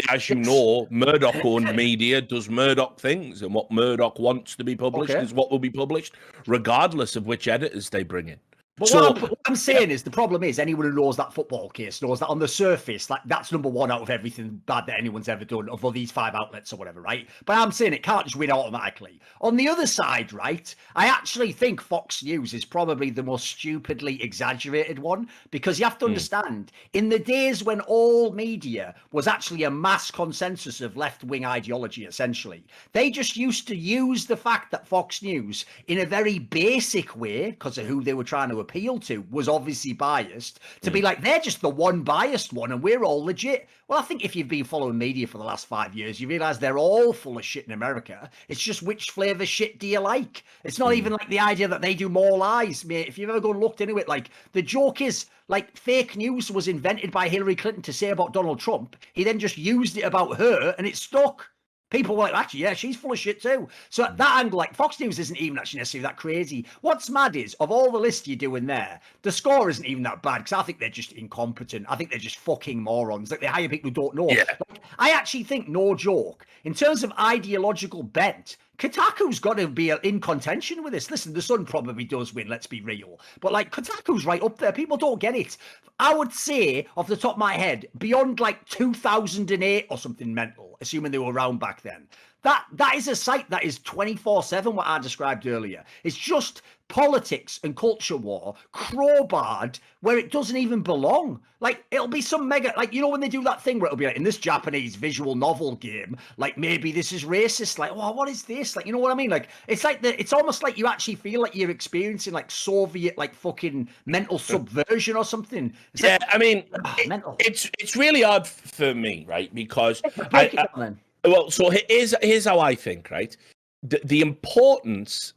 as you know, Murdoch-owned media does Murdoch things, and what Murdoch wants to be published is what will be published, regardless of which editors they bring in. But So what I'm saying is the problem is anyone who knows that football case knows that on the surface, like that's number one out of everything bad that anyone's ever done of all these 5 outlets or whatever, right? But I'm saying it can't just win automatically. On the other side, right, I actually think Fox News is probably the most stupidly exaggerated one because you have to understand in the days when all media was actually a mass consensus of left-wing ideology, essentially, they just used to use the fact that Fox News, in a very basic way, because of who they were trying to appeal to, was obviously biased, to be like, they're just the one biased one and we're all legit. Well, I think if you've been following media for the last 5 years, you realize they're all full of shit in America. It's just which flavor shit do you like? It's not even like the idea that they do more lies, mate. If you've ever gone and looked into it, like the joke is like fake news was invented by Hillary Clinton to say about Donald Trump. He then just used it about her and it stuck. People were like, actually, yeah, she's full of shit too. So at that angle, like Fox News isn't even actually necessarily that crazy. What's mad is, of all the lists you're doing there, the score isn't even that bad because I think they're just incompetent. I think they're just fucking morons. Like they hire people who don't know. Yeah. Like, I actually think, no joke, in terms of ideological bent, Kotaku's got to be in contention with this. Listen, the Sun probably does win, let's be real. But like Kotaku's right up there. People don't get it. I would say, off the top of my head, beyond like 2008 or something mental, assuming they were around back then, that is a site that is 24/7, what I described earlier. It's just politics and culture war crowbarred where it doesn't even belong. Like it'll be some mega, like, you know, when they do that thing where it'll be like, in this Japanese visual novel game, like maybe this is racist, like, oh, what is this, like, you know what I mean? Like it's like it's almost like you actually feel like you're experiencing like Soviet like fucking mental subversion or something. It's yeah, like, I mean, mental. it's really hard for me, right? Because Break it down then. well, so here's how I think, right? The importance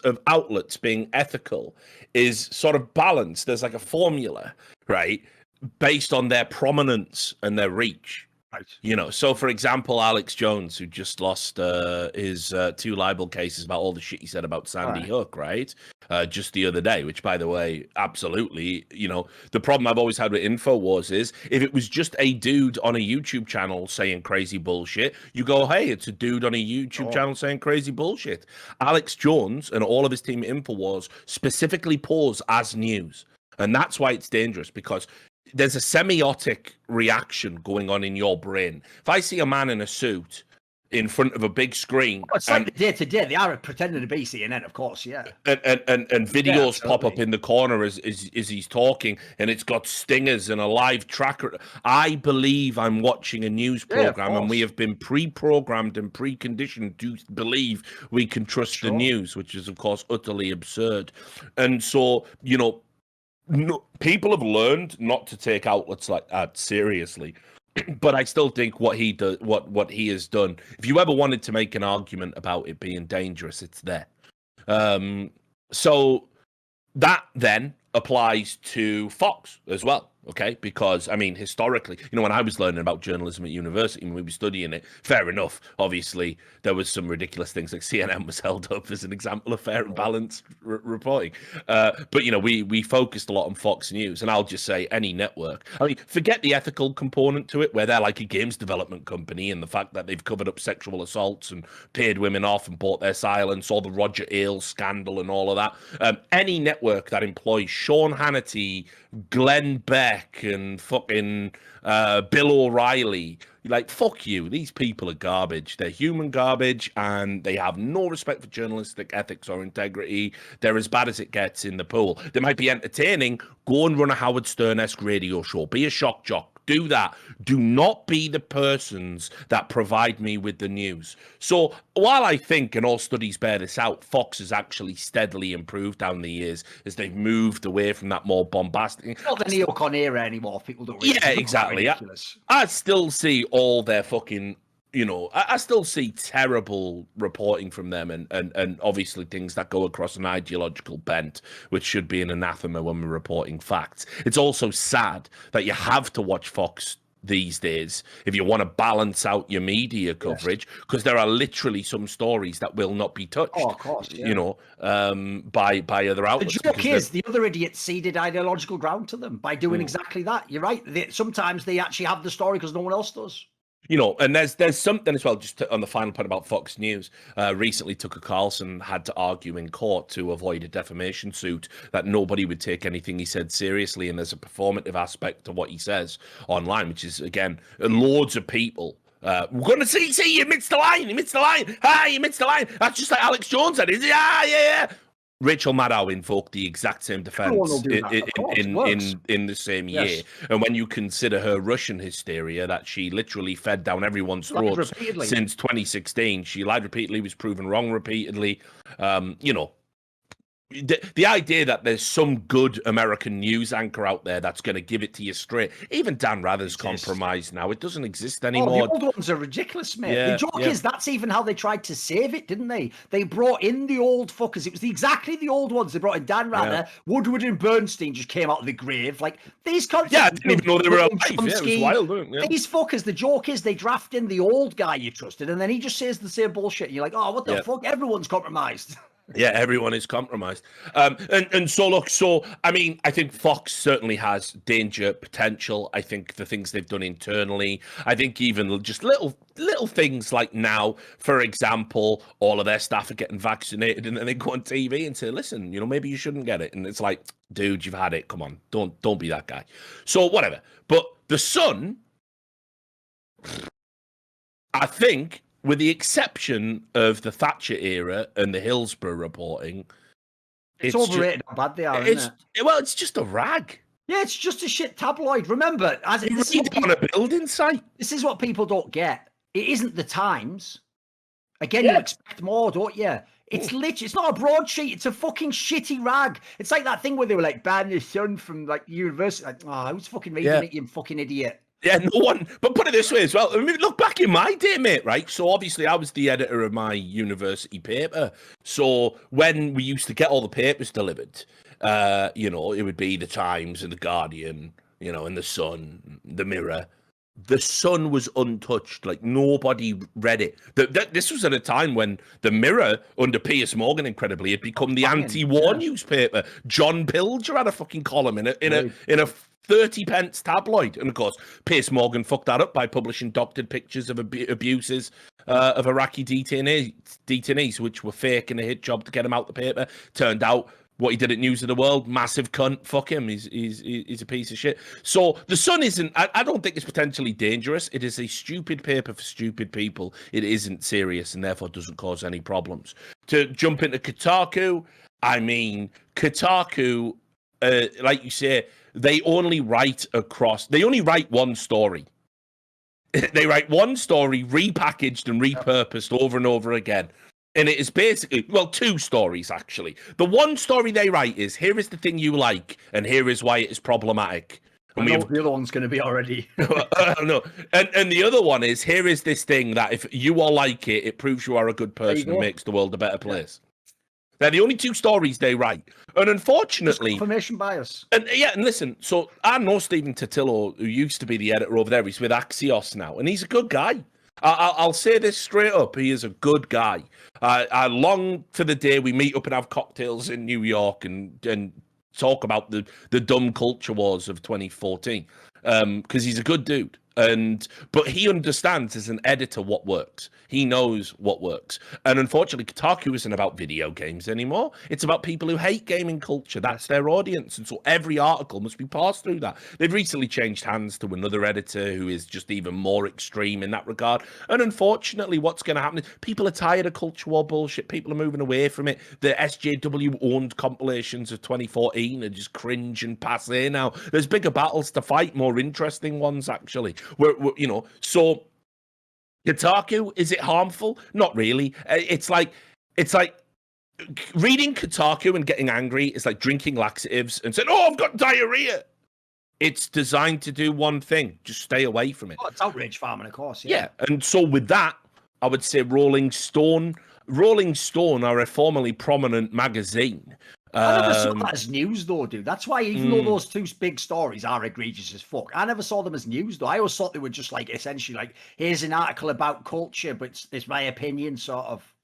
of outlets being ethical is sort of balanced. There's like a formula, right, based on their prominence and their reach. Right. You know, so for example, Alex Jones, who just lost his 2 libel cases about all the shit he said about Sandy Hook, right? Just the other day, which, by the way, absolutely, you know, the problem I've always had with InfoWars is if it was just a dude on a YouTube channel saying crazy bullshit, you go, hey, it's a dude on a YouTube channel saying crazy bullshit. Alex Jones and all of his team at InfoWars specifically pause as news. And that's why it's dangerous, because there's a semiotic reaction going on in your brain. If I see a man in a suit in front of a big screen, It's like the day-to-day. They are pretending to be CNN, of course, yeah. And videos pop up in the corner as he's talking, and it's got stingers and a live tracker. I believe I'm watching a news program, and we have been pre-programmed and preconditioned to believe we can trust the news, which is, of course, utterly absurd. And so, you know, no, people have learned not to take outlets like that seriously, but I still think what he has done. If you ever wanted to make an argument about it being dangerous, it's there. So that then applies to Fox as well. Okay, because I mean, historically, you know, when I was learning about journalism at university and we were studying it, fair enough. Obviously, there was some ridiculous things, like CNN was held up as an example of fair and balanced reporting. But you know, we focused a lot on Fox News, and I'll just say any network. I mean, forget the ethical component to it, where they're like a games development company, and the fact that they've covered up sexual assaults and paid women off and bought their silence, or the Roger Ailes scandal and all of that. Any network that employs Sean Hannity, Glenn Beck, and fucking Bill O'Reilly, like, fuck you. These people are garbage. They're human garbage, and they have no respect for journalistic ethics or integrity. They're as bad as it gets in the pool. They might be entertaining. Go and run a Howard Stern-esque radio show. Be a shock jock. Do that. Do not be the persons that provide me with the news. So while I think, and all studies bear this out, Fox has actually steadily improved down the years as they've moved away from that more bombastic. Not the neocon era anymore. People don't really. Yeah, exactly. I still see all their fucking, you know, I still see terrible reporting from them, and obviously things that go across an ideological bent, which should be an anathema when we're reporting facts. It's also sad that you have to watch Fox these days if you want to balance out your media coverage, because there are literally some stories that will not be touched. Oh, of course, yeah. You know, by other outlets. The joke is the other idiots ceded ideological ground to them by doing exactly that. You're right. Sometimes they actually have the story because no one else does. And there's something as well, just on the final point about Fox News. Recently, Tucker Carlson had to argue in court to avoid a defamation suit that nobody would take anything he said seriously, and there's a performative aspect to what he says online, which is, again, loads of people. We're going to see, he admits the line, hi, he admits the line. That's just like Alex Jones said, is he? Yeah. Rachel Maddow invoked the exact same defense in the same year. And when you consider her Russian hysteria that she literally fed down everyone's throats since 2016, she lied repeatedly, was proven wrong repeatedly. The idea that there's some good American news anchor out there that's going to give it to you straight. Even Dan Rather's compromised now. It doesn't exist anymore. The old ones are ridiculous, mate. The joke is that's even how they tried to save it, didn't they? They brought in the old fuckers. It was exactly the old ones. They brought in Dan Rather. Woodward and Bernstein just came out of the grave. Like, these concepts. I didn't even know they were alive. It was wild, wasn't it? These fuckers, the joke is they draft in the old guy you trusted, and then he just says the same bullshit. And you're like, oh, what the fuck? Everyone's compromised. Yeah, everyone is compromised. And so, look, I mean, I think Fox certainly has danger potential. I think the things they've done internally, I think even just little things like now, for example, all of their staff are getting vaccinated and then they go on TV and say, listen, maybe you shouldn't get it. And it's like, dude, you've had it. Come on, don't be that guy. So whatever. But The Sun, I think, with the exception of the Thatcher era and the Hillsborough reporting, it's overrated how bad they are, isn't it? Well, it's just a rag. Yeah, it's just a shit tabloid. Remember, on a building site. This is what people don't get. It isn't the Times. Again, you expect more, don't you? It's literally, it's not a broadsheet. It's a fucking shitty rag. It's like that thing where they were like banning the Sun from like university. Like, oh, who's fucking reading it, you fucking idiot? Yeah, no one. But put it this way as well. I mean, look back in my day, mate, right? So obviously I was the editor of my university paper. So when we used to get all the papers delivered, it would be the Times and the Guardian, and the Sun, the Mirror. The Sun was untouched. Like, nobody read it. This was at a time when the Mirror, under Piers Morgan, incredibly, had become the anti-war newspaper. John Pilger had a fucking column in a 30 pence tabloid. And of course, Piers Morgan fucked that up by publishing doctored pictures of abuses of Iraqi detainees, which were fake in a hit job to get him out the paper. Turned out what he did at News of the World, massive cunt. Fuck him. He's a piece of shit. So The Sun isn't, I don't think it's potentially dangerous. It is a stupid paper for stupid people. It isn't serious and therefore doesn't cause any problems. To jump into Kotaku, I mean, Kotaku, like you say, they only write one story. They write one story repackaged and repurposed over and over again. And it is basically, two stories, actually. The one story they write is, here is the thing you like, and here is why it is problematic. And the other one's going to be already. No. And the other one is, here is this thing that if you all like it, it proves you are a good person and makes the world a better place. They're the only two stories they write. And unfortunately... confirmation bias. And listen, so I know Stephen Totillo, who used to be the editor over there. He's with Axios now, and he's a good guy. I'll say this straight up. He is a good guy. I long for the day we meet up and have cocktails in New York and talk about the dumb culture wars of 2014, because he's a good dude. But he understands as an editor what works. He knows what works. And unfortunately, Kotaku isn't about video games anymore. It's about people who hate gaming culture. That's their audience. And so every article must be passed through that. They've recently changed hands to another editor who is just even more extreme in that regard. And unfortunately, what's going to happen is people are tired of culture war bullshit. People are moving away from it. The SJW-owned compilations of 2014 are just cringe and passé now. There's bigger battles to fight, more interesting ones, actually. So Kotaku, is it harmful? Not really. It's like reading Kotaku and getting angry is like drinking laxatives and saying, "Oh, I've got diarrhea." It's designed to do one thing: just stay away from it. Oh, it's outrage farming, of course. Yeah, and so with that, I would say Rolling Stone are a formerly prominent magazine. I never saw that as news, though, dude. That's why, even though those two big stories are egregious as fuck, I never saw them as news, though. I always thought they were just like, essentially, like, here's an article about culture, but it's my opinion, sort of.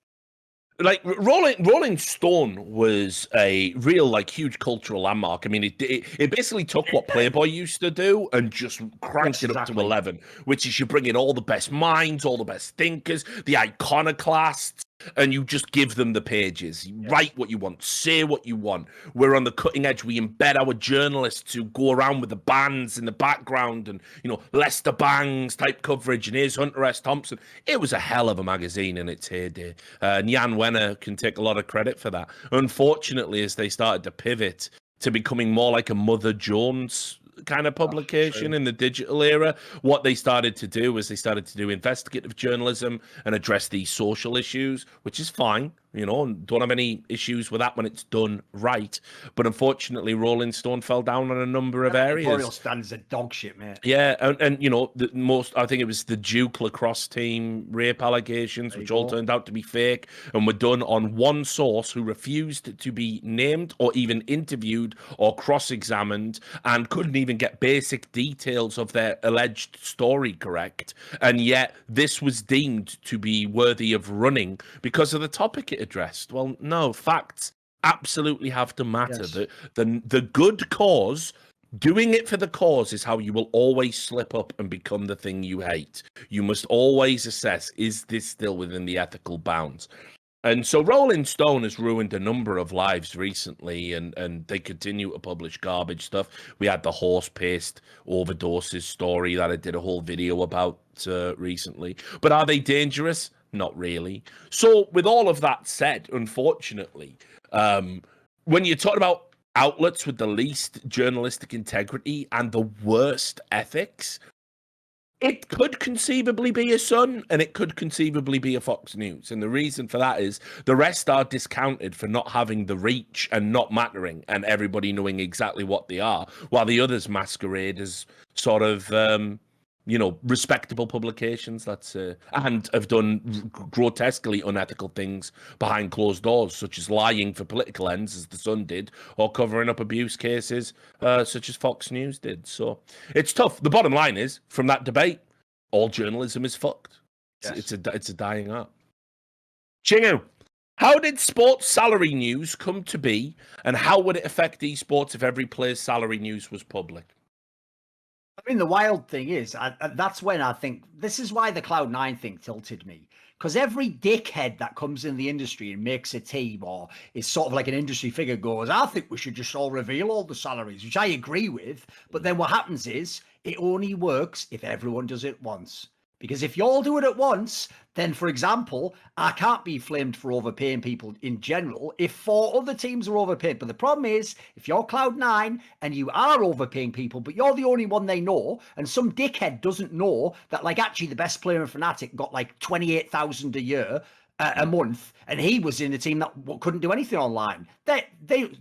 Like Rolling Stone was a real like huge cultural landmark. I mean, it basically took what Playboy used to do and just cranked Yes, it up to exactly. 11, which is you bring in all the best minds, all the best thinkers, the iconoclasts, and you just give them the pages. You Yes. write what you want, say what you want. We're on the cutting edge. We embed our journalists who go around with the bands in the background and, Lester Bangs type coverage. And here's Hunter S. Thompson. It was a hell of a magazine in its heyday. And Jan Wenner can take a lot of credit for that. Unfortunately, as they started to pivot to becoming more like a Mother Jones kind of publication in the digital era, what they started to do was they started to do investigative journalism and address these social issues, which is fine, and don't have any issues with that when it's done right. But unfortunately, Rolling Stone fell down on a number of areas. Editorial standards are dog shit, mate. Yeah, and the most, I think it was the Duke lacrosse team rape allegations, which all turned out to be fake and were done on one source who refused to be named or even interviewed or cross-examined and couldn't even get basic details of their alleged story correct. And yet this was deemed to be worthy of running because of the topic it addressed. Well, no, facts absolutely have to matter. Yes. The good cause. Doing it for the cause is how you will always slip up and become the thing you hate. You must always assess, is this still within the ethical bounds? And so Rolling Stone has ruined a number of lives recently, and they continue to publish garbage stuff. We had the horse paste overdoses story that I did a whole video about recently. But are they dangerous? Not really. So with all of that said, unfortunately, when you're talking about outlets with the least journalistic integrity and the worst ethics, it could conceivably be a Sun and it could conceivably be a Fox News. And the reason for that is the rest are discounted for not having the reach and not mattering and everybody knowing exactly what they are, while the others masquerade as sort of respectable publications, and have done grotesquely unethical things behind closed doors, such as lying for political ends, as the Sun did, or covering up abuse cases, such as Fox News did. So it's tough. The bottom line is, from that debate, all journalism is fucked. Yes. It's a dying art. Chingu, how did sports salary news come to be, and how would it affect esports if every player's salary news was public? I mean, the wild thing is, that's when I think this is why the Cloud9 thing tilted me. Because every dickhead that comes in the industry and makes a team or is sort of like an industry figure goes, I think we should just all reveal all the salaries, which I agree with. But then what happens is it only works if everyone does it once. Because if you all do it at once, then, for example, I can't be flamed for overpaying people in general if 4 other teams are overpaid. But the problem is, if you're Cloud9 and you are overpaying people, but you're the only one they know, and some dickhead doesn't know that, like, actually the best player in Fnatic got like 28,000 a year, a month, and he was in a team that couldn't do anything online. They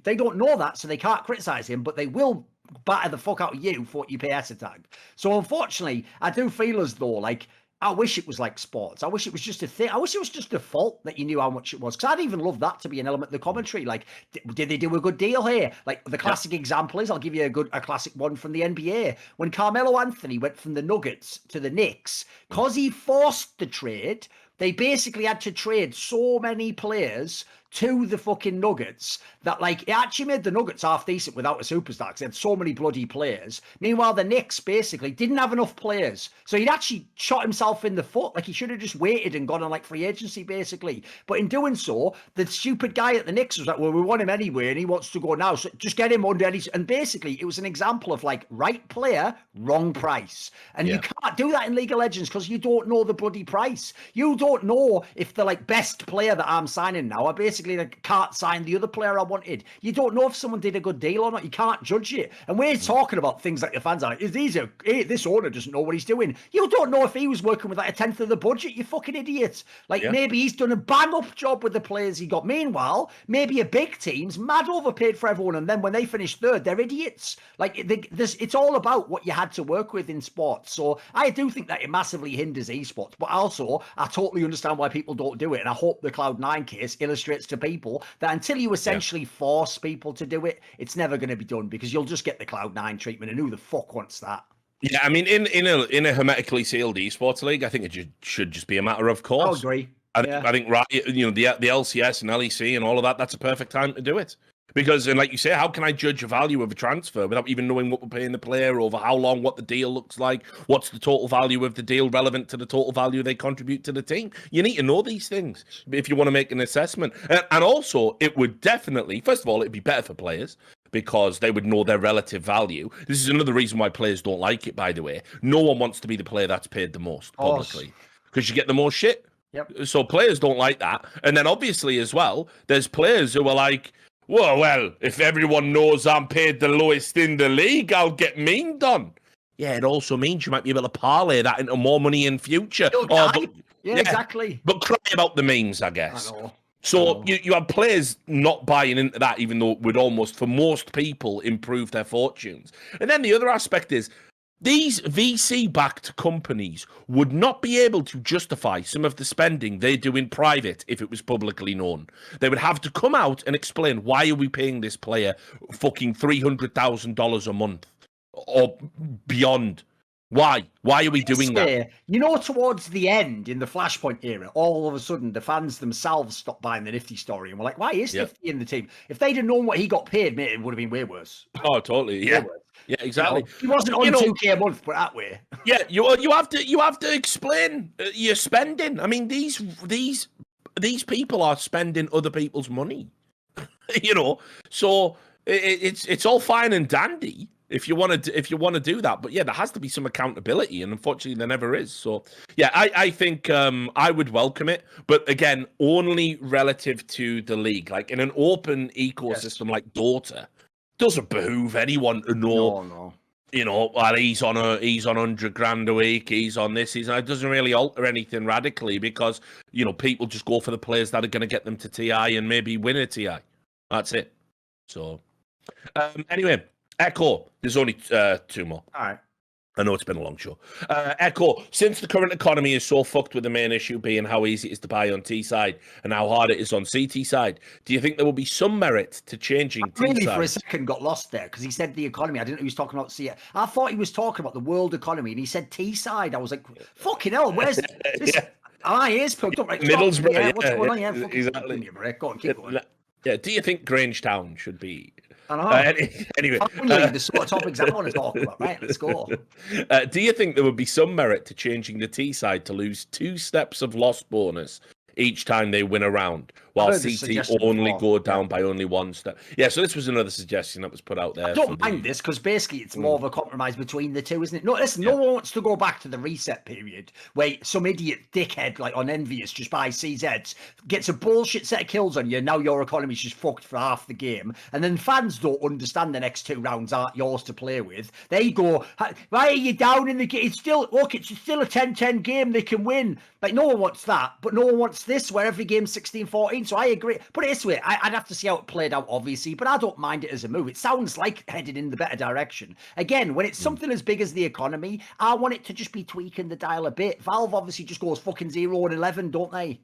don't know that, so they can't criticize him, but they will batter the fuck out of you for what you pay Esser tag. So unfortunately, I do feel as though, like, I wish it was like sports. I wish it was just a thing. I wish it was just a default that you knew how much it was. Because I'd even love that to be an element of the commentary. Like, did they do a good deal here? Like, the classic example is, I'll give you a classic one from the NBA. When Carmelo Anthony went from the Nuggets to the Knicks, because he forced the trade, they basically had to trade so many players to the fucking Nuggets that, like, it actually made the Nuggets half decent without a superstar because they had so many bloody players. Meanwhile, the Knicks basically didn't have enough players. So he'd actually shot himself in the foot. Like, he should have just waited and gone on, like, free agency, basically. But in doing so, the stupid guy at the Knicks was like, well, we want him anyway, and he wants to go now. So just get him under any... And basically, it was an example of, like, right player, wrong price. And you can't do that in League of Legends because you don't know the bloody price. You don't know if the, like, best player that I'm signing now, I basically like, can't sign the other player I wanted. You don't know if someone did a good deal or not. You can't judge it. And we're talking about things like the fans are like, this owner doesn't know what he's doing. You don't know if he was working with like 1/10 of the budget, you fucking idiot. Like, maybe he's done a bang up job with the players he got. Meanwhile, maybe a big team's mad overpaid for everyone, and then when they finish third, they're idiots. Like, it's all about what you had to work with in sports. So I do think that it massively hinders esports, but also I totally understand why people don't do it. And I hope the Cloud9 case illustrates to people that until you essentially force people to do it, it's never going to be done, because you'll just get the Cloud9 treatment, and who the fuck wants that? Yeah, I mean, in a hermetically sealed esports league, I think it should just be a matter of course. I agree. I think right, you know, the LCS and LEC and all of that. That's a perfect time to do it. Because, and like you say, how can I judge a value of a transfer without even knowing what we're paying the player, over how long, what the deal looks like, what's the total value of the deal relevant to the total value they contribute to the team? You need to know these things if you want to make an assessment. And also, it would definitely, first of all, it'd be better for players because they would know their relative value. This is another reason why players don't like it, by the way. No one wants to be the player that's paid the most publicly because you get the most shit. Yep. So players don't like that. And then obviously as well, there's players who are like, well, if everyone knows I'm paid the lowest in the league, I'll get memed on. Yeah, it also means you might be able to parlay that into more money in future. Yeah, exactly. But cry about the memes, I guess. I know. So you have players not buying into that, even though it would almost, for most people, improve their fortunes. And then the other aspect is, these VC-backed companies would not be able to justify some of the spending they do in private if it was publicly known. They would have to come out and explain, why are we paying this player fucking $300,000 a month or beyond? Why? Why are we doing that? You know, towards the end in the Flashpoint era, all of a sudden the fans themselves stopped buying the Nifty story and were like, why is Nifty in the team? If they'd have known what he got paid, mate, it would have been way worse. Oh, totally. Yeah. Yeah, exactly. You know, he wasn't on 2K a month, but that way. Yeah, you have to explain your spending. I mean, these people are spending other people's money, you know. So it's all fine and dandy if you want to do that, but yeah, there has to be some accountability, and unfortunately, there never is. So yeah, I think I would welcome it, but again, only relative to the league. Like in an open ecosystem like Dota, doesn't behoove anyone to know. No. You know, well, he's on 100 grand a week. He's on this. It doesn't really alter anything radically because, you know, people just go for the players that are going to get them to TI and maybe win a TI. That's it. So, anyway, Echo. There's only 2 more. All right. I know it's been a long show. Echo, since the current economy is so fucked, with the main issue being how easy it is to buy on T side and how hard it is on CT side, do you think there will be some merit to changing T side? Really, for a second, got lost there because he said the economy. I didn't know he was talking about CT. I thought he was talking about the world economy, and he said T side. I was like, fucking hell, where's this? My ears plugged up. Right, Middlesbrough. Yeah, what's going on? Yeah, exactly. Give me a break. Go on, keep going. Yeah. Do you think Grangetown should be? I know. Anyway, finally, the sort of topics I want to talk about. Right, let's go. Do you think there would be some merit to changing the T side to lose 2 steps of loss bonus each time they win a round, while CT only go down by only 1 step? Yeah, so this was another suggestion that was put out there. I don't mind this because basically it's more of a compromise between the two, isn't it? No, listen, no one wants to go back to the reset period where some idiot dickhead like on Envious just buys CZs, gets a bullshit set of kills on you, and now your economy's just fucked for half the game, and then fans don't understand the next 2 rounds aren't yours to play with. They go, why are you down in the game? It's still a 10-10 game, they can win. Like, no one wants that, but no one wants this where every game's 16-14. So I agree. Put it this way, I'd have to see how it played out, obviously, but I don't mind it as a move. It sounds like headed in the better direction. Again, when it's something as big as the economy, I want it to just be tweaking the dial a bit. Valve obviously just goes fucking 0-11, don't they?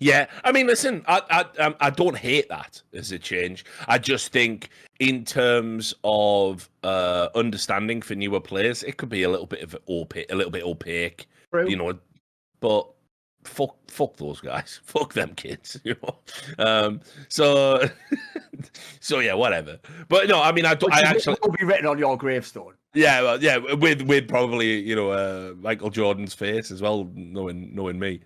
Yeah, I mean, listen, I don't hate that as a change. I just think in terms of understanding for newer players, it could be a little bit opaque, True. you know, but fuck those guys, fuck them kids, you know. So yeah, whatever. But no, I mean, I actually will be written on your gravestone. Yeah, well, yeah, with probably, you know, Michael Jordan's face as well, knowing me.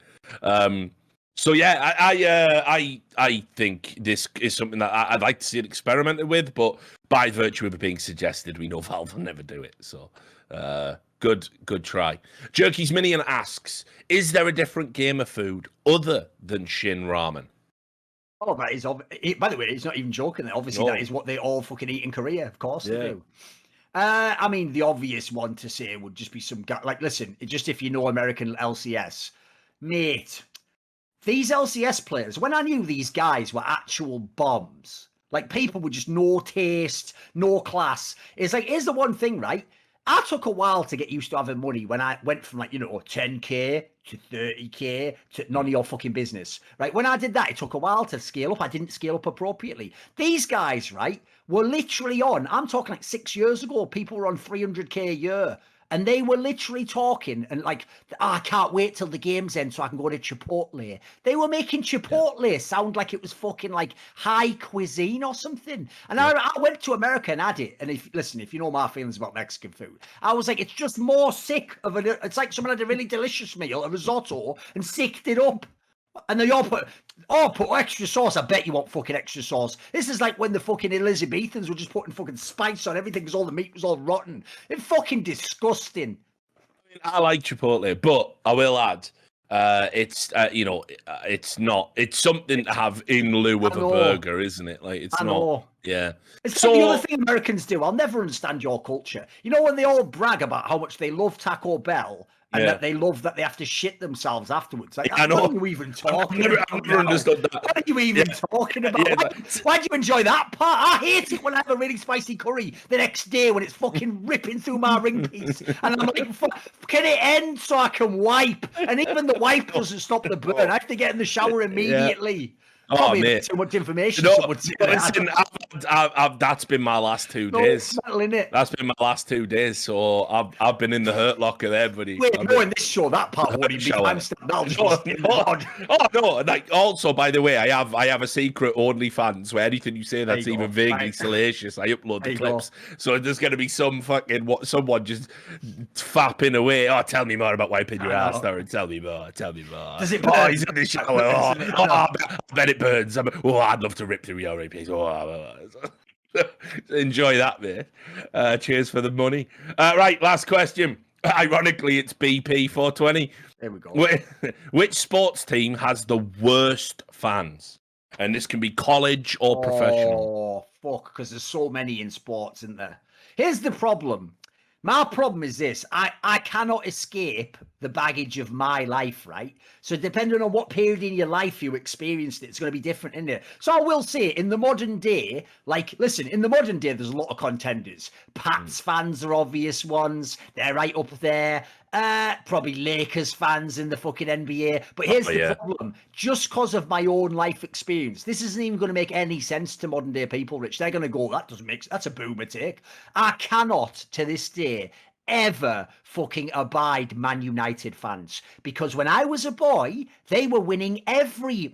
So yeah, I think this is something that I'd like to see it experimented with, but by virtue of it being suggested, we know Valve will never do it. So good try. Jerky's Minion asks, is there a different gamer food other than Shin Ramen? Oh, that is by the way, it's not even joking. Obviously, that is what they all fucking eat in Korea. Of course they do. I mean, the obvious one to say would just be some guy. Like, listen, just if you know American LCS, mate. These LCS players, when I knew these guys were actual bombs, like people with just no taste, no class. It's like, here's the one thing, right? I took a while to get used to having money when I went from, like, you know, 10K to 30K to none of your fucking business, right? When I did that, it took a while to scale up. I didn't scale up appropriately. These guys, right, were literally on, I'm talking like 6 years ago, people were on 300K a year. and they were literally talking and like, I can't wait till the game's end so I can go to Chipotle. They were making Chipotle sound like it was fucking like high cuisine or something. And I went to America and had it. And if you know my feelings about Mexican food, I was like, it's just more sick of it's like someone had a really delicious meal, a risotto, and sicked it up. And they all put extra sauce. I bet you want fucking extra sauce. This is like when the fucking Elizabethans were just putting fucking spice on everything because all the meat was all rotten. It's fucking disgusting. I like Chipotle, but I will add, it's it's something to have in lieu of a burger, isn't it? Like it's not. Yeah. It's like the other thing Americans do. I'll never understand your culture. You know when they all brag about how much they love Taco Bell. And that they love that they have to shit themselves afterwards. Like, I know. What are you even talking about? I've never understood that. What are you even talking about? Why do you enjoy that part? I hate it when I have a really spicy curry the next day when it's fucking ripping through my ring piece. And I'm like, can it end so I can wipe? And even the wipe doesn't stop the burn. I have to get in the shower immediately. Probably mate. Too much information. Listen, that's been my last 2 days. That's been my last 2 days. So I've been in the hurt locker there, buddy. Wait, no, in this show, that part won't even be no. Like, also, by the way, I have a secret OnlyFans where anything you say that's even vaguely salacious, I upload the clips. So there's going to be some someone just fapping away. Oh, tell me more about wiping your ass, Darren. Tell me more. Does it? Oh, he's in the shower. I bet it burns. I'd love to rip through your piece. Enjoy that, mate. Cheers for the money. Right, last question. Ironically, it's BP 420. There we go. Which sports team has the worst fans? And this can be college or professional. Oh, fuck, because there's so many in sports, isn't there? Here's the problem. My problem is this. I cannot escape the baggage of my life, right? So depending on what period in your life you experienced it, it's going to be different, isn't it? So I will say, in the modern day, like, listen, in the modern day, there's a lot of contenders. Pats fans are obvious ones. They're right up there. Probably Lakers fans in the fucking NBA. But here's the problem. Just because of my own life experience, this isn't even going to make any sense to modern day people, Rich. They're going to go, that's a boomer take. I cannot, to this day, ever fucking abide Man United fans, because when I was a boy, they were winning every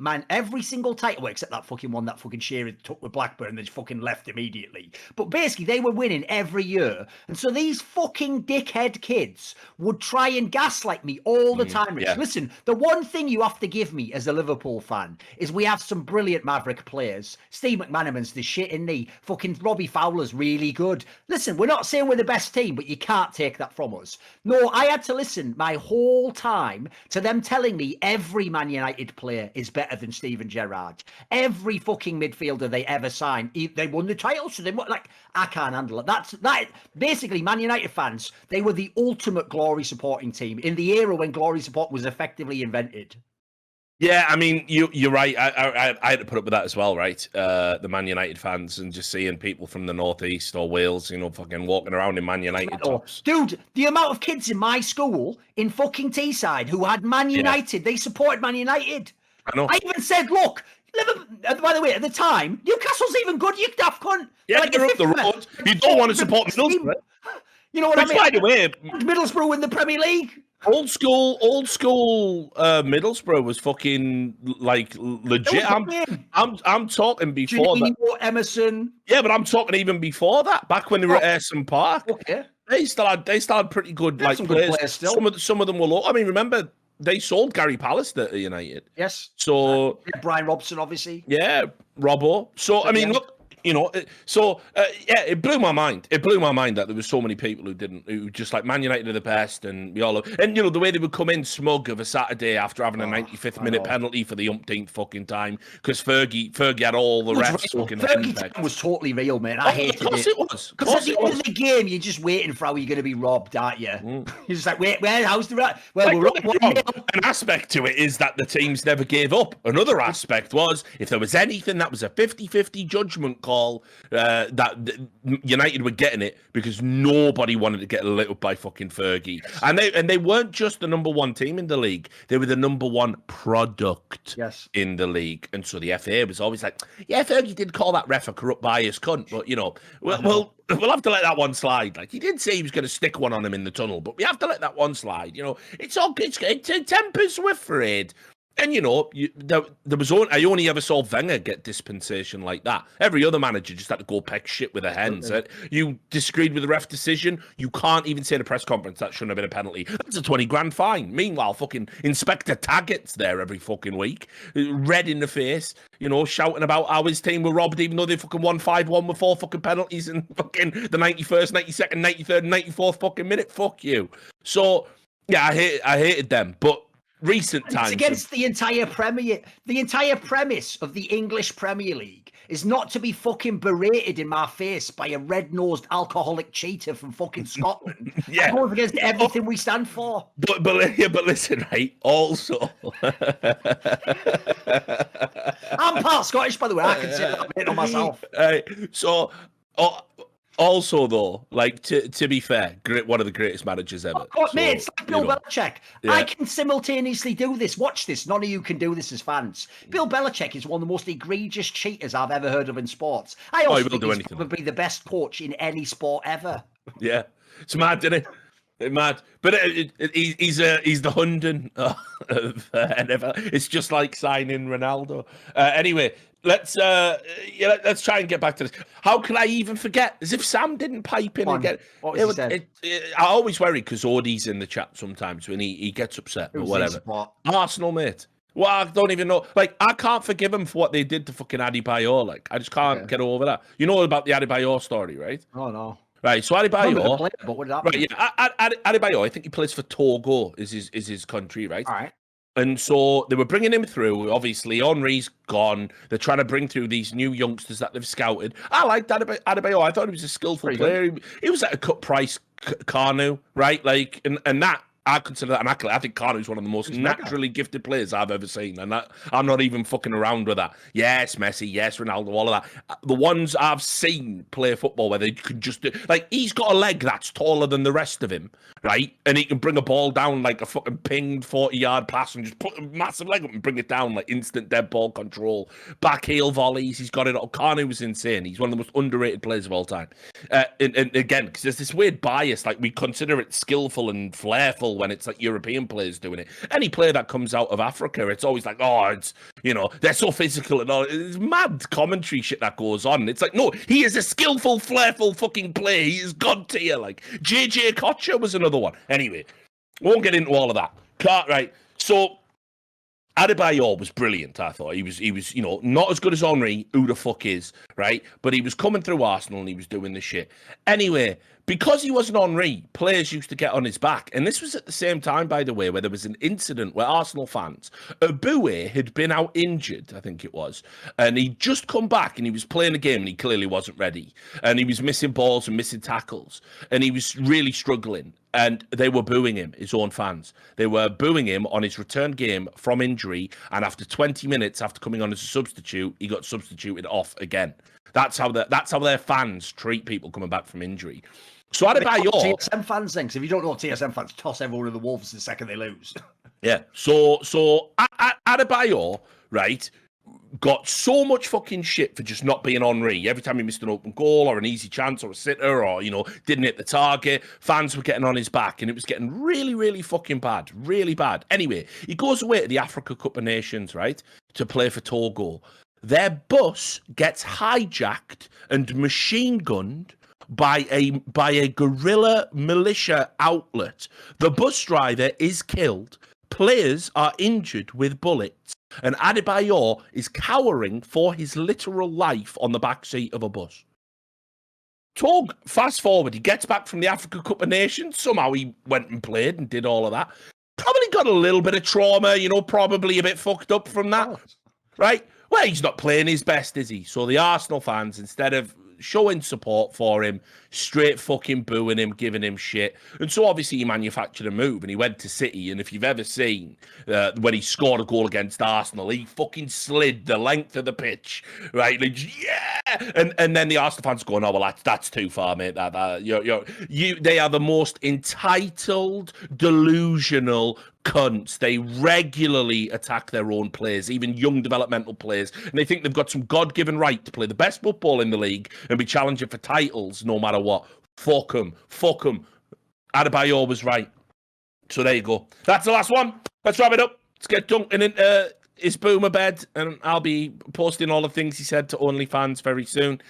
single title, well, except that fucking one that fucking Shearer took with Blackburn and then fucking left immediately. But basically, they were winning every year, and so these fucking dickhead kids would try and gaslight me all the time. Rich. Listen, the one thing you have to give me as a Liverpool fan is we have some brilliant Maverick players. Steve McManaman's the shit, isn't he? Fucking Robbie Fowler's really good. Listen, we're not saying we're the best team, but you can't take that from us. No, I had to listen my whole time to them telling me every Man United player is better than Steven Gerrard. Every fucking midfielder they ever signed, they won the title, so they like, I can't handle it. That basically, Man United fans, they were the ultimate glory supporting team in the era when glory support was effectively invented. Yeah, I mean, you're right. I had to put up with that as well, right? The Man United fans and just seeing people from the Northeast or Wales, fucking walking around in Man United tops. Dude, the amount of kids in my school in fucking Teesside who had Man United, they supported Man United. I know. I even said, look, by the way, at the time, Newcastle's even good, you daft cunt. Yeah, like, you're up the road. You don't want to support Middlesbrough. You know what I mean? By the way, Middlesbrough in the Premier League. Old school Middlesbrough was fucking like legit. I'm talking before that. Emerson. Yeah, but I'm talking even before that. Back when they were at Ayresome Park. Okay. They still had pretty good players. Good players still. Some of them were low. I mean, remember they sold Gary Pallister to United. Yes. So Brian Robson, obviously. Yeah, Robbo. So I mean, look. It blew my mind. It blew my mind that there were so many people who just like Man United are the best, and we all and the way they would come in smug of a Saturday after having a 95th minute penalty for the umpteenth fucking time because Fergie had all the refs fucking. Fergie was totally real, man. I hated it. Of course it was. Because at the end of the game, you're just waiting for how you're going to be robbed, aren't you? You're just like, how's the right? Well, we're an aspect to it is that the teams never gave up. Another aspect was if there was anything that was a 50-50 judgment call, call. United were getting it because nobody wanted to get lit up by fucking Fergie. And they weren't just the number one team in the league. They were the number one product in the league. And so the FA was always like, yeah, Fergie did call that ref a corrupt bias cunt, but, we'll have to let that one slide. Like, he did say he was going to stick one on him in the tunnel, but we have to let that one slide. It's all good. Tempers were frayed. And, I only ever saw Wenger get dispensation like that. Every other manager just had to go peck shit with their hands. You disagreed with the ref decision, you can't even say in a press conference that shouldn't have been a penalty. That's a 20 grand fine. Meanwhile, fucking Inspector Taggart's there every fucking week, red in the face, shouting about how his team were robbed, even though they fucking won 5-1 with 4 fucking penalties in fucking the 91st, 92nd, 93rd, and 94th fucking minute. Fuck you. So, yeah, I hated them, but recent times. It's against the entire Premier. The entire premise of the English Premier League is not to be fucking berated in my face by a red-nosed alcoholic cheater from fucking Scotland. Yeah, goes against everything we stand for. But listen, right? Also, I'm part Scottish, by the way. I consider that mate on myself. So. Also, though, like to be fair, one of the greatest managers ever. Mate, it's like Bill Belichick. Yeah. I can simultaneously do this. Watch this. None of you can do this as fans. Bill Belichick is one of the most egregious cheaters I've ever heard of in sports. I also think he's probably the best coach in any sport ever. Yeah, it's mad, isn't it? Mad, but he's the Hunden of NFL. It's just like signing Ronaldo. Anyway. Let's try and get back to this. How can I even forget? As if Sam didn't pipe in again. I always worry because Odie's in the chat sometimes when he gets upset or whatever. Arsenal, mate. Well, I don't even know. Like, I can't forgive him for what they did to fucking Adebayor. Like, I just can't get over that. You know about the Adebayor story, right? Oh, no. Right, so Adebayor. Right, Adebayor, I think he plays for Togo, is his country, right? All right. And so they were bringing him through. Obviously, Henry's gone. They're trying to bring through these new youngsters that they've scouted. I liked Adebayor. I thought he was a skillful player. He was at a cut price Carnu, right? Like, and that, I consider that an accolade. I think Carnu's one of the most naturally gifted players I've ever seen. And I'm not even fucking around with that. Yes, Messi. Yes, Ronaldo. All of that. The ones I've seen play football where they could just do... Like, he's got a leg that's taller than the rest of him, right? And he can bring a ball down like a fucking pinged 40-yard pass and just put a massive leg up and bring it down like instant dead ball control. Back heel volleys. He's got it all. Carnu was insane. He's one of the most underrated players of all time. And again, because there's this weird bias. Like, we consider it skillful and flairful when it's like European players doing it. Any player that comes out of Africa, it's always like, oh, it's, they're so physical and all. It's mad commentary shit that goes on. It's like, no, he is a skillful, flairful fucking player. He is god tier. Like, JJ Kocher was another one. Anyway, won't get into all of that. Right. So Adebayor was brilliant, I thought. He was, not as good as Henry, who the fuck is, right? But he was coming through Arsenal and he was doing the shit. Anyway, because he wasn't Henry, players used to get on his back. And this was at the same time, by the way, where there was an incident where Arsenal fans, Aboué had been out injured, I think it was, and he'd just come back and he was playing a game and he clearly wasn't ready. And he was missing balls and missing tackles. And he was really struggling. And they were booing him, his own fans. They were booing him on his return game from injury. And after 20 minutes, after coming on as a substitute, he got substituted off again. That's how their fans treat people coming back from injury. So Adebayor... TSM fans think. So if you don't know TSM fans, toss everyone to the wolves the second they lose. Yeah. So Adebayor, right, got so much fucking shit for just not being Henry. Every time he missed an open goal or an easy chance or a sitter or, didn't hit the target, fans were getting on his back and it was getting really, really fucking bad. Really bad. Anyway, he goes away to the Africa Cup of Nations, right, to play for Togo. Their bus gets hijacked and machine gunned by a guerrilla militia outlet. The bus driver is killed. Players are injured with bullets. And Adebayor is cowering for his literal life on the backseat of a bus. Fast forward, he gets back from the Africa Cup of Nations. Somehow he went and played and did all of that. Probably got a little bit of trauma, probably a bit fucked up from that. Right? Well, he's not playing his best, is he? So the Arsenal fans, instead of showing support for him, straight fucking booing him, giving him shit. And so obviously he manufactured a move and he went to City. And if you've ever seen when he scored a goal against Arsenal, he fucking slid the length of the pitch, right? Like, yeah, and then the Arsenal fans going, "Oh well, that's too far, mate. They are the most entitled, delusional cunts. They regularly attack their own players, even young developmental players, and they think they've got some God-given right to play the best football in the league and be challenging for titles no matter what. Fuck them. Fuck them. Adebayor was right. So there you go. That's the last one. Let's wrap it up. Let's get Duncan into his boomer bed, and I'll be posting all the things he said to OnlyFans very soon.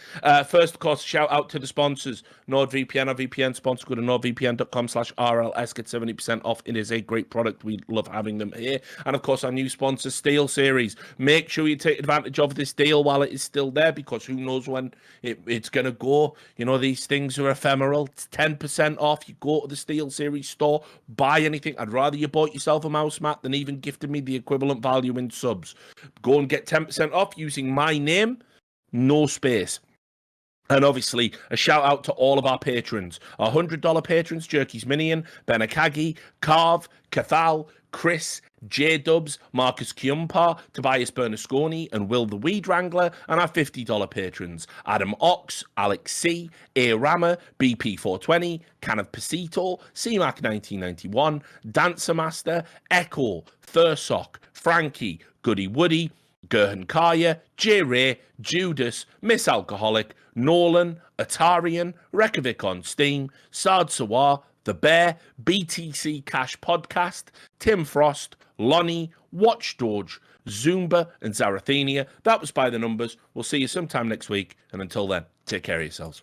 First, of course, shout out to the sponsors. NordVPN, our VPN sponsor. Go to nordvpn.com/RLS. Get 70% off. It is a great product. We love having them here. And, of course, our new sponsor, Steel Series. Make sure you take advantage of this deal while it is still there, because who knows when it's going to go. You know, these things are ephemeral. It's 10% off. You go to the Steel Series store, buy anything. I'd rather you bought yourself a mouse mat than even gifted me the equivalent value in subs. Go and get 10% off using my name, no space. And obviously, a shout out to all of our patrons. Our $100 patrons, Jerky's Minion, Benakagi, Carv, Cathal, Chris, J-Dubs, Marcus Kiumpa, Tobias Bernasconi, and Will the Weed Wrangler. And our $50 patrons, Adam Ox, Alex C, A Rammer, BP420, Can of Pasito, CMAC1991, Dancer Master, Echo, Thursok, Frankie, Goody Woody, Gerhan Kaya, J Ray, Judas, Miss Alcoholic, Nolan, Atarian, Rekovic on Steam, Sard Sawar, The Bear, BTC Cash Podcast, Tim Frost, Lonnie, Watch Doge, Zumba, and Zarathenia. That was By the Numbers. We'll see you sometime next week. And until then, take care of yourselves.